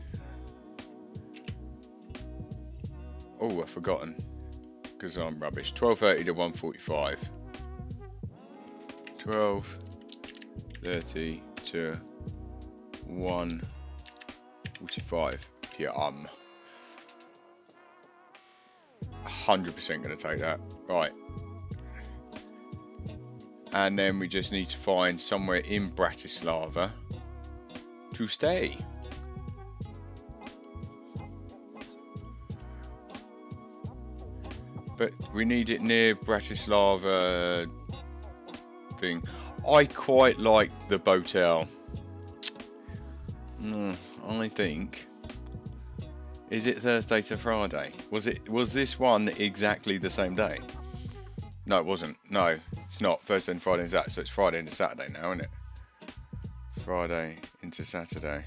oh, I've forgotten because I'm rubbish. 12:30 to 1:45. 12:30 to 1:45 p.m. 100% going to take that. Right. And then we just need to find somewhere in Bratislava to stay. But we need it near Bratislava thing. I quite like the Botel. I think. Is it Thursday to Friday? Was this one exactly the same day? No, it wasn't. No, it's not. Thursday and Friday is that, so it's Friday into Saturday now, isn't it? Friday into Saturday.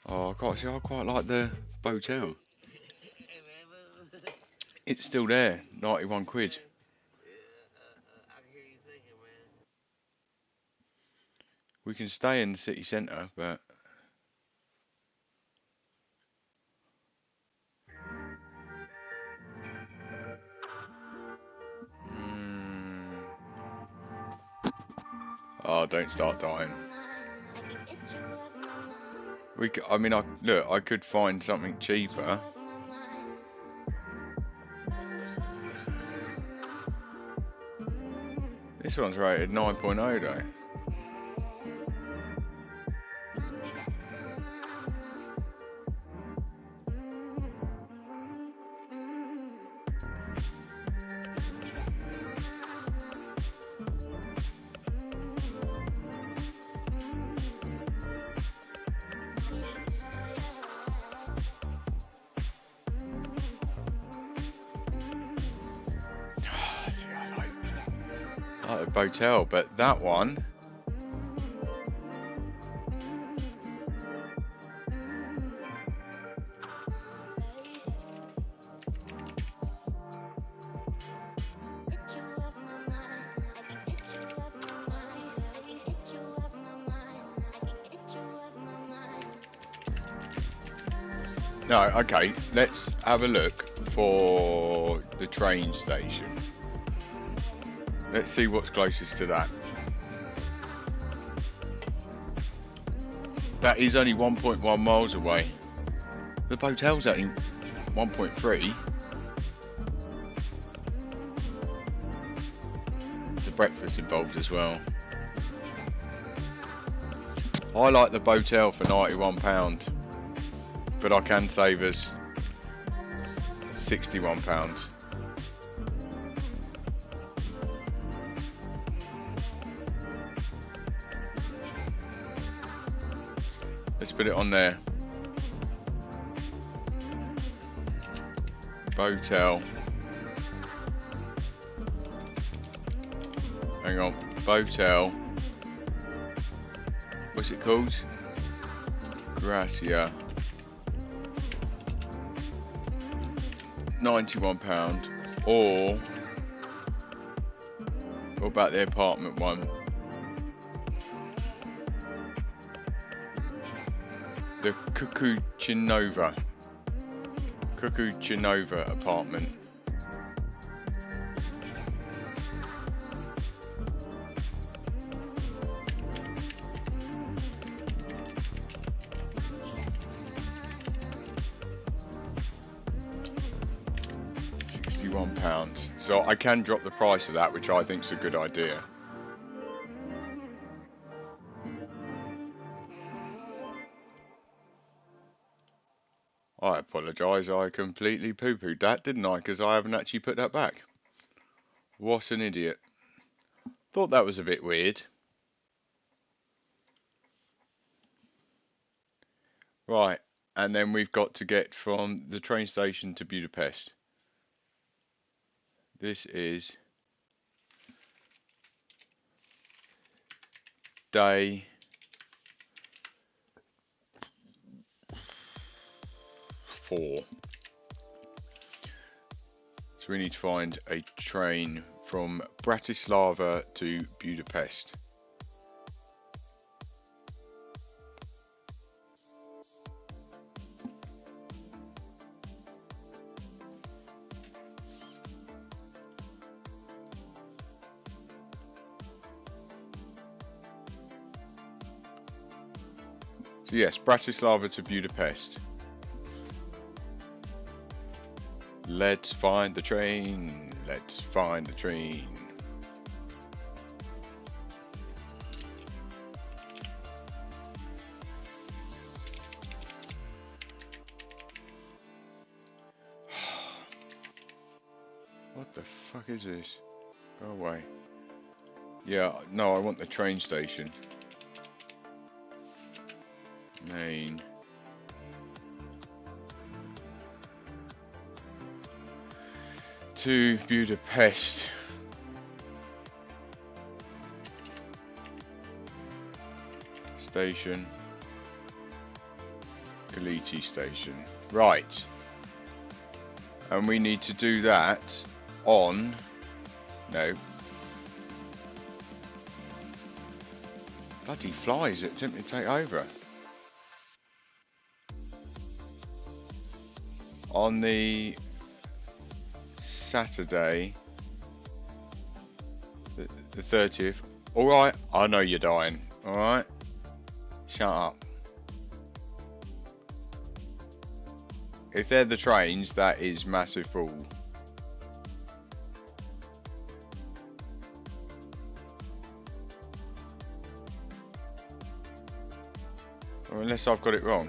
Oh, I quite like the Botel. It's still there, 91 quid. We can stay in the city centre, but oh, don't start dying. I mean, I could find something cheaper. This one's rated 9.0 though. Like a Botel, but that one. No, okay, let's have a look for the train station. Let's see what's closest to that. That is only 1.1 miles away. The hotel's only 1.3. There's a breakfast involved as well. I like the Botel for £91, but I can save us £61. Let's put it on there. Botel. Hang on. Botel. What's it called? Gracia. £91. Or what about the apartment one? The Cucuchinova apartment. £61. So I can drop the price of that, which I think is a good idea. I apologise, I completely poo-pooed that, didn't I? Because I haven't actually put that back. What an idiot. Thought that was a bit weird. Right, and then we've got to get from the train station to Budapest. This is day 4. So we need to find a train from Bratislava to Budapest. So yes, Bratislava to Budapest. Let's find the train. Let's find the train. What the fuck is this? Go away. Yeah, no, I want the train station. Main. To Budapest. Station. Kaliti station. Right. And we need to do that on... No. Bloody flies that attempt to take over. On the Saturday, the 30th. Alright, I know you're dying. Alright? Shut up. If they're the trains, that is massive fool. Or unless I've got it wrong.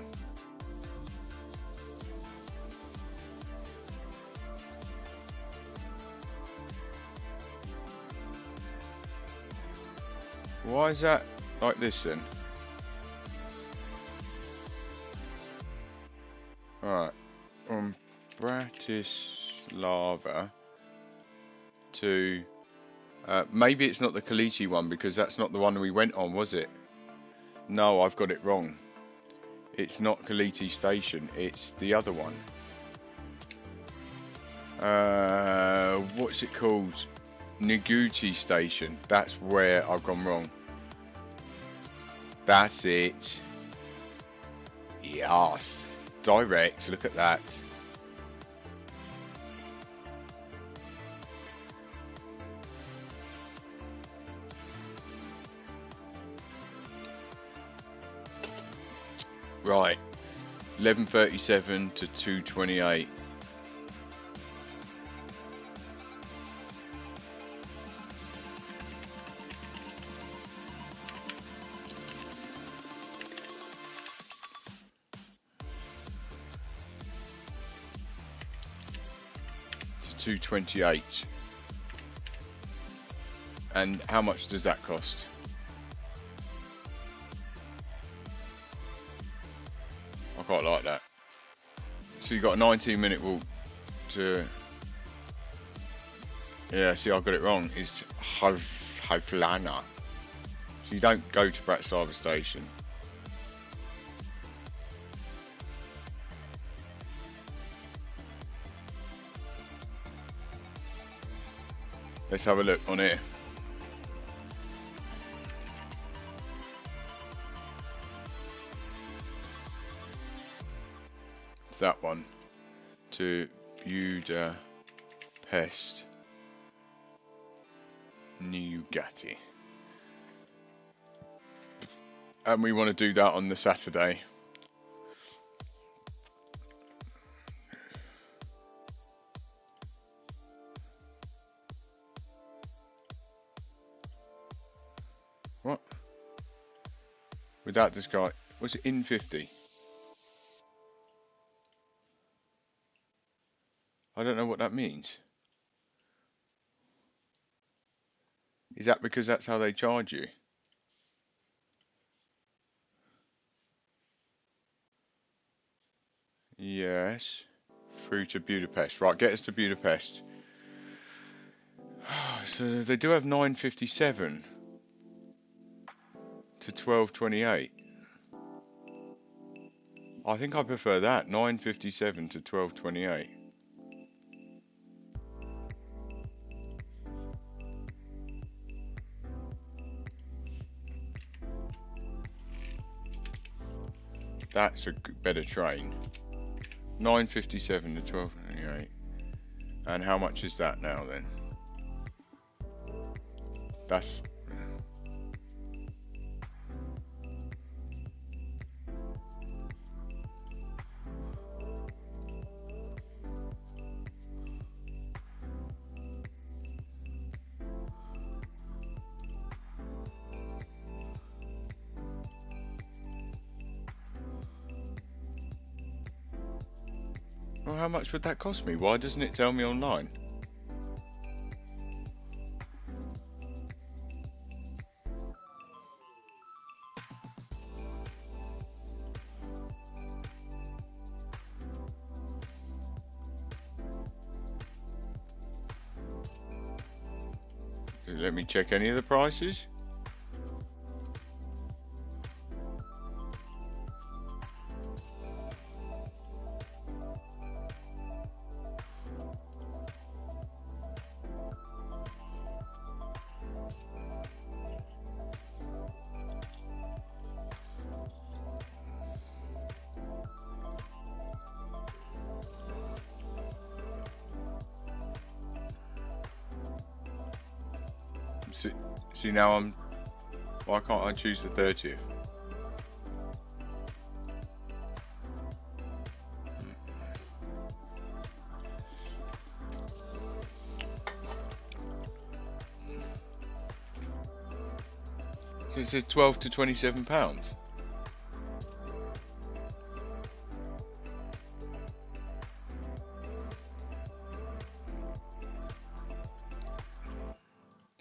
Why is that like this then? Alright, from Bratislava to... maybe it's not the Kaliti one because that's not the one we went on, was it? No, I've got it wrong. It's not Kaliti station, it's the other one. What's it called? Neguti station. That's where I've gone wrong. That's it. Yes. direct. Look at that. Right, 11:37 to 2:28. To 2:28. And how much does that cost? I quite like that. So you got a 19-minute walk to... Yeah, see, I got it wrong. It's Hovlana. So you don't go to Bratislava station. Let's have a look on here. That one to Budapest, Newgatti, and we want to do that on the Saturday. What? Without this guy, was it in 50? I don't know what that means. Is that because that's how they charge you? Yes. Through to Budapest. Right, get us to Budapest. So they do have 9:57 to 12:28. I think I prefer that. 9:57 to 12:28. That's a better train. 9:57 to 12:28. And how much is that now then? That's... Well, how much would that cost me? Why doesn't it tell me online? Let me check any of the prices. See now I'm... Why can't I choose the 30th? It says 12 to 27 pounds.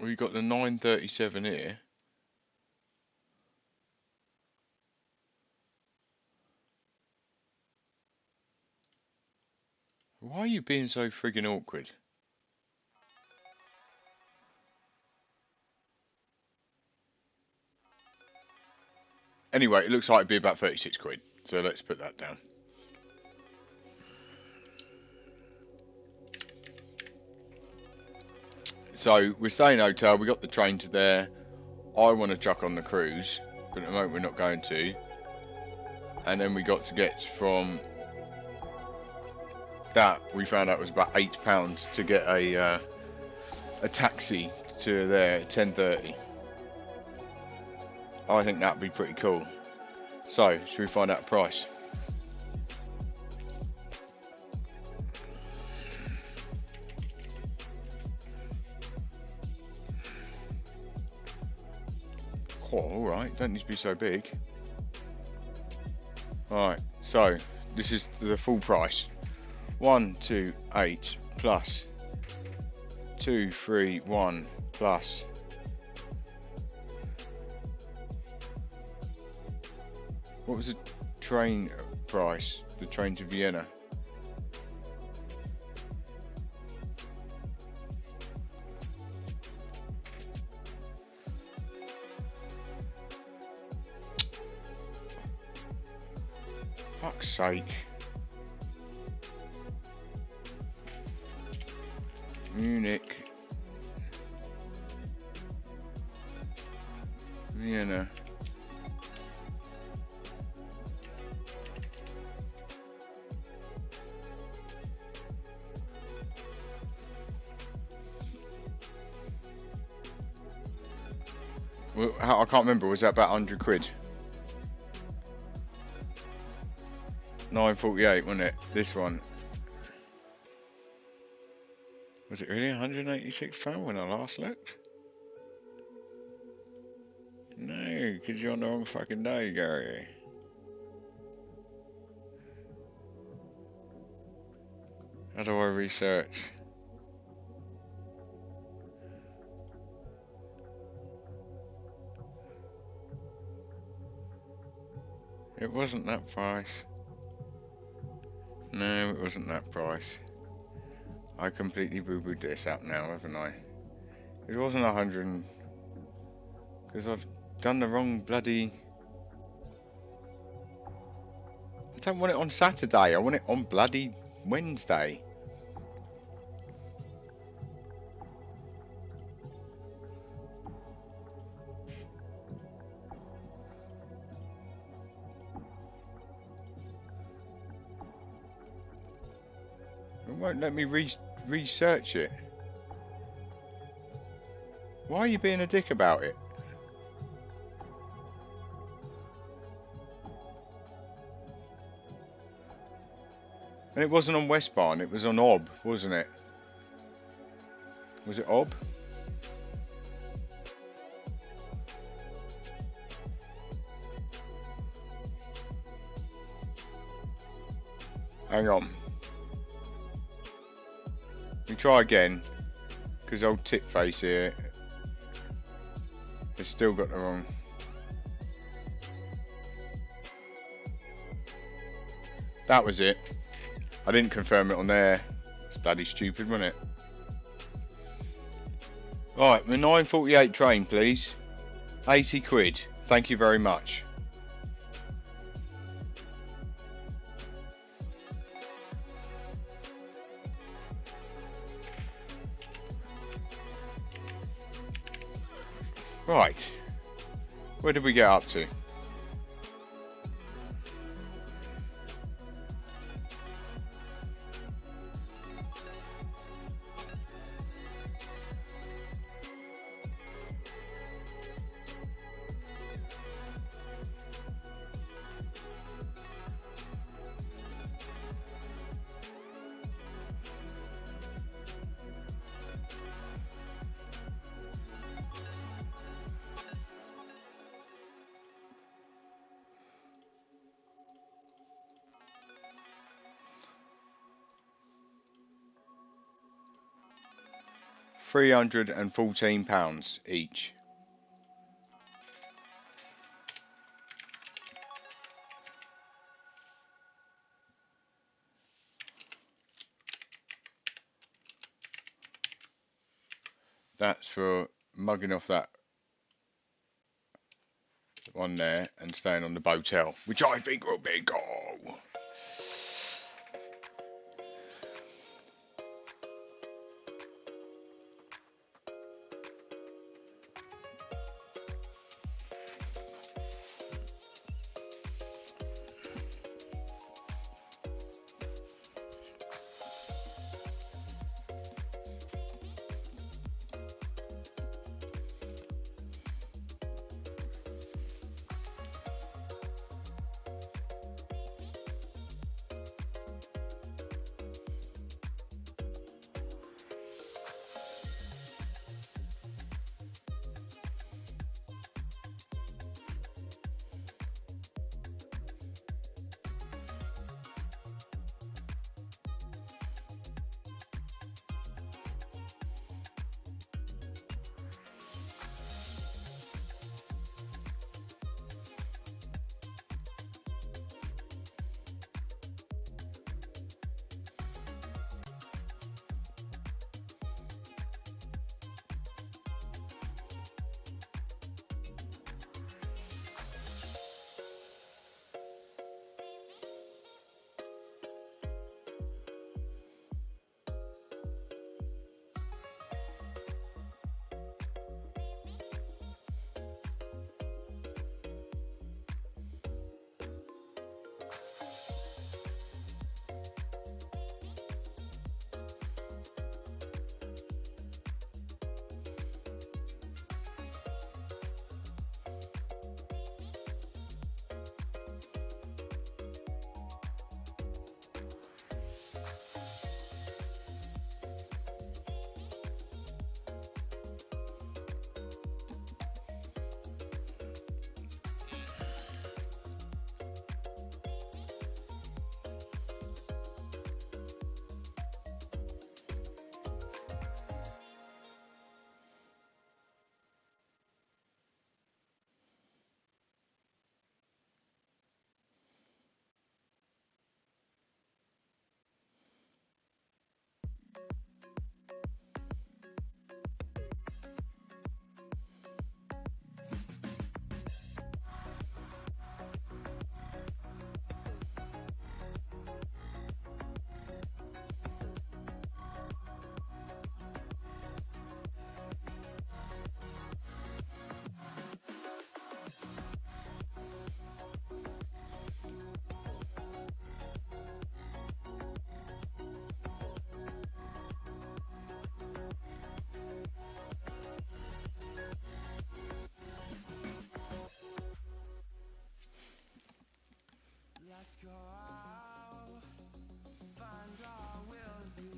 We've got the 9:37 here. Why are you being so friggin' awkward? Anyway, it looks like it'd be about 36 quid. So let's put that down. So we're staying in a hotel, we got the train to there. I want to chuck on the cruise, but at the moment we're not going to. And then we got to get from That we found out was about £8 to get a taxi to there at 10:30. I think that'd be pretty cool. So, should we find out the price? Oh, alright, don't need to be so big. Alright, so this is the full price. 128 plus 231 plus what was the train price? The train to Vienna. Fuck's sake. Munich, Vienna. Well, I can't remember. Was that about 100 quid? 9.48, wasn't it? This one. Was it really £186 when I last looked? No, because you're on the wrong fucking day, Gary. How do I research? It wasn't that price. No, it wasn't that price. I completely boo-booed this out now, haven't I? It wasn't 100... Because I've done the wrong bloody... I don't want it on Saturday, I want it on bloody Wednesday. It won't let me research it. Why are you being a dick about it? And it wasn't on Westbarn, it was on Ob, wasn't it? Was it Ob? Hang on. We try again, because old tip face here has still got the wrong. That was it. I didn't confirm it on there. It's bloody stupid, wasn't it? Right, the 9.48 train, please. 80 quid. Thank you very much. Right. Where did we get up to? £314 each. That's for mugging off that one there and staying on the boatel, which I think will be cool.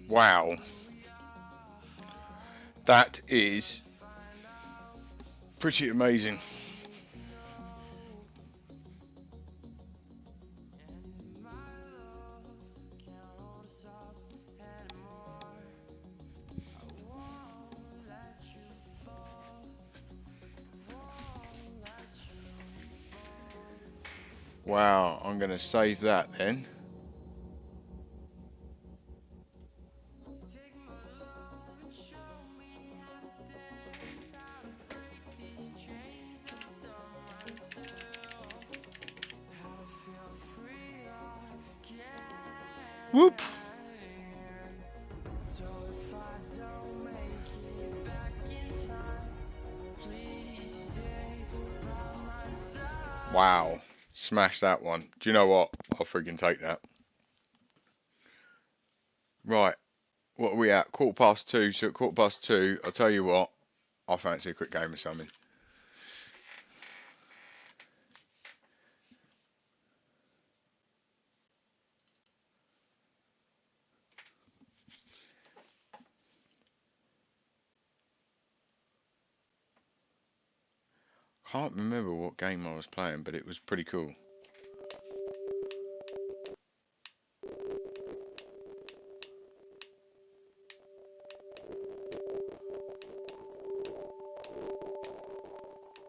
Wow. That is pretty amazing. Wow, I'm going to save that then. Whoop! Wow, smash that one. Do you know what? I'll freaking take that. Right, what are we at? 2:15. So at 2:15, I'll tell you what, I fancy a quick game of something. Can't remember what game I was playing, but it was pretty cool.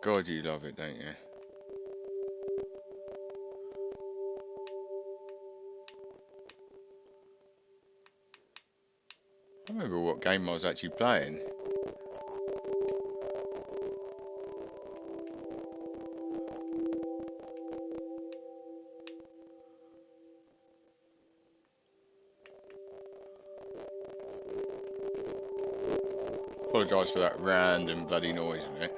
God, you love it, don't you? I remember what game I was actually playing. Apologise for that random bloody noise in it.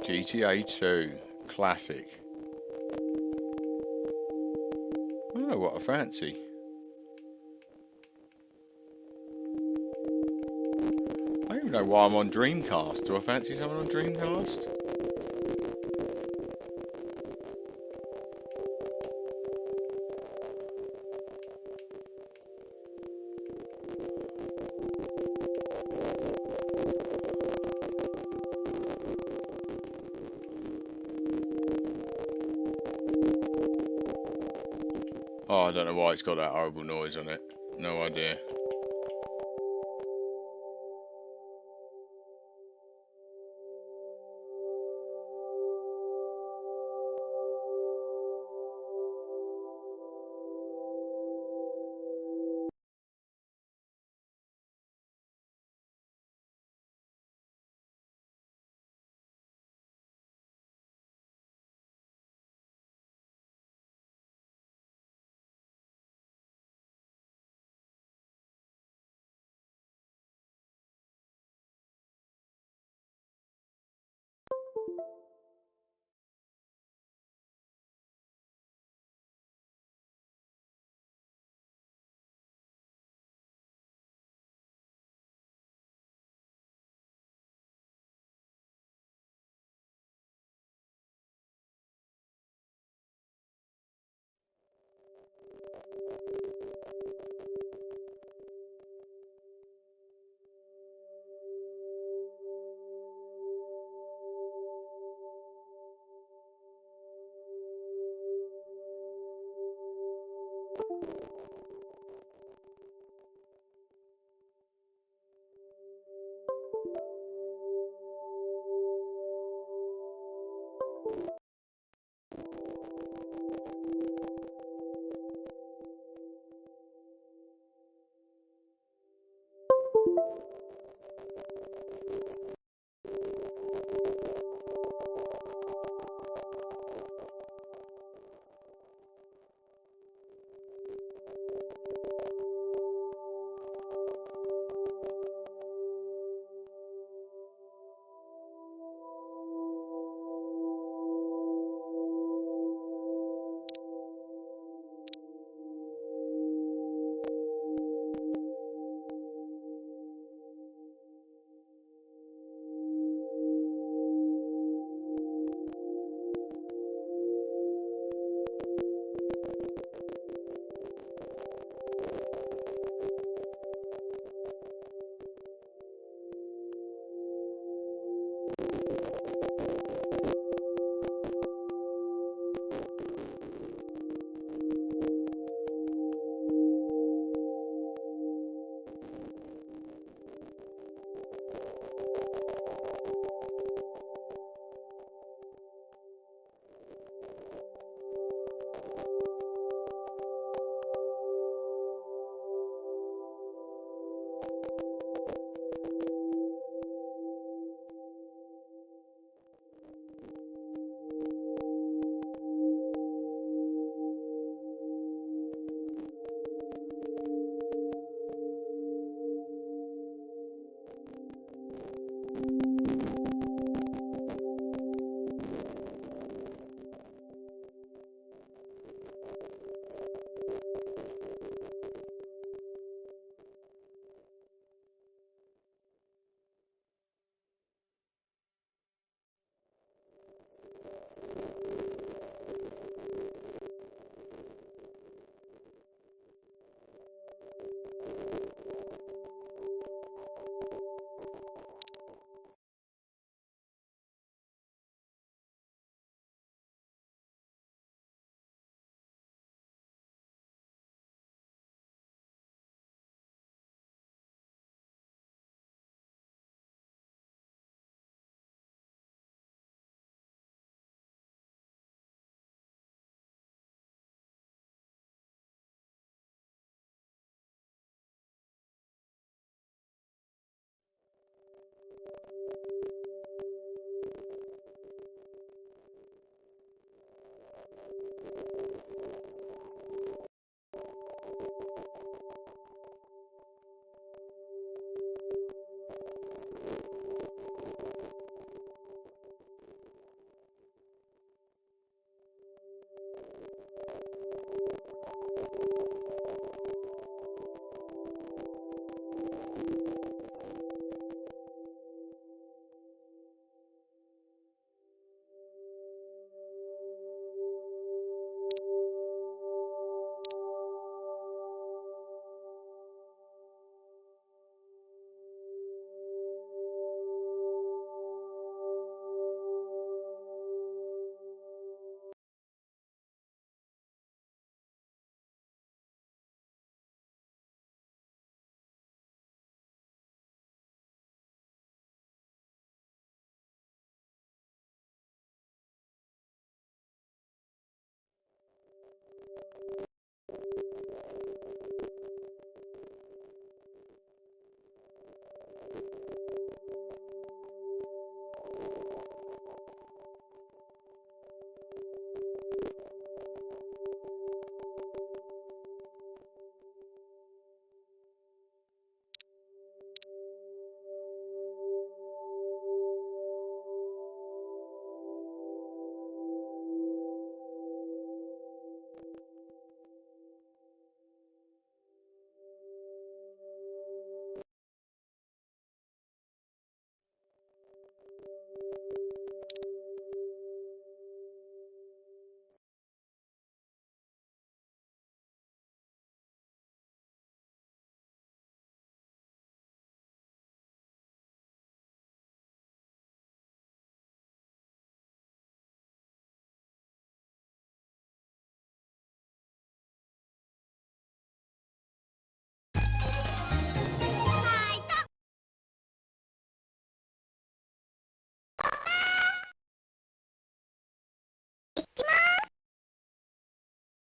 GTA 2, classic. I don't know what I fancy. I don't even know why I'm on Dreamcast. Do I fancy something on Dreamcast? Oh, I don't know why it's got that horrible noise on it. No idea.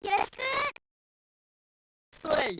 よろしく。それ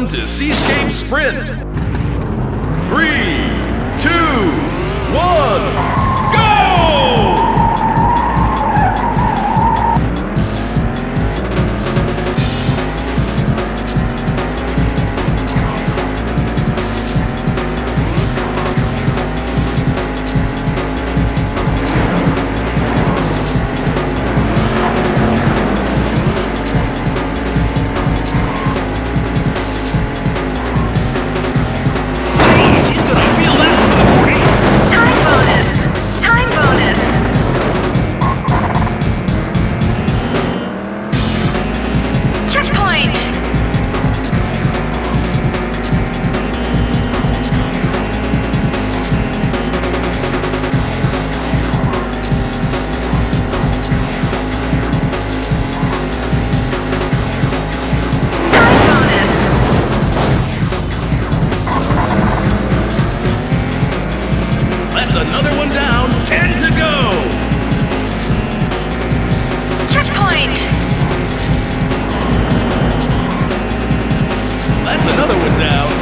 Welcome to Seascape Sprint. 3, 2, 1, go! Another one down, 10 to go! Checkpoint! That's another one down,